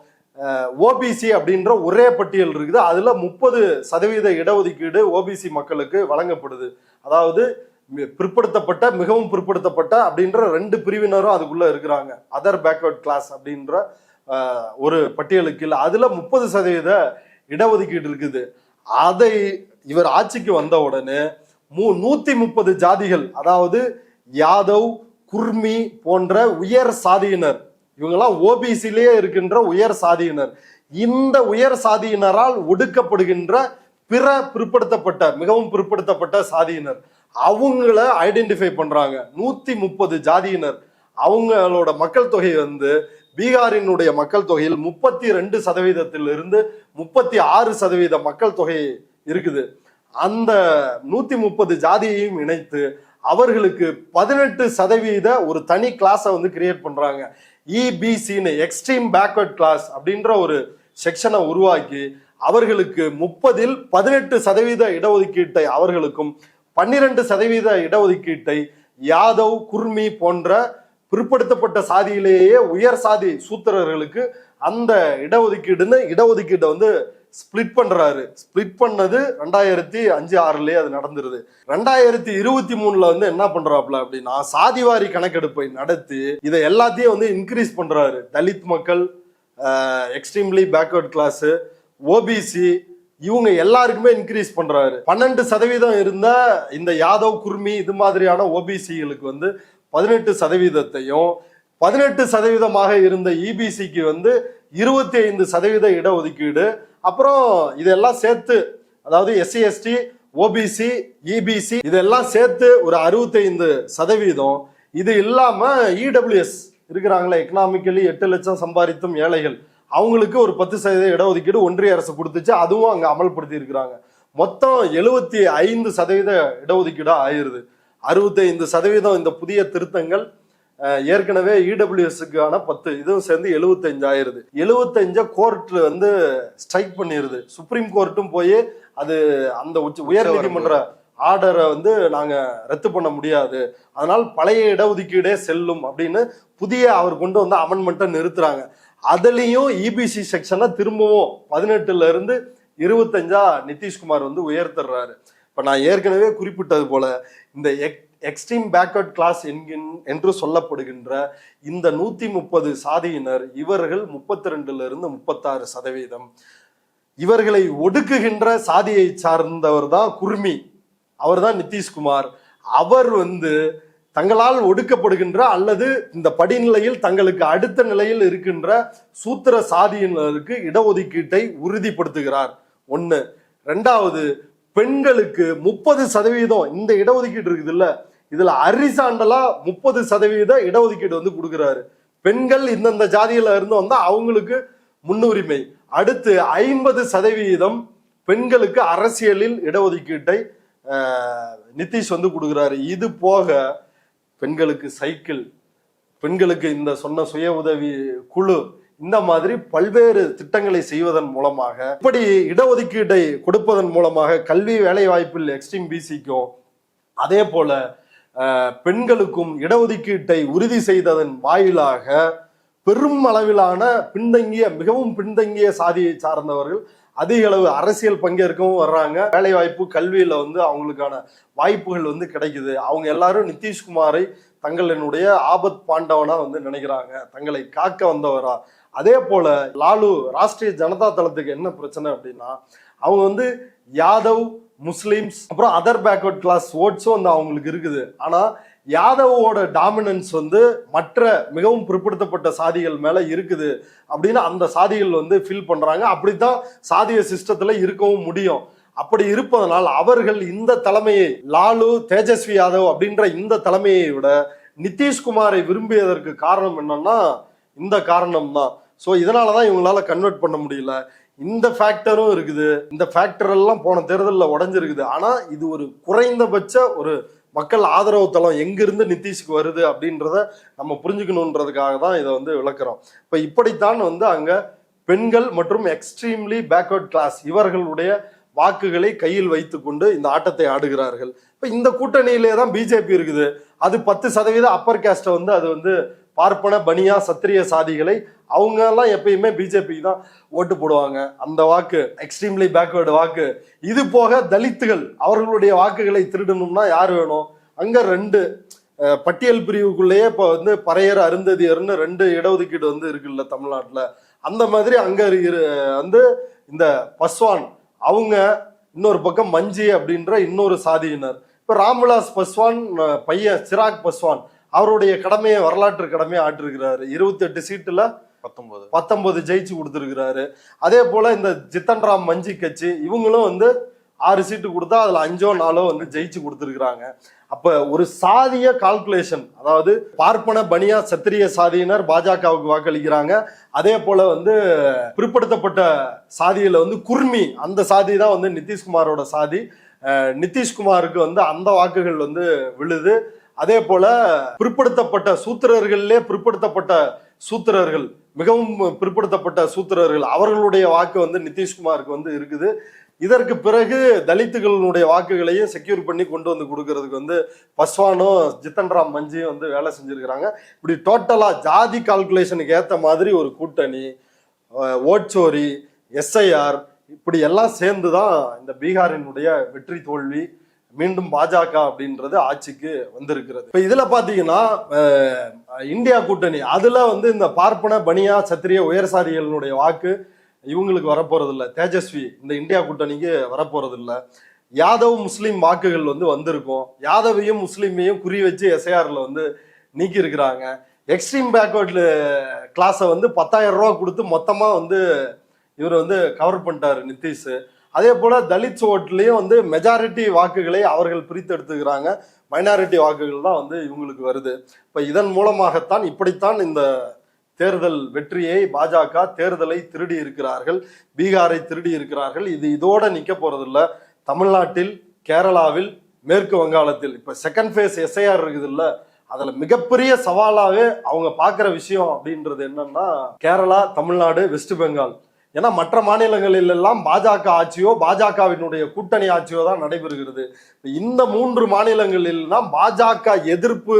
ஓபிசி அப்படின்ற ஒரே பட்டியல் இருக்குது. அதுல 30% இடஒதுக்கீடு ஓபிசி மக்களுக்கு வழங்கப்படுது. அதாவது பிற்படுத்தப்பட்ட, மிகவும் பிற்படுத்தப்பட்ட அப்படின்ற 2 பிரிவினரும் அதுக்குள்ள இருக்கிறாங்க. அதர் பேக்வர்ட் கிளாஸ் அப்படின்ற ஒரு பட்டியலுக்கு இல்ல, அதுல 30% இடஒதுக்கீடு இருக்குது. அதை இவர் ஆட்சிக்கு வந்த உடனே 130 ஜாதிகள், அதாவது யாதவ், குர்மி போன்ற உயர் சாதியினர், இவங்கெல்லாம் ஓபிசிலேயே இருக்கின்ற உயர் சாதியினர், இந்த உயர் சாதியினரால் ஒடுக்கப்படுகின்ற பிற பிற்படுத்தப்பட்ட, மிகவும் பிற்படுத்தப்பட்ட சாதியினர், அவங்கள ஐடென்டிஃபை பண்றாங்க. 130 ஜாதியினர், அவங்களோட மக்கள் தொகை வந்து பீகாரினுடைய மக்கள் தொகையில் 32% 36% மக்கள் தொகை இருக்குது. அந்த 130 ஜாதியையும் இணைத்து அவர்களுக்கு 18% ஒரு தனி கிளாஸை வந்து கிரியேட் பண்றாங்க. இபிசின்னு எக்ஸ்ட்ரீம் பேக்வர்ட் கிளாஸ் அப்படின்ற ஒரு செக்ஷனை உருவாக்கி அவர்களுக்கு 30ல் 18% இடஒதுக்கீட்டை அவர்களுக்கும் 12% இடஒதுக்கீட்டை யாதவ், குர்மி போன்ற பிற்படுத்தப்பட்ட சாதியிலேயே உயர் சாதி சூத்திரர்களுக்கு அந்த இடஒதுக்கீட்டை வந்து ஸ்பிளிட் பண்றாரு. ஸ்பிளிட் பண்ணது 2005-6லயே அது நடந்துருது. 2023ல வந்து என்ன பண்றாப்ல அப்படின்னா சாதிவாரி கணக்கெடுப்பை நடத்தி இதை எல்லாத்தையும் வந்து இன்க்ரீஸ் பண்றாரு. தலித் மக்கள், எக்ஸ்ட்ரீம்லி பேக்வர்ட் கிளாஸ், ஓபிசி இவங்க எல்லாருக்குமே இன்க்ரீஸ் பண்றாரு. 12% இருந்த இந்த யாதவ், குர்மி இது மாதிரியான ஓபிசிகளுக்கு வந்து 18%, 18% இருந்த இபிசிக்கு வந்து 25% இடஒதுக்கீடு. அப்புறம் இதெல்லாம் சேர்த்து, அதாவது எஸ்சி, எஸ்டி, ஓபிசி, இபிசி இதெல்லாம் சேர்த்து ஒரு 65%. இது இல்லாம இடபிள்யூஎஸ் இருக்கிறாங்களே, எக்கனாமிக்கலி 8 லட்சம் சம்பாதித்தும் ஏழைகள், அவங்களுக்கு ஒரு 10% இடஒதுக்கீடு ஒன்றிய அரசு கொடுத்துச்சு. அதுவும் அங்க அமல்படுத்தி இருக்கிறாங்க. மொத்தம் 75% இடஒதுக்கீடா ஆயிருது. 65% இந்த புதிய திருத்தங்கள். ஏற்கனவே இடபிள்யூஎஸ்க்கான 10, இதுவும் சேர்ந்து 75 ஆயிருது. 75 கோர்ட் வந்து ஸ்ட்ரைக் பண்ணிருது. சுப்ரீம் கோர்ட்டும் போய் அது அந்த உயர் நீதிமன்ற ஆர்டரை வந்து நாங்க ரத்து பண்ண முடியாது, அதனால் பழைய இடஒதுக்கீடே செல்லும் அப்படின்னு புதிய அவர் கொண்டு வந்து அமெண்ட்மெண்ட்டை நிறுத்துறாங்க. அதுலயும் இபிசி செக்ஷனை திரும்பவும் 18ல இருந்து 25 நிதிஷ்குமார் வந்து உயர்த்துறாரு. இப்ப நான் ஏற்கனவே குறிப்பிட்டது போல இந்த எக்ஸ்ட்ரீம் பேக்வர்ட் கிளாஸ் என்று சொல்லப்படுகின்ற இந்த 130 சாதியினர், இவர்கள் 32ல இருந்து 36%. இவர்களை ஒடுக்குகின்ற சாதியை சார்ந்தவர் தான் குர்மி, அவர் தான் நிதிஷ்குமார். அவர் வந்து தங்களால் ஒடுக்கப்படுகின்ற அல்லது இந்த படிநிலையில் தங்களுக்கு அடுத்த நிலையில் இருக்கின்ற சூத்திர சாதியினருக்கு இடஒதுக்கீட்டை உறுதிப்படுத்துகிறார். 1. 2வது, பெண்களுக்கு 30% இந்த இடஒதுக்கீடு இருக்குது இல்ல, இதுல அரிசாண்டலா 30% இடஒதுக்கீடு வந்து கொடுக்கிறாரு. பெண்கள் இந்தந்த ஜாதியில இருந்து வந்தா அவங்களுக்கு முன்னுரிமை. அடுத்து 50% பெண்களுக்கு அரசியலில் இடஒதுக்கீட்டை நிதிஷ் வந்து கொடுக்கிறாரு. இது போக பெண்களுக்கு சைக்கிள், பெண்களுக்கு இந்த சொன்ன சுய உதவி குழு, இந்த மாதிரி பல்வேறு திட்டங்களை செய்வதன் மூலமாக, இப்படி இடஒதுக்கீட்டை கொடுப்பதன் மூலமாக கல்வி வேலை வாய்ப்பில் எக்ஸ்ட்ரீம் பிசிக்கும் அதே போல பெண்களுக்கும் இடஒதுக்கீட்டை உறுதி செய்ததன் வாயிலாக பெரும் அளவிலான மிகவும் பின்தங்கிய சாதியை சார்ந்தவர்கள் அதிக அளவு அரசியல் பங்கேற்கவும் வர்றாங்க. வேலை வாய்ப்பு, கல்வியில வந்து அவங்களுக்கான வாய்ப்புகள் வந்து கிடைக்குது. அவங்க எல்லாரும் நிதிஷ்குமாரை தங்களினுடைய ஆபத் பாண்டவனா வந்து நினைக்கிறாங்க, தங்களை காக்க வந்தவரா. அதே போல லாலு ராஷ்டிரிய ஜனதா தளத்துக்கு என்ன பிரச்சனை அப்படின்னா, அவங்க வந்து யாதவ், முஸ்லிம்ஸ், அப்புறம் அதர் பேக்வர்ட் கிளாஸ் ஓட்ஸும் வந்து அவங்களுக்கு இருக்குது. ஆனா யாதவோட டாமினன்ஸ் வந்து மற்ற மிகவும் பிற்படுத்தப்பட்ட சாதிகள் மேல இருக்குது அப்படின்னு அந்த சாதிகள் வந்து ஃபீல் பண்றாங்க. அப்படித்தான் சாதிய சிஸ்டத்துல இருக்கவும் முடியும். அப்படி இருப்பதனால் அவர்கள் இந்த தலைமையை, லாலு, தேஜஸ்வி யாதவ் அப்படின்ற இந்த தலைமையை விட நிதிஷ்குமாரை விரும்பியதற்கு காரணம் என்னன்னா இந்த காரணம் தான். ஸோ இதனாலதான் இவங்களால கன்வெர்ட் பண்ண முடியல. இந்த ஃபேக்டரும் இருக்குது. இந்த ஃபேக்டர் எல்லாம் போன தேர்தலில் உடஞ்சிருக்குது. ஆனா இது ஒரு குறைந்தபட்ச ஒரு மக்கள் ஆதரவு தளம் எங்கிருந்து நிதிஷ்க்கு வருது அப்படின்றத நம்ம புரிஞ்சுக்கணுன்றதுக்காக தான் இதை வந்து விளக்குறோம். இப்ப இப்படித்தான் வந்து அங்க பெண்கள் மற்றும் எக்ஸ்ட்ரீம்லி பேக்வர்ட் கிளாஸ் இவர்களுடைய வாக்குகளை கையில் வைத்துக் கொண்டு இந்த ஆட்டத்தை ஆடுகிறார்கள். இப்ப இந்த கூட்டணியிலே தான் பிஜேபி இருக்குது. அது 10% அப்பர் கேஸ்ட வந்து அது வந்து பார்ப்பன, பனியா, சத்திரிய சாதிகளை அவங்க எல்லாம் எப்பயுமே பிஜேபி தான் ஓட்டு போடுவாங்க. அந்த வாக்கு எக்ஸ்ட்ரீம்லி பேக்வேர்டு வாக்கு. இது போக தலித்துகள் அவர்களுடைய வாக்குகளை திருடணும்னா யார் வேணும்? அங்க 2 பட்டியல் பிரிவுக்குள்ளேயே இப்ப வந்து பறையர், அருந்ததியர்னு 2 இடஒதுக்கீடு வந்து இருக்குல்ல தமிழ்நாட்டுல. அந்த மாதிரி அங்க வந்து இந்த பஸ்வான் அவங்க, இன்னொரு பக்கம் மஞ்சி அப்படின்ற இன்னொரு சாதியினர். இப்ப ராம்விலாஸ் பஸ்வான் பையன் சிராக் பஸ்வான் அவருடைய கடமையை, வரலாற்று கடமையை ஆற்றிருக்கிறாரு. 28 சீட்டுல 19 ஜெயிச்சு கொடுத்துருக்கிறாரு. அதே போல இந்த ஜித்தன் ராம் மஞ்சி கட்சி இவங்களும் வந்து 6 சீட்டு கொடுத்தா அதுல 5ஓ 4ஓ வந்து ஜெயிச்சு கொடுத்துருக்குறாங்க. அப்ப ஒரு சாதிய கால்குலேஷன், அதாவது பார்ப்பன, பனியா, சத்திரிய சாதியினர் பாஜகவுக்கு வாக்களிக்கிறாங்க. அதே போல வந்து பிற்படுத்தப்பட்ட சாதியில வந்து குர்மி, அந்த சாதி தான் வந்து நிதிஷ்குமாரோட சாதி. நிதிஷ்குமாருக்கு வந்து அந்த வாக்குகள் வந்து விழுது. அதே போல பிற்படுத்தப்பட்ட சூத்திரர்களே பிற்படுத்தப்பட்ட சூத்திரர்கள், மிகவும் பிற்படுத்தப்பட்ட சூத்திரர்கள், அவர்களுடைய வாக்கு வந்து நிதிஷ்குமாருக்கு வந்து இருக்குது. இதற்கு பிறகு தலித்துகளுடைய வாக்குகளையும் செக்யூர் பண்ணி கொண்டு வந்து கொடுக்கறதுக்கு வந்து பஸ்வானும் ஜித்தன் ராம் மஞ்சியும் வந்து வேலை செஞ்சிருக்கிறாங்க. இப்படி டோட்டலா ஜாதி கால்குலேஷனுக்கு ஏத்த மாதிரி ஒரு கூட்டணி, ஓட்சோரி, SIR இப்படி எல்லாம் சேர்ந்துதான் இந்த பீகாரினுடைய வெற்றி தோல்வி, மீண்டும் பாஜக அப்படின்றது ஆட்சிக்கு வந்திருக்கிறது. இப்ப இதுல பாத்தீங்கன்னா இந்தியா கூட்டணி, அதுல வந்து இந்த பார்ப்பன பனியா சத்திரிய உயர்சாதிகளுடைய வாக்கு இவங்களுக்கு வரப்போறது இல்ல. தேஜஸ்வி இந்த இந்தியா கூட்டணிக்கு வரப்போறது இல்ல. யாதவ் முஸ்லீம் வாக்குகள் வந்து வந்திருக்கும். யாதவையும் முஸ்லீமையும் குறி வச்சு SIRல வந்து நீக்கி இருக்கிறாங்க. எக்ஸ்ட்ரீம் பேக்வர்டு கிளாஸை வந்து 10,000 ரூபா கொடுத்து மொத்தமா வந்து இவர் வந்து கவர் பண்ணிட்டாரு நிதிஷ். அதே போல தலித் ஓட்லயும் வந்து மெஜாரிட்டி வாக்குகளை அவர்கள் பிரித்தெடுத்துக்கிறாங்க, மைனாரிட்டி வாக்குகள் தான் வந்து இவங்களுக்கு வருது. இப்ப இதன் மூலமாகத்தான் இப்படித்தான் இந்த தேர்தல் வெற்றியை பாஜக தேர்தலை திருடி இருக்கிறார்கள், பீகாரை திருடி இருக்கிறார்கள். இது இதோட நிக்க போறதில்ல. தமிழ்நாட்டில், கேரளாவில், மேற்கு வங்காளத்தில் இப்ப செகண்ட் ஃபேஸ் SIR இருக்குது இல்ல, அதுல மிகப்பெரிய சவாலாவே அவங்க பாக்குற விஷயம் அப்படின்றது என்னன்னா கேரளா, தமிழ்நாடு, வெஸ்ட் பெங்கால். ஏன்னா மற்ற மாநிலங்களில் எல்லாம் பாஜக ஆட்சியோ பாஜகவினுடைய கூட்டணி ஆட்சியோ தான் நடைபெறுகிறது. இந்த 3 மாநிலங்களில் தான் பாஜக எதிர்ப்பு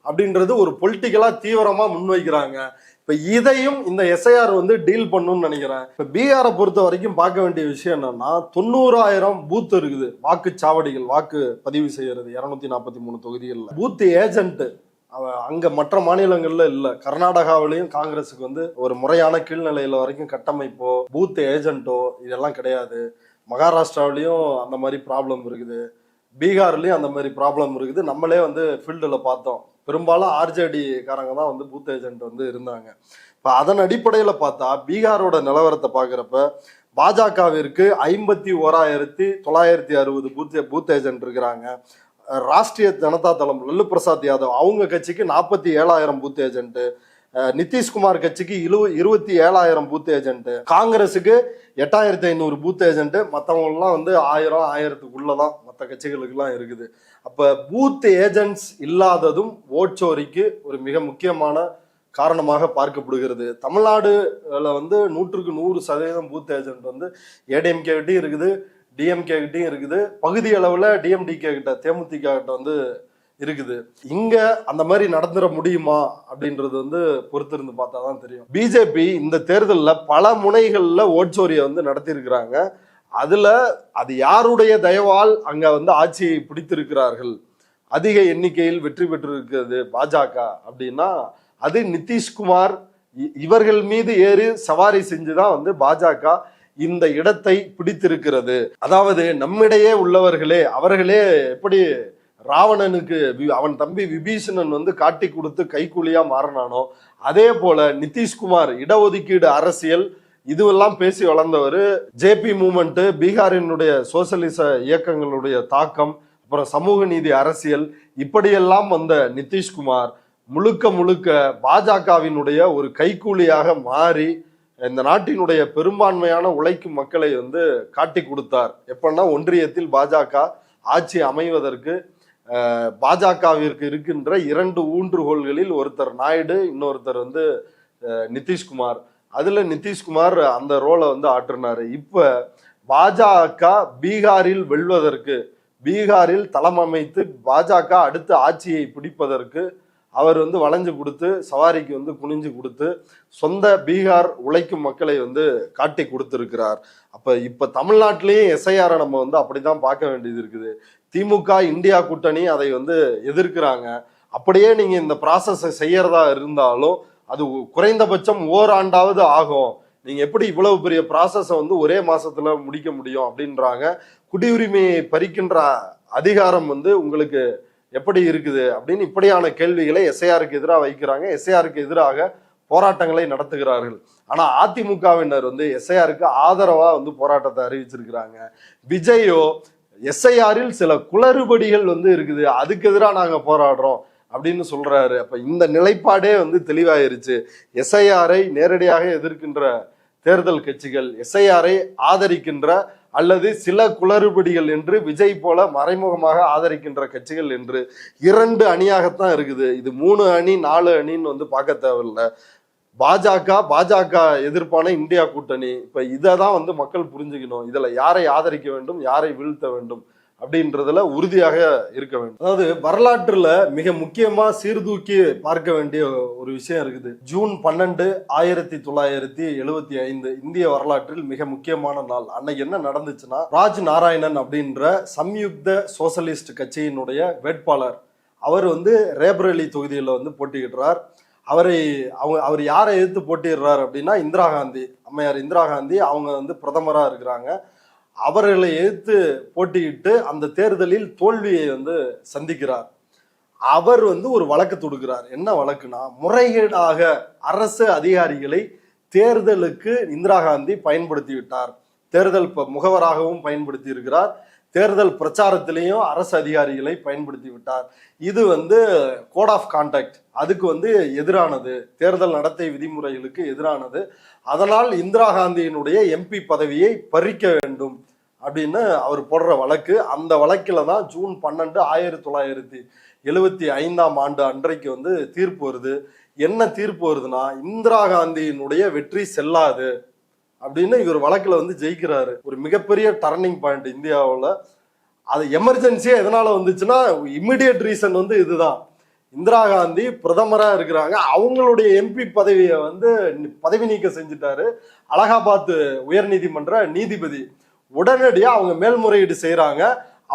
அப்படின்றது ஒரு பொலிட்டிக்கலா தீவிரமா முன்வைக்கிறாங்க. இப்ப இதையும் இந்த SIR வந்து டீல் பண்ணும்னு நினைக்கிறேன். இப்ப பீகாரை பொறுத்த வரைக்கும் பார்க்க வேண்டிய விஷயம் என்னன்னா 90,000 பூத் இருக்குது, வாக்குச்சாவடிகள், வாக்கு பதிவு செய்யறது 243 தொகுதிகளில். பூத் ஏஜென்ட் அங்க மற்ற மாநிலங்கள்ல இல்ல. கர்நாடகாவிலையும் காங்கிரஸுக்கு வந்து ஒரு முறையான கீழ்நிலையில வரைக்கும் கட்டமைப்போ பூத் ஏஜென்ட்டோ இதெல்லாம் கிடையாது. மகாராஷ்டிராவிலையும் அந்த மாதிரி ப்ராப்ளம் இருக்குது, பீகார்லயும் அந்த மாதிரி ப்ராப்ளம் இருக்குது. நம்மளே வந்து ஃபீல்டுல பார்த்தோம், பெரும்பாலும் RJD காரங்க தான் வந்து பூத் ஏஜென்ட் வந்து இருந்தாங்க. இப்ப அதன் அடிப்படையில பார்த்தா பீகாரோட நிலவரத்தை பாக்குறப்ப பாஜகவிற்கு 51,960 பூத் ஏஜென்ட் இருக்கிறாங்க. ராஷ்டிரிய ஜனதா தளம் லல்லு பிரசாத் யாதவ் அவங்க கட்சிக்கு 47,000 பூத் ஏஜென்ட், நிதிஷ்குமார் கட்சிக்கு 27,000 பூத் ஏஜென்ட், காங்கிரஸுக்கு 8,500 பூத் ஏஜென்ட், மற்றவங்க எல்லாம் வந்து 1000-1000க்குள்ளதான் மற்ற கட்சிகளுக்கு எல்லாம் இருக்குது. அப்ப பூத் ஏஜென்ட்ஸ் இல்லாததும் ஓட்சோரிக்கு ஒரு மிக முக்கியமான காரணமாக பார்க்கப்படுகிறது. தமிழ்நாடுல வந்து 100% பூத் ஏஜென்ட் வந்து ADMK கிட்டையும் இருக்குது, DMK கிட்டையும் இருக்குது, பகுதி அளவுல DMDK கிட்ட, தேமுதிக கிட்ட வந்து இருக்குது. இங்க அந்த மாதிரி நடந்துட முடியுமா அப்படின்றது வந்து பொறுத்திருந்து பார்த்தா தான் தெரியும். பிஜேபி இந்த தேர்தலில் பல முனைகள்ல ஓட்சோரியை வந்து நடத்தி இருக்கிறாங்க. அதுல அது யாருடைய தயவால் அங்க வந்து ஆட்சியை பிடித்திருக்கிறார்கள், அதிக எண்ணிக்கையில் வெற்றி பெற்று இருக்கிறது பாஜக அப்படின்னா அது நிதிஷ்குமார் இவர்கள் மீது ஏறி சவாரி செஞ்சுதான் வந்து பாஜக இந்த இடத்தை பிடித்திருக்கிறது. அதாவது நம்மிடையே உள்ளவர்களே, அவர்களே எப்படி ராவணனுக்கு அவன் தம்பி விபீஷணன் வந்து காட்டி கொடுத்து கைக்கூலியா மாறினானோ, அதே போல நிதிஷ்குமார் இடஒதுக்கீடு அரசியல் இதுவெல்லாம் பேசி வளர்ந்தவர். JP மூவ்மெண்ட், பீகாரினுடைய சோசியலிச இயக்கங்களுடைய தாக்கம், அப்புறம் சமூக நீதி அரசியல், இப்படியெல்லாம் வந்த நிதிஷ்குமார் முழுக்க முழுக்க பாஜகவினுடைய ஒரு கைக்கூலியாக மாறி இந்த நாட்டினுடைய பெரும்பான்மையான உழைக்கும் மக்களை வந்து காட்டி கொடுத்தார். எப்படின்னா ஒன்றியத்தில் பாஜக ஆட்சி அமைவதற்கு பாஜகவிற்கு இருக்கின்ற 2 ஊன்றுகோள்களில் ஒருத்தர் நாயுடு, இன்னொருத்தர் வந்து நிதிஷ்குமார். அதுல நிதிஷ்குமார் அந்த ரோலை வந்து ஆற்றினாரு. இப்ப பாஜக பீகாரில் வெல்வதற்கு, பீகாரில் தளம் அமைத்து பாஜக அடுத்த ஆட்சியை பிடிப்பதற்கு அவர் வந்து வளைஞ்சு கொடுத்து, சவாரிக்கு வந்து குனிஞ்சு கொடுத்து, சொந்த பீகார் உழைக்கும் மக்களை வந்து காட்டி கொடுத்திருக்கிறார். இப்ப தமிழ்நாட்டிலேயே SIR நம்ம வந்து அப்படிதான் பார்க்க வேண்டியது இருக்குது. திமுக இந்தியா கூட்டணி அதை வந்து எதிர்க்கிறாங்க. அப்படியே நீங்க இந்த ப்ராசஸை செய்யறதா இருந்தாலும் அது குறைந்தபட்சம் ஓராண்டாவது ஆகும். நீங்க எப்படி இவ்வளவு பெரிய ப்ராசஸை வந்து ஒரே மாசத்துல முடிக்க முடியும் அப்படின்றாங்க. குடியுரிமையை பறிக்கின்ற அதிகாரம் வந்து உங்களுக்கு எப்படி இருக்குது அப்படின்னு இப்படியான கேள்விகளை SIRக்கு எதிராக வைக்கிறாங்க. SIRக்கு எதிராக போராட்டங்களை நடத்துகிறார்கள். ஆனா அதிமுகவினர் வந்து SIRக்கு ஆதரவா வந்து போராட்டத்தை அறிவிச்சிருக்கிறாங்க. விஜயோ SIRல் சில குளறுபடிகள் வந்து இருக்குது, அதுக்கு எதிராக நாங்க போராடுறோம் அப்படின்னு சொல்றாரு. அப்ப இந்த நிலைப்பாடே வந்து தெளிவாயிருச்சு. SIRஐ நேரடியாக எதிர்க்கின்ற தேர்தல் கட்சிகள், SIRஐ ஆதரிக்கின்ற அல்லது சில குளறுபடிகள் என்று விஜய் போல மறைமுகமாக ஆதரிக்கின்ற கட்சிகள் என்று 2 அணியாகத்தான் இருக்குது. இது 3 அணி 4 அணின்னு வந்து பார்க்க தேவையில்லை. பாஜக எதிர்ப்பான இந்தியா கூட்டணி. இப்ப இதை தான் வந்து மக்கள் புரிஞ்சுக்கணும். இதுல யாரை ஆதரிக்க வேண்டும், யாரை வீழ்த்த வேண்டும் அப்படின்றதுல உறுதியாக இருக்க வேண்டும். அதாவது வரலாற்றுல மிக முக்கியமா சீர்தூக்கி பார்க்க வேண்டிய ஒரு விஷயம் இருக்குது. ஜூன் 12, 1975 இந்திய வரலாற்றில் மிக முக்கியமான நாள். அன்னைக்கு என்ன நடந்துச்சுன்னா, ராஜ் நாராயணன் அப்படின்ற சம்யுக்த சோசலிஸ்ட் கட்சியினுடைய வேட்பாளர் அவர் வந்து ரேபரேலி தொகுதியில் வந்து போட்டியிடுறார். அவர் யாரை எதிர்த்து போட்டிடுறார் அப்படின்னா, இந்திரா காந்தி, அம்மையார் இந்திரா காந்தி அவங்க வந்து பிரதமரா இருக்கிறாங்க. அவர்களை எதிர்த்து போட்டியிட்டு அந்த தேர்தலில் தோல்வியை வந்து சந்திக்கிறார். அவர் வந்து ஒரு வழக்கு தொடுக்கிறார். என்ன வழக்குனா, முறைகேடாக அரசு அதிகாரிகளை தேர்தலுக்கு இந்திரா காந்தி பயன்படுத்தி விட்டார். தேர்தல் முகவராகவும் பயன்படுத்தி இருக்கிறார். தேர்தல் பிரச்சாரத்திலையும் அரசு அதிகாரிகளை பயன்படுத்தி விட்டார். இது வந்து கோட் ஆஃப் கான்டாக்ட், அதுக்கு வந்து எதிரானது, தேர்தல் நடத்தை விதிமுறைகளுக்கு எதிரானது. அதனால் இந்திரா காந்தியினுடைய எம்பி பதவியை பறிக்க வேண்டும் அப்படின்னு அவர் போடுற வழக்கு. அந்த வழக்கில தான் ஜூன் 12, 1975 அன்றைக்கு வந்து தீர்ப்பு வருது. என்ன தீர்ப்பு வருதுன்னா, இந்திரா காந்தியினுடைய வெற்றி செல்லாது அப்படின்னு இவர் வழக்குல வந்து ஜெயிக்கிறாரு. ஒரு மிகப்பெரிய டர்னிங் பாயிண்ட் இந்தியாவில். அது எமர்ஜென்சியா எதனால வந்துச்சுன்னா, இம்மிடியட் ரீசன் வந்து இதுதான். இந்திரா காந்தி பிரதமரா இருக்கிறாங்க, அவங்களுடைய எம்பி பதவியை வந்து பதவி நீக்கம் செஞ்சுட்டாரு அலகாபாத் உயர்நீதிமன்ற நீதிபதி. உடனடியா அவங்க மேல்முறையீடு செய்யறாங்க.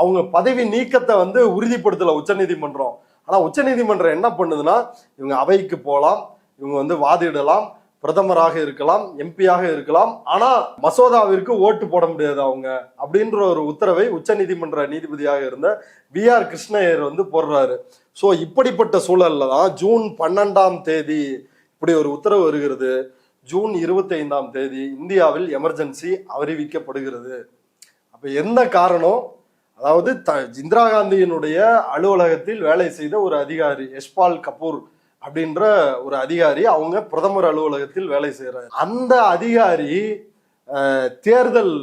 அவங்க பதவி நீக்கத்தை வந்து உறுதிப்படுத்தல உச்சநீதிமன்றம். ஆனா உச்சநீதிமன்றம் என்ன பண்ணுதுன்னா, இவங்க அவைக்கு போகலாம், இவங்க வந்து வாதிடலாம், பிரதமராக இருக்கலாம், எம்பியாக இருக்கலாம், ஆனா மசோதாவிற்கு ஓட்டு போட முடியாது அவங்க அப்படின்ற ஒரு உத்தரவை உச்சநீதிமன்ற நீதிபதியாக இருந்த BR கிருஷ்ணய்யர் வந்து போடுறாரு. ஸோ இப்படிப்பட்ட சூழல்ல தான் ஜூன் 12 இப்படி ஒரு உத்தரவு வருகிறது. ஜூன் 25 இந்தியாவில் எமர்ஜென்சி அறிவிக்கப்படுகிறது. அப்ப என்ன காரணம்? அதாவது இந்திரா காந்தியினுடைய அலுவலகத்தில் வேலை செய்த ஒரு அதிகாரி, யஷ்பால் கபூர் அப்படின்ற ஒரு அதிகாரி, அவங்க பிரதமர் அலுவலகத்தில் வேலை செய்யறாரு. அந்த அதிகாரி தேர்தல்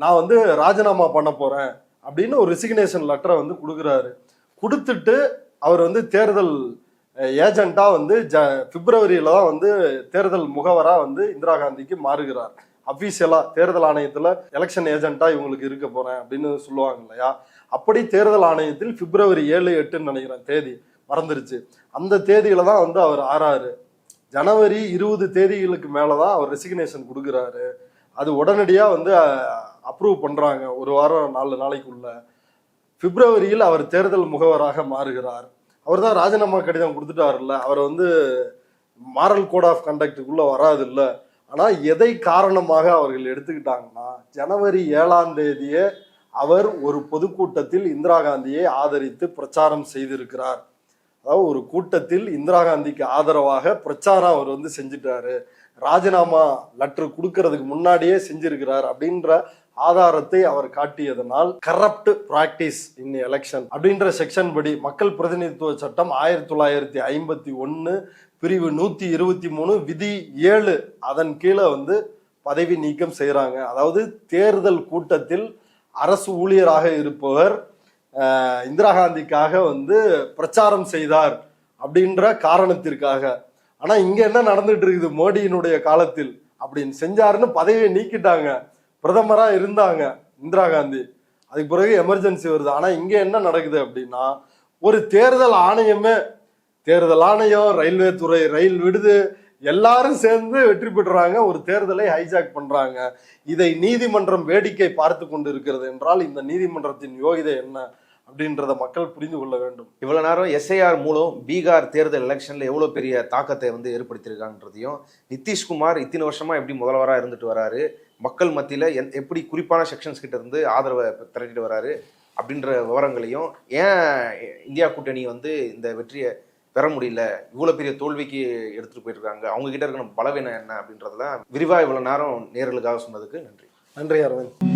நான் வந்து ராஜினாமா பண்ண போறேன் அப்படின்னு ஒரு ரெசிக்னேஷன் லெட்டரை வந்து கொடுக்குறாரு. கொடுத்துட்டு அவர் வந்து தேர்தல் ஏஜென்ட்டா வந்து பிப்ரவரியில தான் வந்து தேர்தல் முகவரா வந்து இந்திரா காந்திக்கு மாறுகிறார். அபிஷியலா தேர்தல் ஆணையத்துல எலெக்ஷன் ஏஜென்ட்டா இவங்களுக்கு இருக்க போறேன் அப்படின்னு சொல்லுவாங்க இல்லையா. அப்படி தேர்தல் ஆணையத்தில் பிப்ரவரி 7, 8 நினைக்கிறேன் தேதி, மறந்துருச்சு. அந்த தேதியில தான் வந்து அவர் ஆறாரு. ஜனவரி 20 தேதிகளுக்கு மேலதான் அவர் ரெசிக்னேஷன் கொடுக்குறாரு. அது உடனடியா வந்து அப்ரூவ் பண்றாங்க ஒரு வாரம் 4 நாளைக்குள்ள. பிப்ரவரியில் அவர் தேர்தல் முகவராக மாறுகிறார். அவர் தான் ராஜினாமா கடிதம் கொடுத்துட்டாருல்ல, அவர் வந்து மாரல் கோட் ஆஃப் கண்டக்டுக்குள்ள வராது இல்லை. ஆனா எதை காரணமாக அவர்கள் எடுத்துக்கிட்டாங்கன்னா, ஜனவரி 7 அவர் ஒரு பொதுக்கூட்டத்தில் இந்திரா காந்தியை ஆதரித்து பிரச்சாரம் செய்திருக்கிறார். அதாவது ஒரு கூட்டத்தில் இந்திரா காந்திக்கு ஆதரவாக பிரச்சாரம் அவர் வந்து செஞ்சுட்டாரு, ராஜினாமா லெட்டர் கொடுக்கறதுக்கு முன்னாடியே செஞ்சிருக்கிறார் அப்படின்ற ஆதாரத்தை அவர் காட்டியதனால் கரப்ட் பிராக்டிஸ் இன் எலெக்ஷன் அப்படின்ற செக்ஷன் படி மக்கள் பிரதிநிதித்துவ சட்டம் 1951 பிரிவு 123 விதி 7 அதன் கீழே வந்து பதவி நீக்கம் செய்யறாங்க. அதாவது தேர்தல் கூட்டத்தில் அரசு ஊழியராக இருப்பவர் இந்திரா காந்திக்காக வந்து பிரச்சாரம் செய்தார் அப்படின்ற காரணத்திற்காக. ஆனா இங்க என்ன நடந்துட்டு இருக்குது, மோடியினுடைய காலத்தில் அப்படின்னு செஞ்சாருன்னு பதவியை நீக்கிட்டாங்க. பிரதமரா இருந்தாங்க இந்திரா காந்தி, அதுக்கு பிறகு எமர்ஜென்சி வருது. ஆனா இங்க என்ன நடக்குது அப்படின்னா, ஒரு தேர்தல் ஆணையமே, தேர்தல் ஆணையம், ரயில்வே துறை, ரயில் விடுது, எல்லாரும் சேர்ந்து வெற்றி பெற்றுறாங்க, ஒரு தேர்தலை ஹைஜாக் பண்றாங்க. இதை நீதிமன்றம் வேடிக்கை பார்த்து கொண்டு இருக்கிறது என்றால் இந்த நீதிமன்றத்தின் யோகிதை என்ன அப்படின்றத மக்கள் புரிந்து கொள்ள வேண்டும். இவ்வளவு நேரம் SIR மூலம் பீகார் தேர்தல் எலெக்ஷன்ல எவ்வளவு பெரிய தாக்கத்தை வந்து ஏற்படுத்தியிருக்காங்கன்றதையும், நிதிஷ்குமார் இத்தனை வருஷமா எப்படி முதல்வராக இருந்துட்டு வராரு, மக்கள் மத்தியில எப்படி குறிப்பான செக்ஷன்ஸ் கிட்ட இருந்து ஆதரவை திரட்டிட்டு வராரு அப்படின்ற விவரங்களையும், ஏன் இந்தியா கூட்டணி வந்து இந்த வெற்றியை பெற முடியல, இவ்வளவு பெரிய தோல்விக்கு எடுத்துட்டு போயிட்டு இருக்காங்க, அவங்க கிட்ட இருக்கிற பலவீனம் என்ன அப்படின்றதெல்லாம் விரிவா இவ்வளவு நேரம் நேயர்களுக்காக சொன்னதுக்கு நன்றி. நன்றி அரவிந்த்.